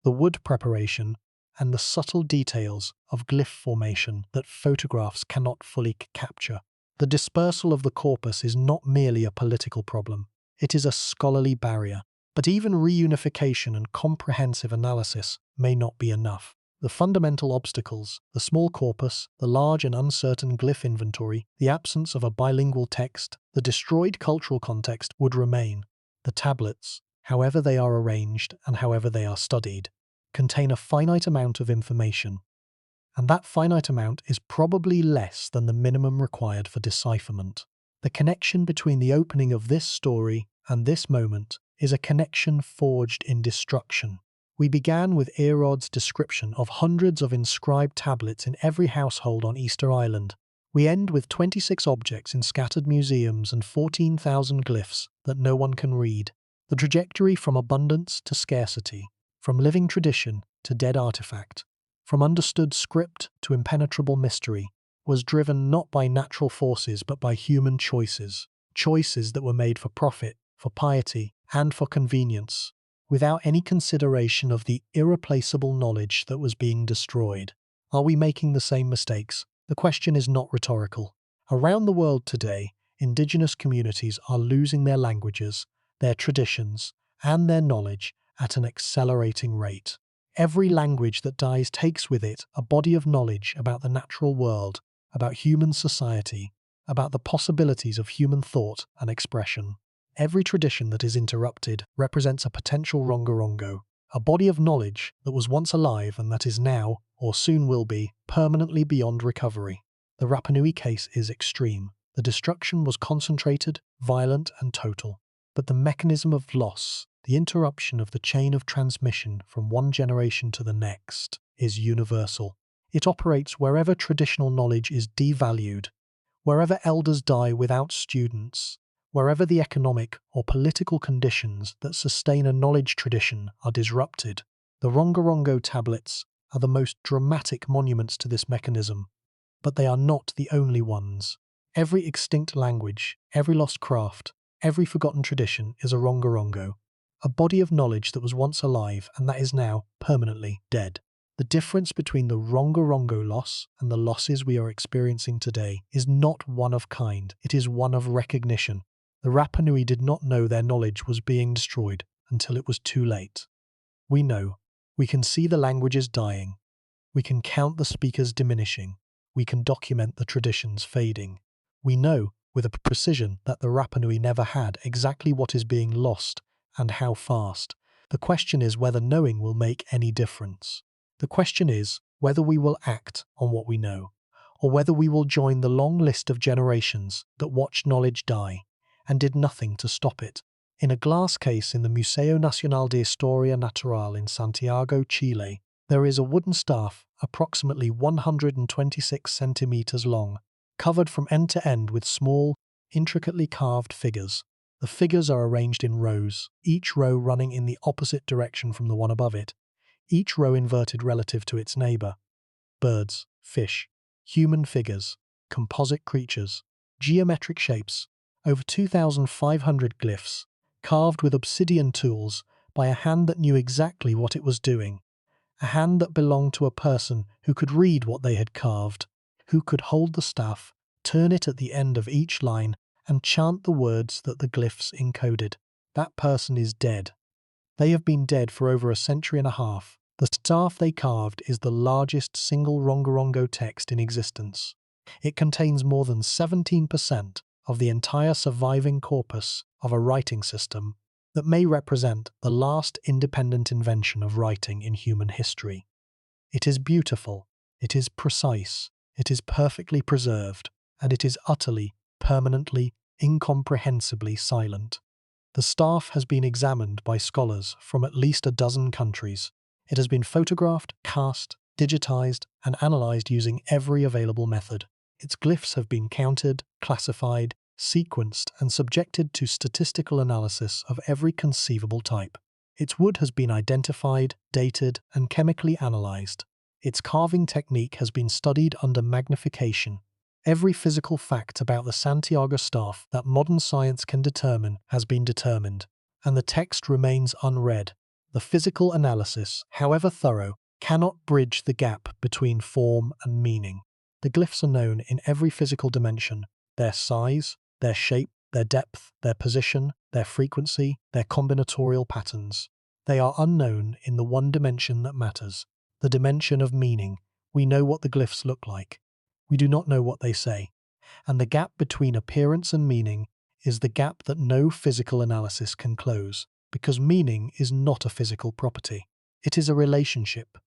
Speaker 1: the wood preparation, and the subtle details of glyph formation that photographs cannot fully capture. The dispersal of the corpus is not merely a political problem, it is a scholarly barrier. But even reunification and comprehensive analysis may not be enough. The fundamental obstacles, the small corpus, the large and uncertain glyph inventory, the absence of a bilingual text, the destroyed cultural context would remain. The tablets, however they are arranged and however they are studied, contain a finite amount of information, and that finite amount is probably less than the minimum required for decipherment. The connection between the opening of this story and this moment is a connection forged in destruction. We began with Erod's description of hundreds of inscribed tablets in every household on Easter Island. We end with 26 objects in scattered museums and 14,000 glyphs that no one can read. The trajectory from abundance to scarcity, from living tradition to dead artifact, from understood script to impenetrable mystery, was driven not by natural forces but by human choices. Choices that were made for profit, for piety, and for convenience, without any consideration of the irreplaceable knowledge that was being destroyed. Are we making the same mistakes? The question is not rhetorical. Around the world today, indigenous communities are losing their languages, their traditions, and their knowledge at an accelerating rate. Every language that dies takes with it a body of knowledge about the natural world, about human society, about the possibilities of human thought and expression. Every tradition that is interrupted represents a potential Rongorongo, a body of knowledge that was once alive and that is now, or soon will be, permanently beyond recovery. The Rapa Nui case is extreme. The destruction was concentrated, violent, and total. But the mechanism of loss, the interruption of the chain of transmission from one generation to the next, is universal. It operates wherever traditional knowledge is devalued, wherever elders die without students, wherever the economic or political conditions that sustain a knowledge tradition are disrupted. The Rongorongo tablets are the most dramatic monuments to this mechanism, but they are not the only ones. Every extinct language, every lost craft, every forgotten tradition is a Rongorongo, a body of knowledge that was once alive and that is now permanently dead. The difference between the Rongorongo loss and the losses we are experiencing today is not one of kind, it is one of recognition. The Rapa Nui did not know their knowledge was being destroyed until it was too late. We know. We can see the languages dying. We can count the speakers diminishing. We can document the traditions fading. We know with a precision that the Rapa Nui never had exactly what is being lost and how fast. The question is whether knowing will make any difference. The question is whether we will act on what we know, or whether we will join the long list of generations that watched knowledge die and did nothing to stop it. In a glass case in the Museo Nacional de Historia Natural in Santiago, Chile, there is a wooden staff approximately 126 centimeters long, covered from end to end with small, intricately carved figures. The figures are arranged in rows, each row running in the opposite direction from the one above it, each row inverted relative to its neighbor. Birds, fish, human figures, composite creatures, geometric shapes, over 2,500 glyphs, carved with obsidian tools by a hand that knew exactly what it was doing, a hand that belonged to a person who could read what they had carved, who could hold the staff, turn it at the end of each line, and chant the words that the glyphs encoded. That person is dead. They have been dead for over a century and a half. The staff they carved is the largest single Rongorongo text in existence. It contains more than 17% of the entire surviving corpus of a writing system that may represent the last independent invention of writing in human history. It is beautiful, it is precise, it is perfectly preserved, and it is utterly, permanently, incomprehensibly silent. The staff has been examined by scholars from at least a dozen countries. It has been photographed, cast, digitized, and analyzed using every available method. Its glyphs have been counted, classified, sequenced, and subjected to statistical analysis of every conceivable type. Its wood has been identified, dated, and chemically analyzed. Its carving technique has been studied under magnification. Every physical fact about the Santiago staff that modern science can determine has been determined, and the text remains unread. The physical analysis, however thorough, cannot bridge the gap between form and meaning. The glyphs are known in every physical dimension: their size, their shape, their depth, their position, their frequency, their combinatorial patterns. They are unknown in the one dimension that matters, the dimension of meaning. We know what the glyphs look like. We do not know what they say, and the gap between appearance and meaning is the gap that no physical analysis can close, because meaning is not a physical property. It is a relationship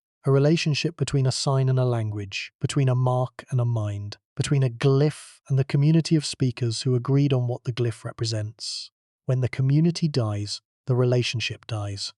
Speaker 1: between a sign and a language, between a mark and a mind, between a glyph and the community of speakers who agreed on what the glyph represents. When the community dies, the relationship dies,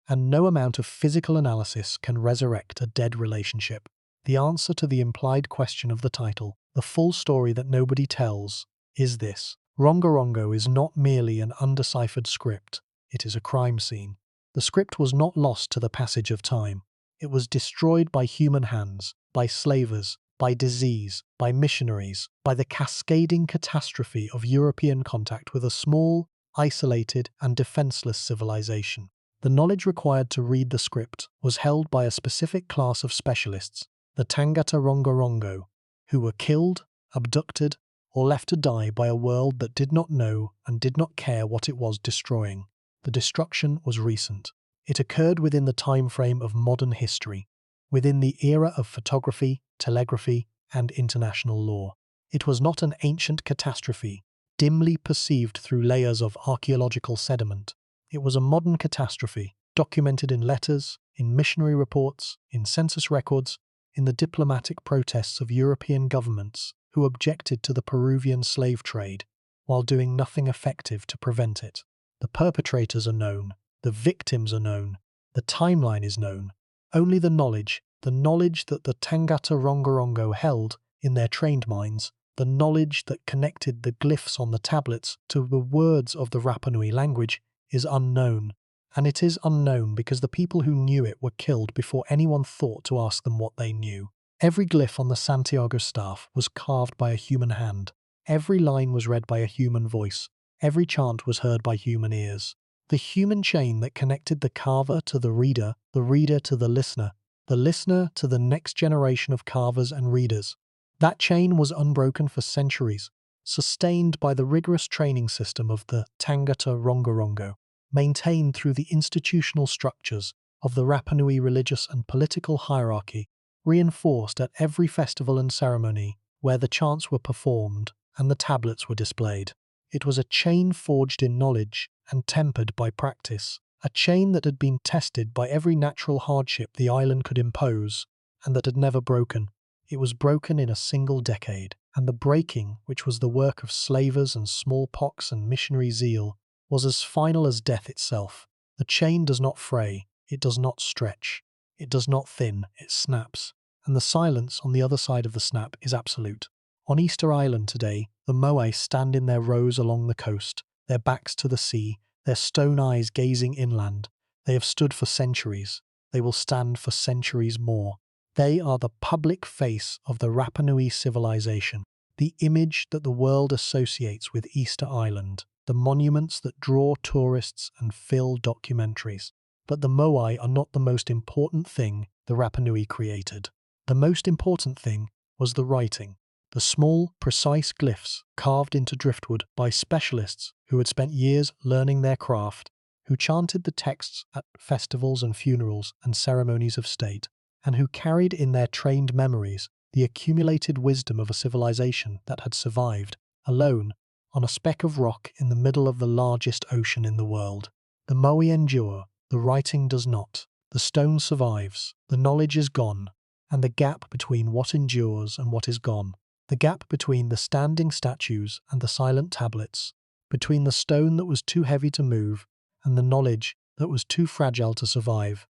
Speaker 1: and no amount of physical analysis can resurrect a dead relationship. The answer to the implied question of the title, the full story that nobody tells, is this: Rongorongo is not merely an undeciphered script, it is a crime scene. The script was not lost to the passage of time. It was destroyed by human hands, by slavers, by disease, by missionaries, by the cascading catastrophe of European contact with a small, isolated, and defenseless civilization. The knowledge required to read the script was held by a specific class of specialists, the Tangata Rongorongo, who were killed, abducted, or left to die by a world that did not know and did not care what it was destroying. The destruction was recent. It occurred within the time frame of modern history, within the era of photography, telegraphy, and international law. It was not an ancient catastrophe, dimly perceived through layers of archaeological sediment. It was a modern catastrophe, documented in letters, in missionary reports, in census records, in the diplomatic protests of European governments who objected to the Peruvian slave trade, while doing nothing effective to prevent it. The perpetrators are known, the victims are known, the timeline is known. Only the knowledge that the Tangata Rongorongo held in their trained minds, the knowledge that connected the glyphs on the tablets to the words of the Rapa Nui language, is unknown, and it is unknown because the people who knew it were killed before anyone thought to ask them what they knew. Every glyph on the Santiago staff was carved by a human hand. Every line was read by a human voice. Every chant was heard by human ears. The human chain that connected the carver to the reader to the listener to the next generation of carvers and readers. That chain was unbroken for centuries, sustained by the rigorous training system of the Tangata Rongorongo, maintained through the institutional structures of the Rapa Nui religious and political hierarchy, reinforced at every festival and ceremony where the chants were performed and the tablets were displayed. It was a chain forged in knowledge and tempered by practice, a chain that had been tested by every natural hardship the island could impose, and that had never broken. It was broken in a single decade, and the breaking, which was the work of slavers and smallpox and missionary zeal, was as final as death itself. The chain does not fray, it does not stretch, it does not thin, it snaps, and the silence on the other side of the snap is absolute. On Easter Island today, the Moai stand in their rows along the coast, their backs to the sea, their stone eyes gazing inland. They have stood for centuries. They will stand for centuries more. They are the public face of the Rapa Nui civilization, the image that the world associates with Easter Island, the monuments that draw tourists and fill documentaries. But the Moai are not the most important thing the Rapa Nui created. The most important thing was the writing. The small, precise glyphs carved into driftwood by specialists who had spent years learning their craft, who chanted the texts at festivals and funerals and ceremonies of state, and who carried in their trained memories the accumulated wisdom of a civilization that had survived, alone, on a speck of rock in the middle of the largest ocean in the world. The Moai endure, the writing does not. The stone survives, the knowledge is gone, and the gap between what endures and what is gone, the gap between the standing statues and the silent tablets, between the stone that was too heavy to move and the knowledge that was too fragile to survive,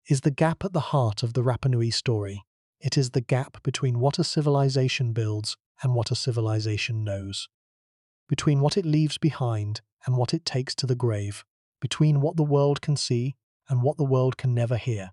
Speaker 1: is the gap at the heart of the Rapa Nui story. It is the gap between what a civilization builds and what a civilization knows, between what it leaves behind and what it takes to the grave, between what the world can see and what the world can never hear.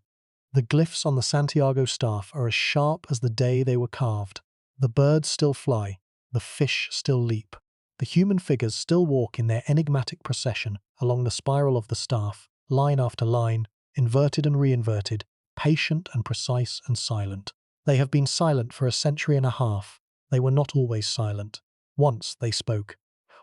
Speaker 1: The glyphs on the Santiago staff are as sharp as the day they were carved. The birds still fly, the fish still leap, the human figures still walk in their enigmatic procession along the spiral of the staff, line after line, inverted and reinverted, patient and precise and silent. They have been silent for a century and a half. They were not always silent. Once they spoke.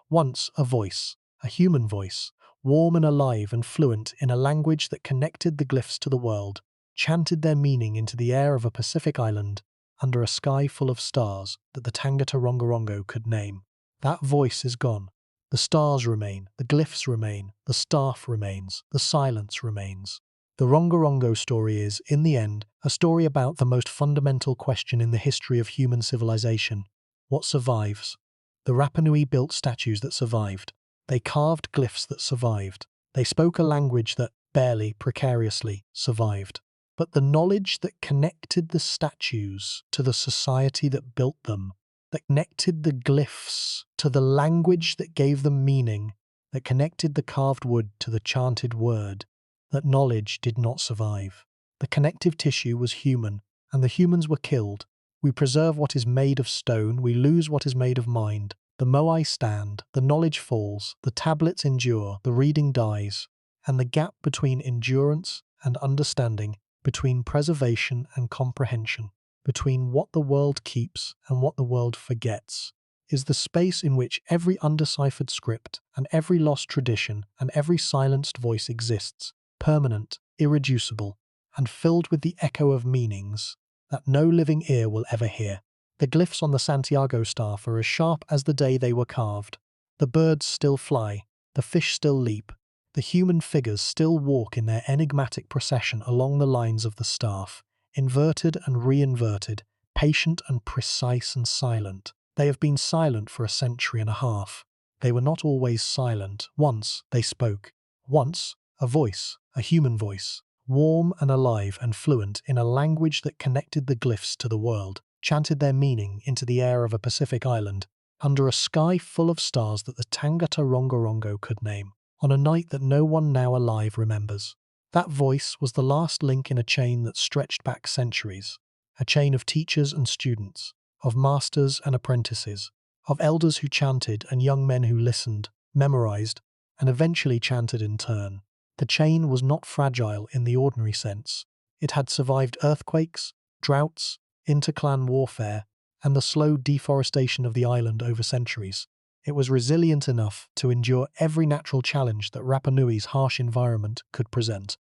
Speaker 1: Once a voice, a human voice, warm and alive and fluent in a language that connected the glyphs to the world, chanted their meaning into the air of a Pacific island, under a sky full of stars that the Tangata Rongorongo could name. That voice is gone. The stars remain, the glyphs remain, the staff remains, the silence remains. The Rongorongo story is, in the end, a story about the most fundamental question in the history of human civilization. What survives? The Rapa Nui built statues that survived. They carved glyphs that survived. They spoke a language that, barely, precariously, survived. But the knowledge that connected the statues to the society that built them, that connected the glyphs to the language that gave them meaning, that connected the carved wood to the chanted word, that knowledge did not survive. The connective tissue was human, and the humans were killed. We preserve what is made of stone, we lose what is made of mind. The Moai stand, the knowledge falls, the tablets endure, the reading dies, and the gap between endurance and understanding, between preservation and comprehension, between what the world keeps and what the world forgets, is the space in which every undeciphered script and every lost tradition and every silenced voice exists, permanent, irreducible, and filled with the echo of meanings that no living ear will ever hear. The glyphs on the Santiago staff are as sharp as the day they were carved. The birds still fly, the fish still leap, the human figures still walk in their enigmatic procession along the lines of the staff, inverted and reinverted, patient and precise and silent. They have been silent for a century and a half. They were not always silent. Once they spoke. Once a voice, a human voice, warm and alive and fluent in a language that connected the glyphs to the world, chanted their meaning into the air of a Pacific island, under a sky full of stars that the Tangata Rongorongo could name. on a night that no one now alive remembers. That voice was the last link in a chain that stretched back centuries, a chain of teachers and students, of masters and apprentices, of elders who chanted and young men who listened, memorized, and eventually chanted in turn. The chain was not fragile in the ordinary sense. It had survived earthquakes, droughts, interclan warfare, and the slow deforestation of the island over centuries. It was resilient enough to endure every natural challenge that Rapa Nui's harsh environment could present.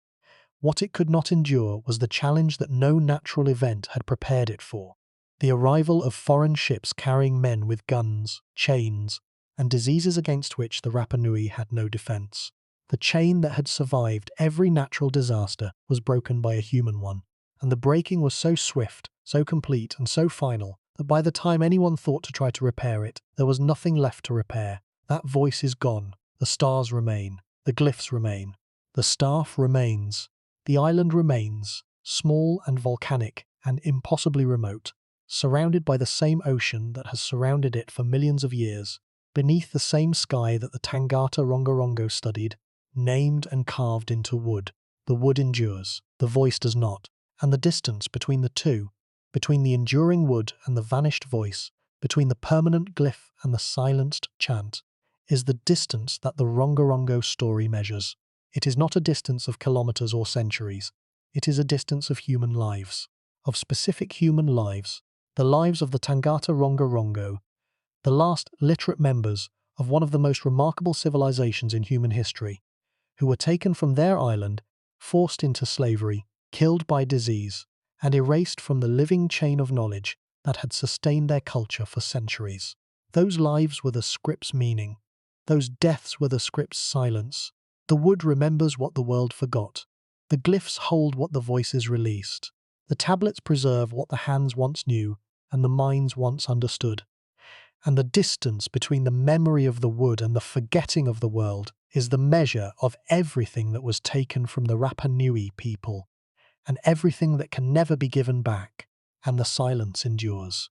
Speaker 1: What it could not endure was the challenge that no natural event had prepared it for: the arrival of foreign ships carrying men with guns, chains, and diseases against which the Rapa Nui had no defense. The chain that had survived every natural disaster was broken by a human one, and the breaking was so swift, so complete, and so final that by the time anyone thought to try to repair it, there was nothing left to repair. That voice is gone. The stars remain. The glyphs remain. The staff remains. The island remains, small and volcanic and impossibly remote, surrounded by the same ocean that has surrounded it for millions of years, beneath the same sky that the Tangata Rongorongo studied, named and carved into wood. The wood endures, the voice does not, and the distance between the two, between the enduring wood and the vanished voice, between the permanent glyph and the silenced chant, is the distance that the Rongorongo story measures. It is not a distance of kilometers or centuries. It is a distance of human lives, of specific human lives, the lives of the Tangata Rongorongo, the last literate members of one of the most remarkable civilizations in human history, who were taken from their island, forced into slavery, killed by disease, and erased from the living chain of knowledge that had sustained their culture for centuries. Those lives were the script's meaning. Those deaths were the script's silence. The wood remembers what the world forgot. The glyphs hold what the voices released. The tablets preserve what the hands once knew and the minds once understood. And the distance between the memory of the wood and the forgetting of the world is the measure of everything that was taken from the Rapa Nui people, and everything that can never be given back, and the silence endures.